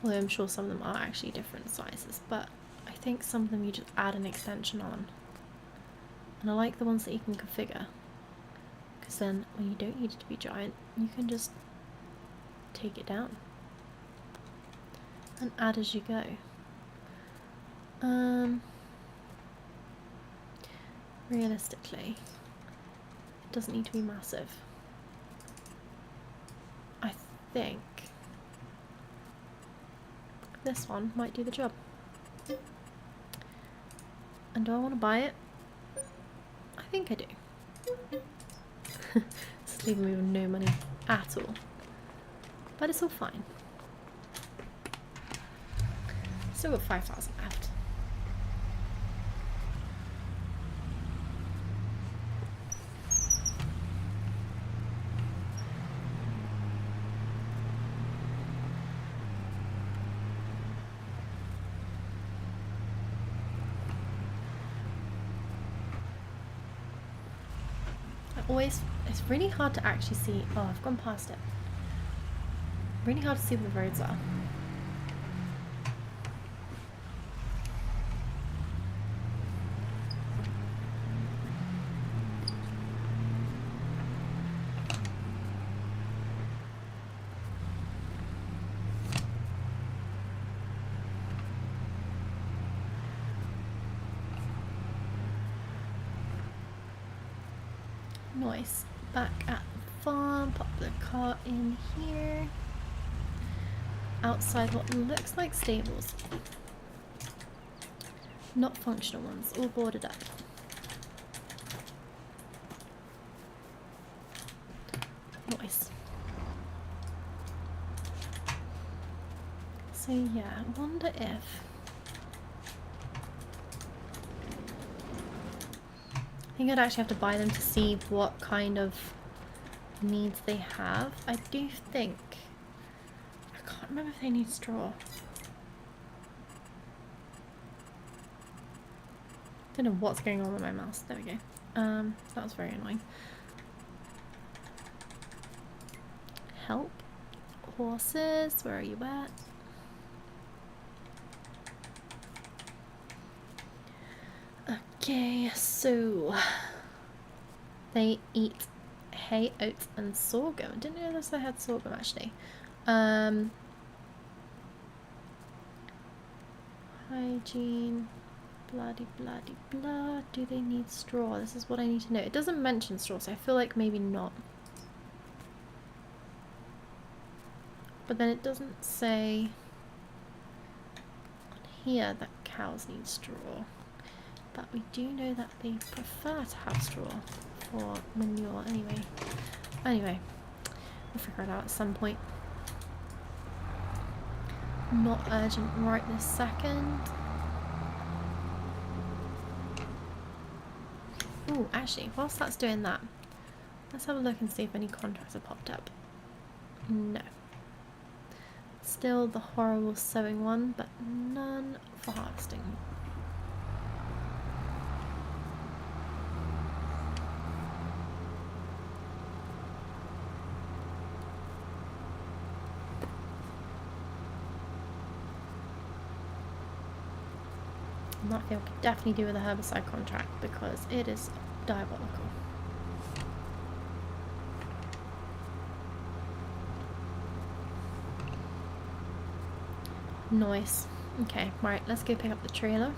Although I'm sure some of them are actually different sizes, but I think some of them you just add an extension on. And I like the ones that you can configure, because then when you don't need it to be giant, you can just take it down and add as you go. Realistically, it doesn't need to be massive. I think this one might do the job. And do I want to buy it? I think I do. It's leaving me with no money at all. But it's all fine. Still got 5,000 left. It's really hard to actually see. Oh, I've gone past it. Really hard to see where the roads are. Nice. Back at the farm, pop the car in here. Outside what looks like stables. Not functional ones, all boarded up. Nice. So yeah, I wonder if... I think I'd actually have to buy them to see what kind of needs they have. I do think... I can't remember if they need straw. Don't know what's going on with my mouse. There we go. That was very annoying. Help. Horses, where are you at? Okay, so they eat hay, oats, and sorghum. I didn't know they had sorghum actually. Hygiene, bloody bloody blah. Do they need straw? This is what I need to know. It doesn't mention straw, so I feel like maybe not. But then it doesn't say on here that cows need straw. But we do know that they prefer to have straw for manure anyway. Anyway, we'll figure it out at some point. Not urgent right this second. Ooh, actually, whilst that's doing that, let's have a look and see if any contracts have popped up. No. Still the horrible sowing one, but none for harvesting. And that field could definitely do with a herbicide contract because it is diabolical. Nice. Okay, right, let's go pick up the trailer.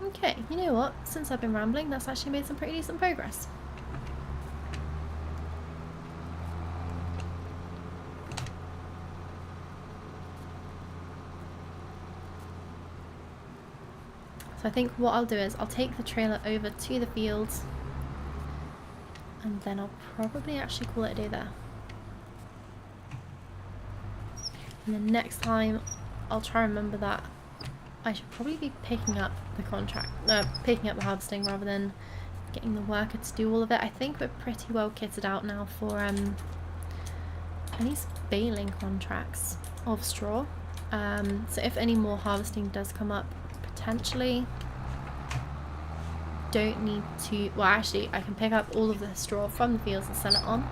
Okay, you know what? Since I've been rambling, that's actually made some pretty decent progress. So I think what I'll do is I'll take the trailer over to the fields and then I'll probably actually call it a day there. And then next time I'll try and remember that I should probably be picking up the contract, picking up the harvesting rather than getting the worker to do all of it. I think we're pretty well kitted out now for at least baling contracts of straw. So if any more harvesting does come up, potentially don't need to, well actually I can pick up all of the straw from the fields and sell it on.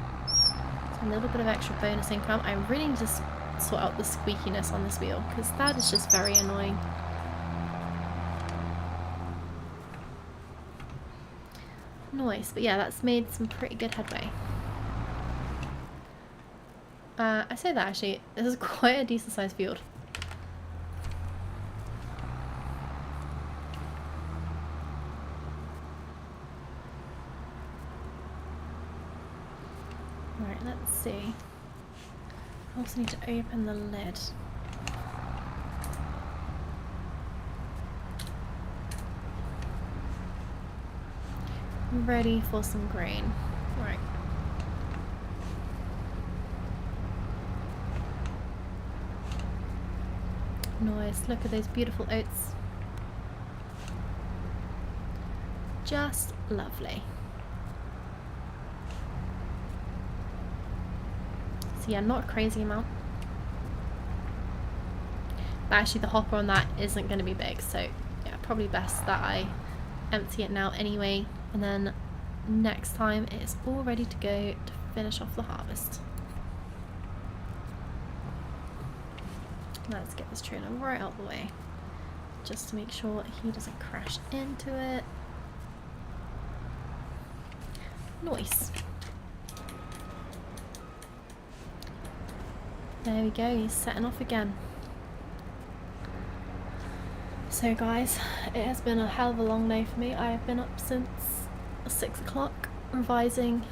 So a little bit of extra bonus income. I really need to sort out the squeakiness on this wheel because that is just very annoying. Nice, but yeah, that's made some pretty good headway. I say that actually, this is quite a decent sized field. see. I also need to open the lid. Ready for some grain. Right. Nice. Look at those beautiful oats. Just lovely. So yeah, not a crazy amount. But actually the hopper on that isn't going to be big, so yeah, probably best that I empty it now anyway, and then next time it's all ready to go to finish off the harvest. Let's get this trailer right out the way, just to make sure he doesn't crash into it. Nice. There we go, he's setting off again. So guys, it has been a hell of a long day for me. I have been up since 6 o'clock, revising,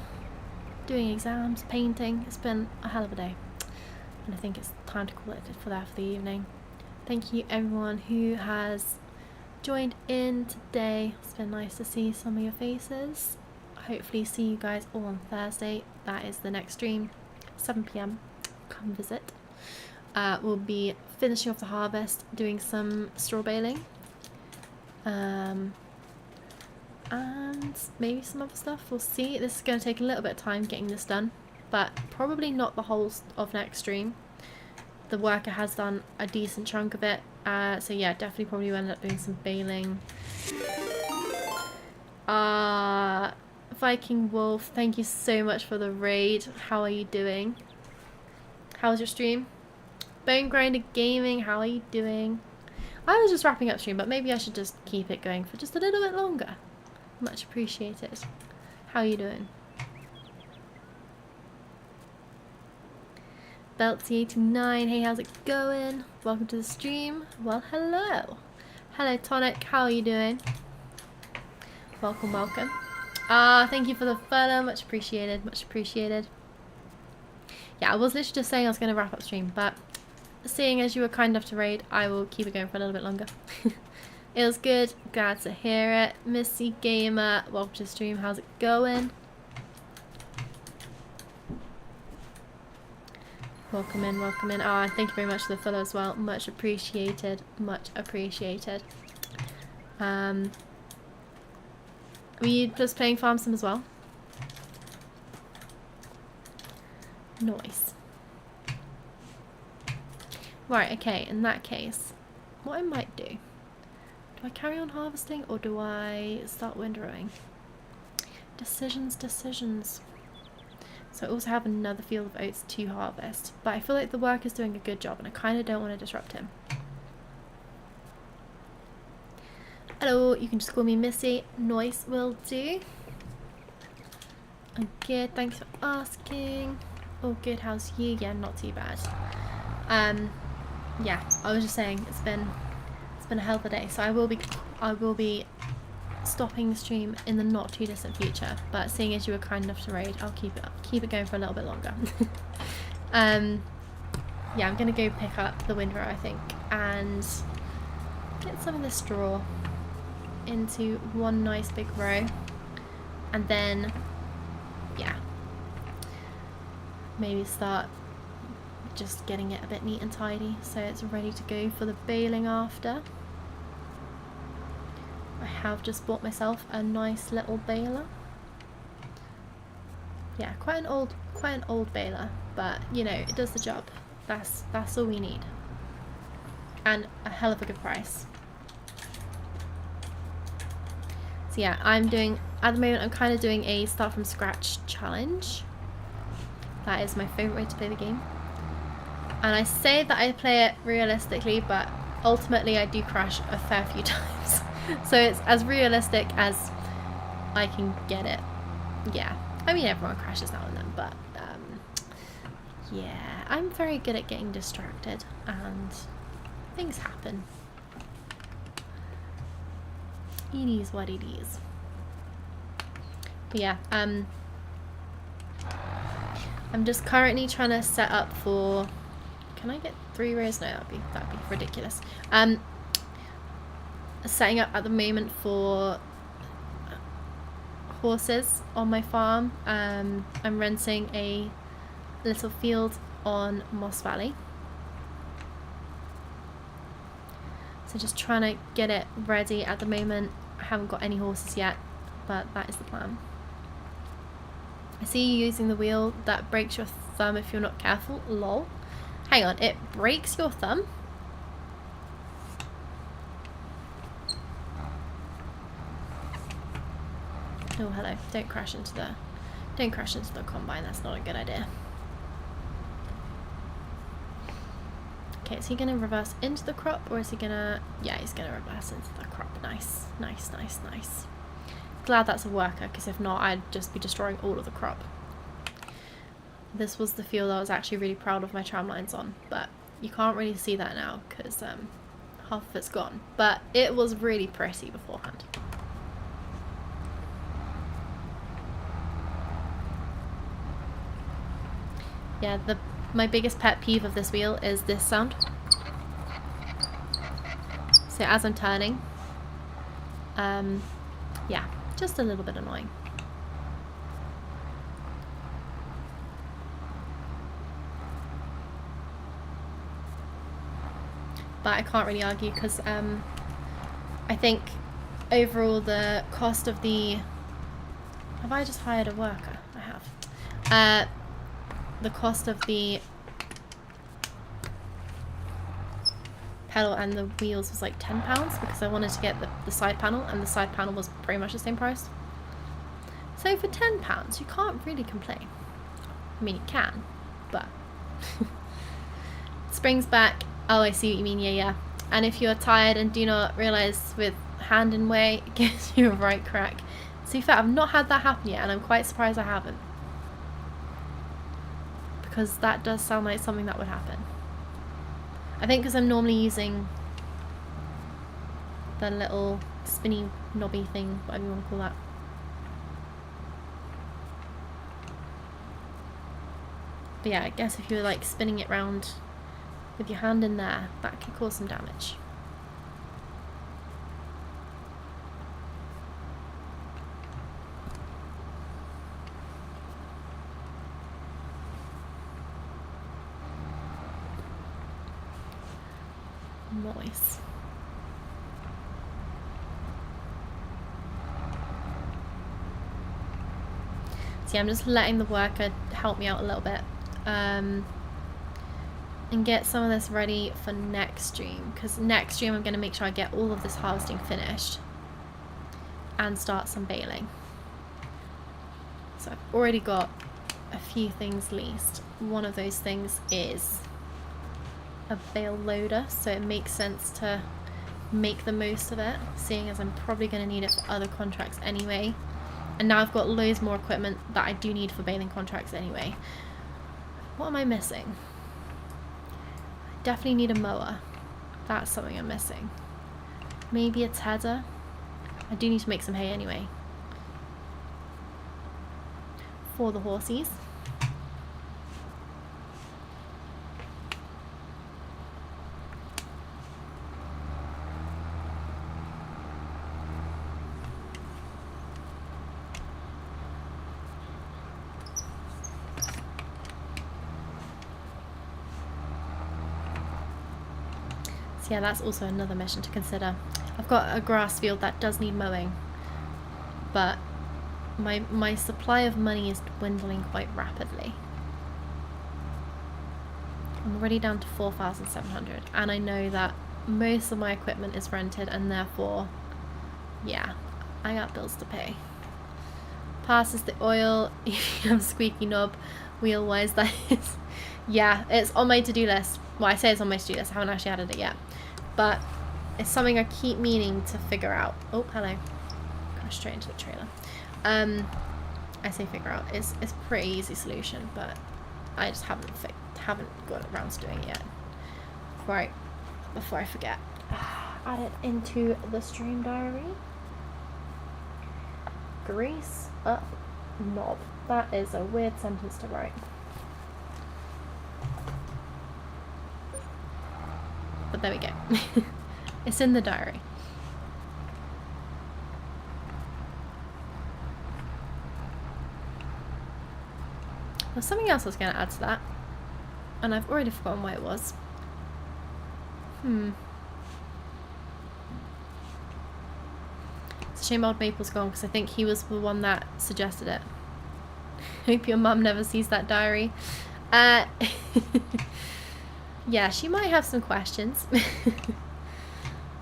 doing exams, painting. It's been a hell of a day. And I think it's time to call it for that for the evening. Thank you everyone who has joined in today. It's been nice to see some of your faces. Hopefully see you guys all on Thursday. That is the next stream, 7 PM. Come visit. We'll be finishing off the harvest, doing some straw baling, and maybe some other stuff. We'll see. This is going to take a little bit of time getting this done, but probably not the whole of next stream. The worker has done a decent chunk of it, so yeah, definitely probably will end up doing some baling. Viking Wolf, thank you so much for the raid. How are you doing? How was your stream? Bone Grinder Gaming, how are you doing? I was just wrapping up stream, but maybe I should just keep it going for just a little bit longer. Much appreciated. How are you doing? Beltsy89, hey, how's it going? Welcome to the stream. Well, hello. Hello, Tonic, how are you doing? Welcome, welcome. Thank you for the follow, much appreciated, much appreciated. Yeah, I was literally just saying I was going to wrap up stream, but seeing as you were kind enough to raid, I will keep it going for a little bit longer. It was good, glad to hear it. Missy Gamer, welcome to the stream, how's it going? Welcome in, welcome in. Thank you very much for the follow as well, much appreciated, much appreciated. Were you just playing Farm Sim as well? Nice. Right, okay, in that case, what I might do I carry on harvesting or do I start windrowing? Decisions, decisions. So I also have another field of oats to harvest, but I feel like the worker's doing a good job and I kind of don't want to disrupt him. Hello, you can just call me Missy. Nice, will do. I'm good, thanks for asking. Oh good, how's you? Yeah, not too bad. Yeah, I was just saying it's been a hell of a day. So I will be stopping the stream in the not too distant future. But seeing as you were kind enough to raid, I'll keep it going for a little bit longer. Yeah, I'm gonna go pick up the windrow, I think, and get some of the straw into one nice big row, and then yeah, maybe start just getting it a bit neat and tidy so it's ready to go for the baling after. I have just bought myself a nice little baler. Yeah, quite an old baler, but you know, it does the job. That's all we need. And a hell of a good price. So yeah, at the moment I'm kind of doing a start from scratch challenge. That is my favourite way to play the game. And I say that I play it realistically, but ultimately I do crash a fair few times. So it's as realistic as I can get it. Yeah, I mean everyone crashes now and then, but yeah, I'm very good at getting distracted and things happen. It is what it is. But yeah, I'm just currently trying to set up for... Can I get 3 rows? No, that'd be ridiculous. Setting up at the moment for horses on my farm. I'm renting a little field on Moss Valley. So just trying to get it ready at the moment. I haven't got any horses yet, but that is the plan. I see you using the wheel that breaks your thumb if you're not careful. Lol. Hang on, it breaks your thumb? Oh, hello. Don't crash into the combine. That's not a good idea. Okay, is he going to reverse into the crop, or is he going to... Yeah, he's going to reverse into the crop. Nice. Nice, nice, nice. Glad that's a worker, because if not, I'd just be destroying all of the crop. This was the field I was actually really proud of my tram lines on, but you can't really see that now, because half of it's gone. But it was really pretty beforehand. Yeah, my biggest pet peeve of this wheel is this sound. So as I'm turning, yeah, just a little bit annoying. But I can't really argue because I think overall the cost of the... Have I just hired a worker? I have. The cost of the pedal and the wheels was like £10 because I wanted to get the side panel, and the side panel was pretty much the same price. So for £10 you can't really complain. I mean, you can, but springs back. Oh, I see what you mean. Yeah. And if you're tired and do not realise with hand in way, it gives you a right crack. To be fair, I've not had that happen yet, and I'm quite surprised I haven't. Because that does sound like something that would happen. I think because I'm normally using the little spinny knobby thing, whatever you want to call that. But yeah, I guess if you're like spinning it round with your hand in there, that could cause some damage. Nice. So yeah, I'm just letting the worker help me out a little bit. And get some of this ready for next stream, because next stream I'm going to make sure I get all of this harvesting finished and start some baling. So I've already got a few things leased. One of those things is a bale loader, so it makes sense to make the most of it, seeing as I'm probably going to need it for other contracts anyway. And now I've got loads more equipment that I do need for baling contracts anyway. What am I missing? Definitely need a mower. That's something I'm missing. Maybe a tedder. I do need to make some hay anyway. For the horsies. Yeah, that's also another mission to consider. I've got a grass field that does need mowing, but my supply of money is dwindling quite rapidly. I'm already down to 4,700, and I know that most of my equipment is rented, and therefore, yeah, I got bills to pay. Passes the oil. If you have a squeaky knob, wheel wise, that is. Yeah, it's on my to-do list. Well, I say it's on my to-do list. I haven't actually added it yet. But it's something I keep meaning to figure out. Oh, hello. Crashed straight into the trailer. I say figure out. It's a pretty easy solution, but I just haven't got around to doing it yet. Right, before I forget. Add it into the stream diary. Grease up knob. That is a weird sentence to write. but there we go. It's in the diary. There's something else I was going to add to that, and I've already forgotten what it was. It's a shame Old Maple's gone, because I think he was the one that suggested it. Hope your mum never sees that diary. Yeah, she might have some questions.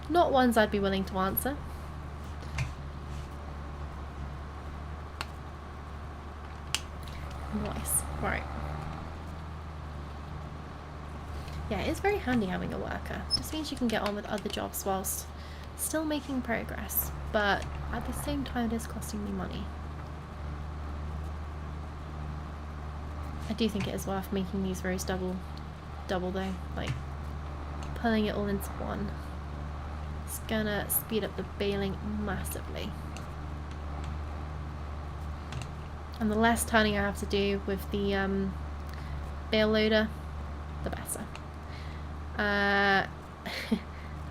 Not ones I'd be willing to answer. Nice. Right. Yeah, it is very handy having a worker. Just means you can get on with other jobs whilst still making progress. But at the same time, it is costing me money. I do think it is worth making these rows double though. Like, pulling it all into one. It's gonna speed up the baling massively. And the less turning I have to do with the bale loader, the better. I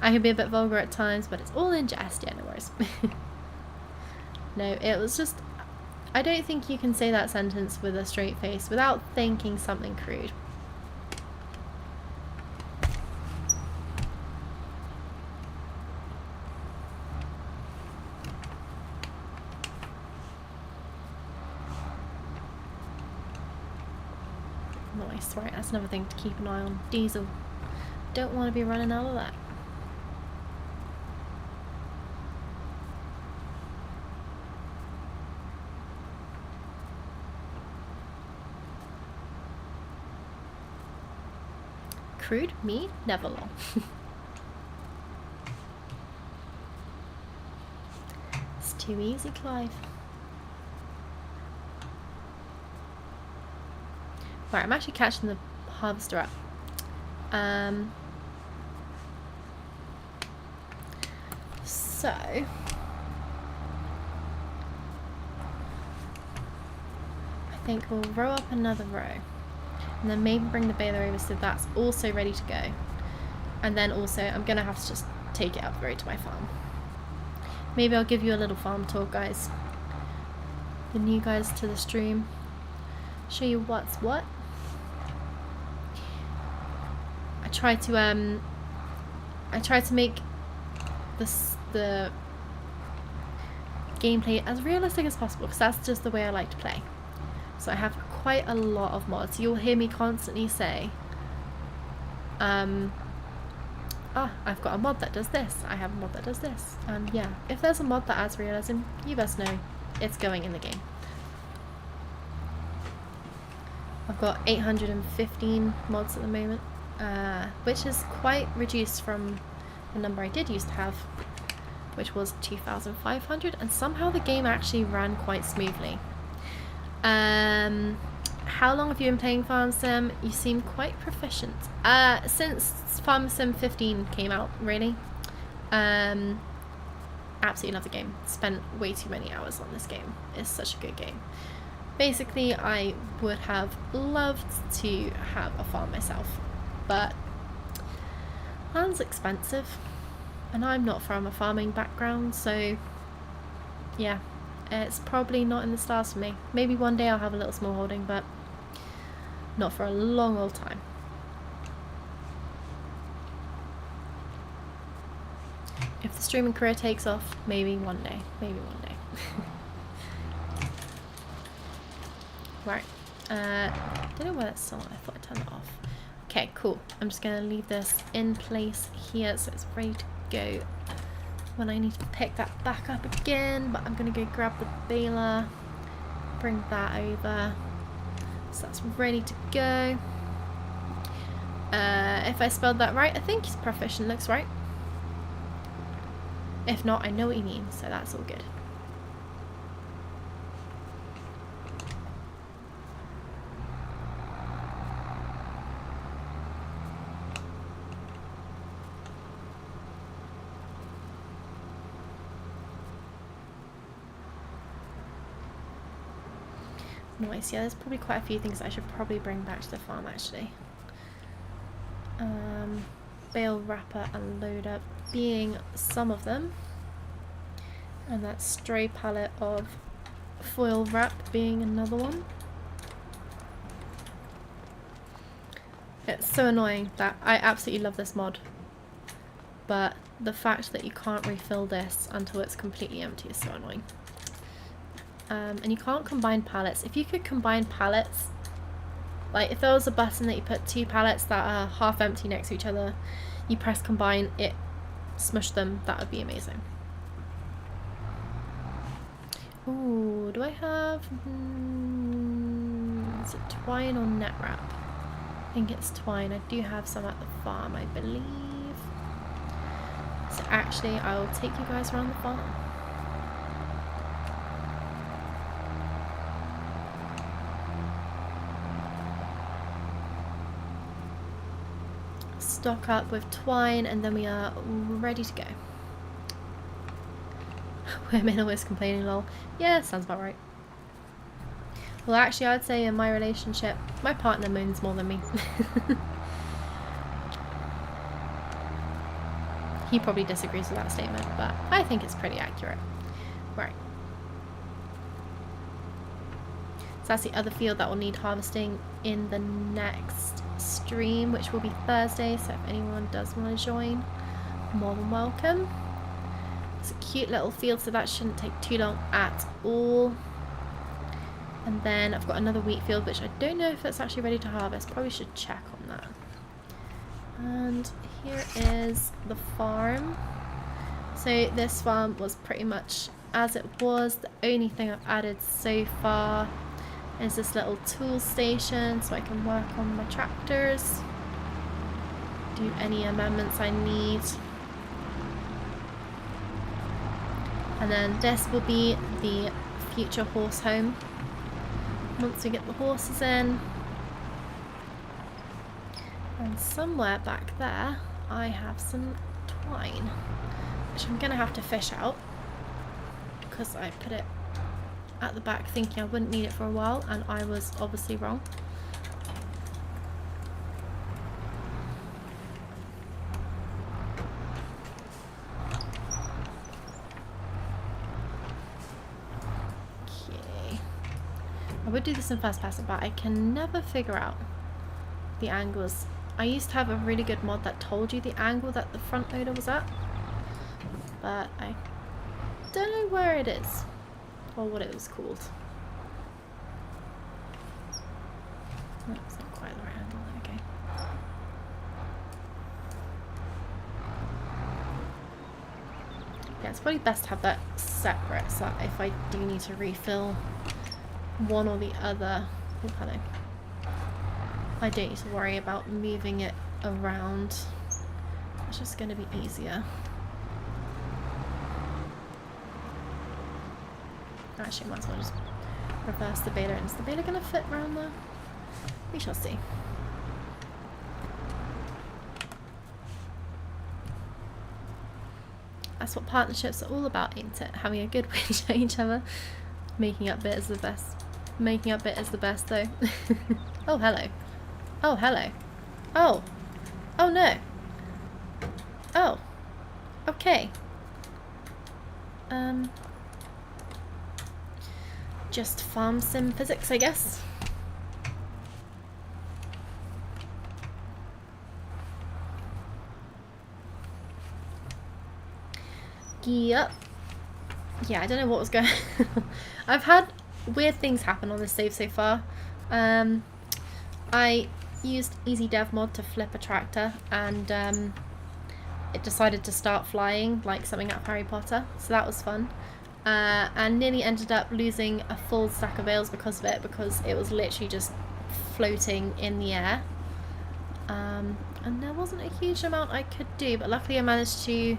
can be a bit vulgar at times, but it's all in jest. Yeah, no worries. No, it was just... I don't think you can say that sentence with a straight face without thinking something crude. Nice, right, that's another thing to keep an eye on. Diesel. Don't want to be running out of that. Crude? Me? Never long. It's too easy, Clive. Right, I'm actually catching the harvester up. So I think we'll row up another row, and then maybe bring the baler over so that's also ready to go. And then also I'm gonna have to just take it up the road to my farm. Maybe I'll give you a little farm tour, guys. The new guys to the stream. Show you what's what. I try to make the gameplay as realistic as possible, because that's just the way I like to play. So I have quite a lot of mods. You'll hear me constantly say, I've got a mod that does this, I have a mod that does this. And yeah, if there's a mod that adds realism, you best know it's going in the game. I've got 815 mods at the moment, which is quite reduced from the number I did used to have, which was 2,500, and somehow the game actually ran quite smoothly. How long have you been playing Farm Sim? You seem quite proficient. Since Farm Sim 15 came out, really. Absolutely love the game. Spent way too many hours on this game. It's such a good game. Basically, I would have loved to have a farm myself, but land's expensive, and I'm not from a farming background, so yeah, it's probably not in the stars for me. Maybe one day I'll have a little small holding, but not for a long old time. If the streaming career takes off, maybe one day. Maybe one day. Right. Don't know where that's on. I thought I turned it off. Okay, cool. I'm just going to leave this in place here so it's ready to go when I need to pick that back up again. But I'm going to go grab the baler, bring that over. So that's ready to go. If I spelled that right, I think he's proficient. Looks right. If not, I know what you mean, so that's all good. Nice, yeah, there's probably quite a few things I should probably bring back to the farm, actually. bale wrapper and loader being some of them, and that stray pallet of foil wrap being another one. It's so annoying that I absolutely love this mod, but the fact that you can't refill this until it's completely empty is so annoying. And you can't combine pallets. If you could combine pallets, like if there was a button that you put two pallets that are half empty next to each other, you press combine, it smush them, that would be amazing. Ooh, do I have... is it twine or net wrap? I think it's twine. I do have some at the farm, I believe. So actually, I will take you guys around the farm. Stock up with twine and then we are ready to go. Women always complaining, lol. Yeah, sounds about right. Well, actually, I'd say in my relationship, my partner moans more than me. He probably disagrees with that statement, but I think it's pretty accurate. Right. So that's the other field that will need harvesting in the next stream, which will be Thursday, so if anyone does want to join, more than welcome. It's a cute little field, so that shouldn't take too long at all. And then I've got another wheat field, which I don't know if it's actually ready to harvest. Probably should check on that. And here is the farm. So this farm was pretty much as it was. The only thing I've added so far is this little tool station so I can work on my tractors, do any amendments I need. And then this will be the future horse home once we get the horses in. And somewhere back there I have some twine, which I'm gonna have to fish out because I put it at the back thinking I wouldn't need it for a while, and I was obviously wrong. Okay. I would do this in first person, but I can never figure out the angles. I used to have a really good mod that told you the angle that the front loader was at, but I don't know where it is or what it was called. No, it's not quite the right angle. Okay. Yeah, it's probably best to have that separate so that if I do need to refill one or the other, oh, hello, I don't need to worry about moving it around. It's just going to be easier. Actually, I might as well just reverse the baler. Is the baler going to fit around there? We shall see. That's what partnerships are all about, ain't it? Having a good wage at each other. Making up bit is the best. Making up bit is the best, though. Oh, hello. Oh, hello. Oh. Oh, no. Oh. Okay. Just farm sim physics, I guess. Yep. Yeah, I don't know what was going on. I've had weird things happen on this save so far. I used Easy Dev mod to flip a tractor, and it decided to start flying like something out of Harry Potter, so that was fun. And nearly ended up losing a full stack of bales because of it, because it was literally just floating in the air. And there wasn't a huge amount I could do, but luckily I managed to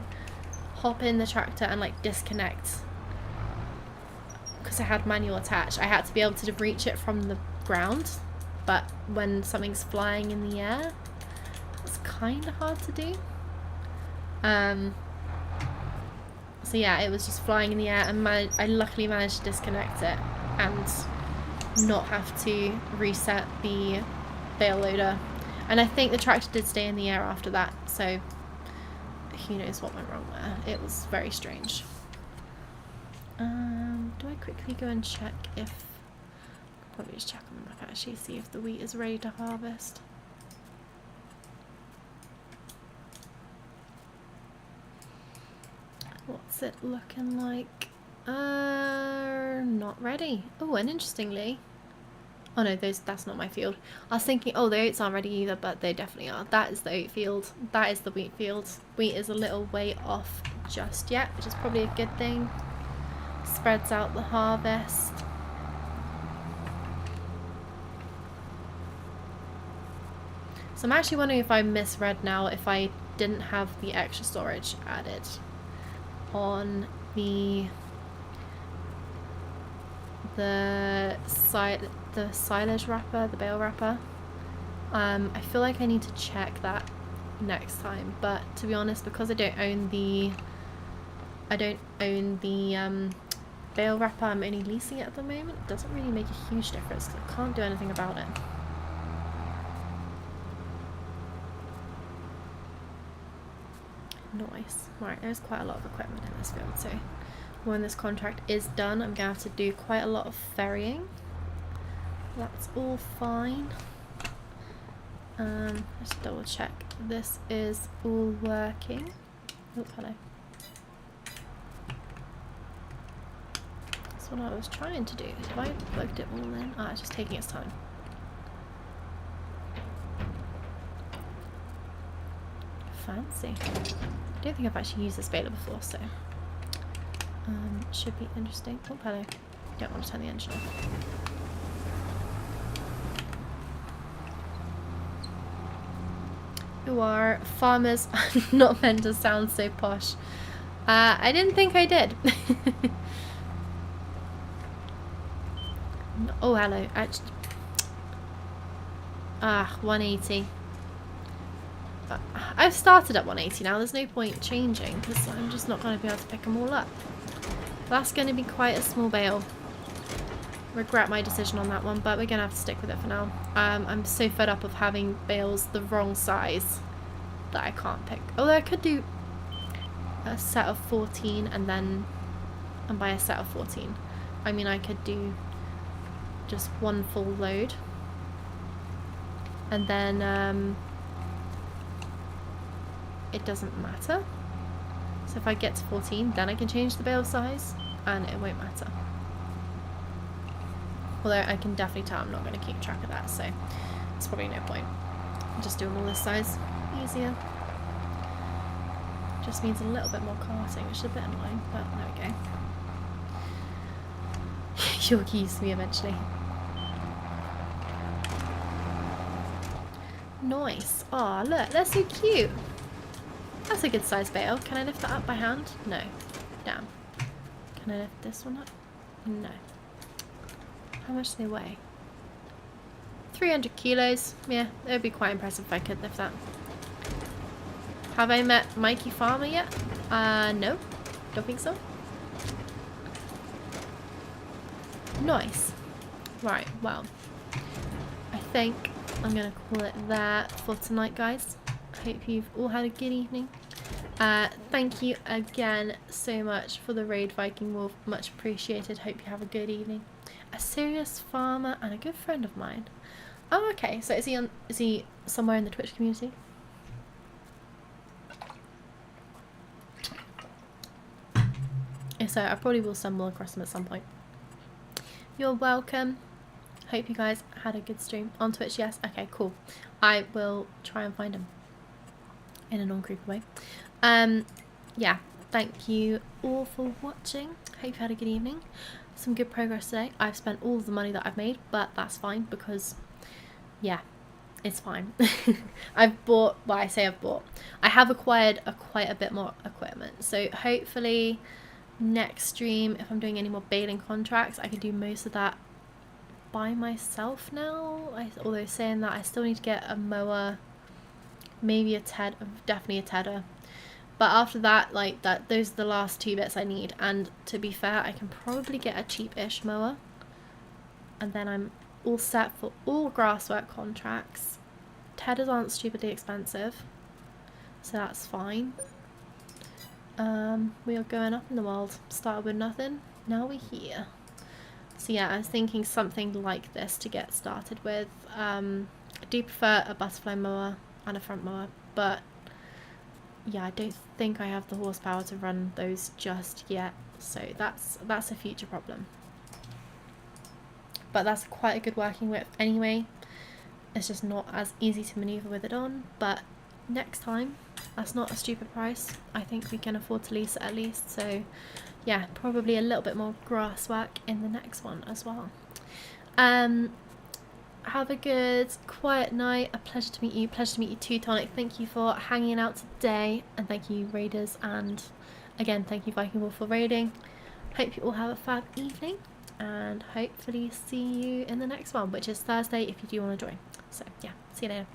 hop in the tractor and like disconnect, because I had manual attach. I had to be able to reach it from the ground, but when something's flying in the air, it's kind of hard to do. So yeah, it was just flying in the air, and I luckily managed to disconnect it and not have to reset the bale loader. And I think the tractor did stay in the air after that, so who knows what went wrong there. It was very strange. Do I quickly go and check if... Probably just check on the map actually, see if the wheat is ready to harvest. What's it looking like? Not ready. Oh, and interestingly... Oh no, that's not my field. I was thinking, oh, the oats aren't ready either, but they definitely are. That is the oat field. That is the wheat field. Wheat is a little way off just yet, which is probably a good thing. Spreads out the harvest. So I'm actually wondering if I misread now if I didn't have the extra storage added on the silage wrapper, the bale wrapper. I feel like I need to check that next time, but to be honest, because I don't own the bale wrapper, I'm only leasing it at the moment. It doesn't really make a huge difference because I can't do anything about it. Nice. Right, there's quite a lot of equipment in this field, so when this contract is done, I'm gonna have to do quite a lot of ferrying. That's all fine. Let's double check this is all working. Oh, hello. That's what I was trying to do. Have I plugged it all in? Ah, it's just taking its time. Fancy. I don't think I've actually used this baler before, so should be interesting. Oh, hello. Don't want to turn the engine off. Who are farmers not meant to sound so posh? I didn't think I did. Oh, hello. Actually, 180. I've started at 180 now. There's no point changing because I'm just not going to be able to pick them all up. That's going to be quite a small bale. Regret my decision on that one, but we're going to have to stick with it for now. I'm so fed up of having bales the wrong size that I can't pick. Although I could do a set of 14 and by a set of 14, I mean I could do just one full load. And then it doesn't matter. So if I get to 14, then I can change the bale size and it won't matter. Although I can definitely tell I'm not going to keep track of that, so it's probably no point. I'm just doing all this size easier. Just means a little bit more carting, which is a bit annoying, but there we go. You'll get used to me eventually. Nice. Oh, look, they're so cute. That's a good size bale. Can I lift that up by hand? No. Damn. Can I lift this one up? No. How much do they weigh? 300 kilos. Yeah, it would be quite impressive if I could lift that. Have I met Mikey Farmer yet? No. Don't think so. Nice. Right, well. I think I'm going to call it there for tonight, guys. I hope you've all had a good evening. Thank you again so much for the raid, Viking Wolf. Much appreciated. Hope you have a good evening. A serious farmer and a good friend of mine. Oh, okay. So is he somewhere in the Twitch community? If so, I probably will stumble across him at some point. You're welcome. Hope you guys had a good stream. On Twitch, yes? Okay, cool. I will try and find him in a non-creepy way. Yeah, thank you all for watching. Hope you had a good evening. Some good progress today. I've spent all of the money that I've made, but that's fine because, yeah, it's fine. I've bought, well, I say I've bought. I have acquired quite a bit more equipment. So hopefully next stream, if I'm doing any more baling contracts, I can do most of that by myself now. Although saying that, I still need to get a mower, maybe a Ted, definitely a Tedder. But after that, like that, those are the last two bits I need. And to be fair, I can probably get a cheap-ish mower. And then I'm all set for all grasswork contracts Tedders aren't stupidly expensive, so that's fine. We are going up in the world. Started with nothing, now we're here. So yeah, I was thinking something like this to get started with. I do prefer a butterfly mower and a front mower, but yeah, I don't think I have the horsepower to run those just yet, so that's a future problem. But that's quite a good working width anyway. It's just not as easy to maneuver with it on, but next time, that's not a stupid price. I think we can afford to lease it at least, so yeah, probably a little bit more grass work in the next one as well. Have a good quiet night. A pleasure to meet you. Pleasure to meet you too, Tonic. Thank you for hanging out today, and thank you raiders, and again thank you Viking Wolf for raiding. Hope you all have a fab evening, and hopefully see you in the next one, which is Thursday if you do want to join. So yeah, see you later.